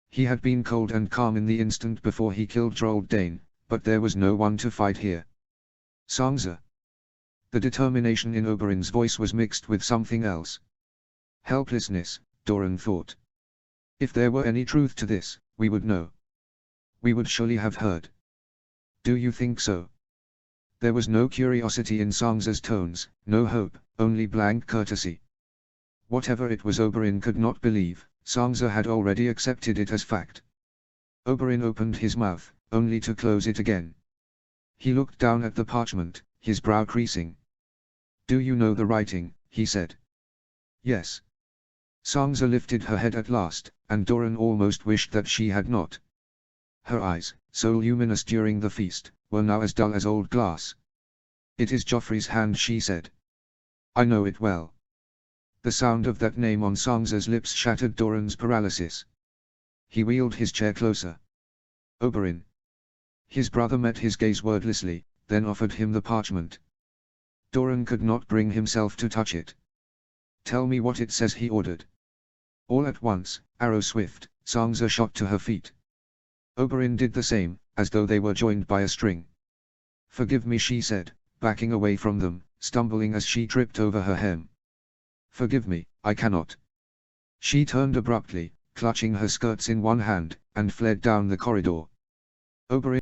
He had been cold and calm in the instant before he killed Gerald Dane, but there was no one to fight here. "Sansa." The determination in Oberyn's voice was mixed with something else. Helplessness, Doran thought. If there were any truth to this, we would know. We would surely have heard. "Do you think so?" There was no curiosity in Sangza's tones, no hope, only blank courtesy. Whatever it was Oberyn could not believe, Sangza had already accepted it as fact. Oberyn opened his mouth, only to close it again. He looked down at the parchment, his brow creasing. "Do you know the writing?" he said. "Yes." Sangza lifted her head at last, and Doran almost wished that she had not. Her eyes, so luminous during the feast, were now as dull as old glass. "It is Joffrey's hand," she said. "I know it well." The sound of that name on Sangza's lips shattered Doran's paralysis. He wheeled his chair closer. "Oberyn." His brother met his gaze wordlessly, then offered him the parchment. Doran could not bring himself to touch it. "Tell me what it says," he ordered. All at once, arrow swift, Sangza shot to her feet. Oberyn did the same, as though they were joined by a string. "Forgive me," she said, backing away from them, stumbling as she tripped over her hem. "Forgive me, I cannot." She turned abruptly, clutching her skirts in one hand, and fled down the corridor. Oberyn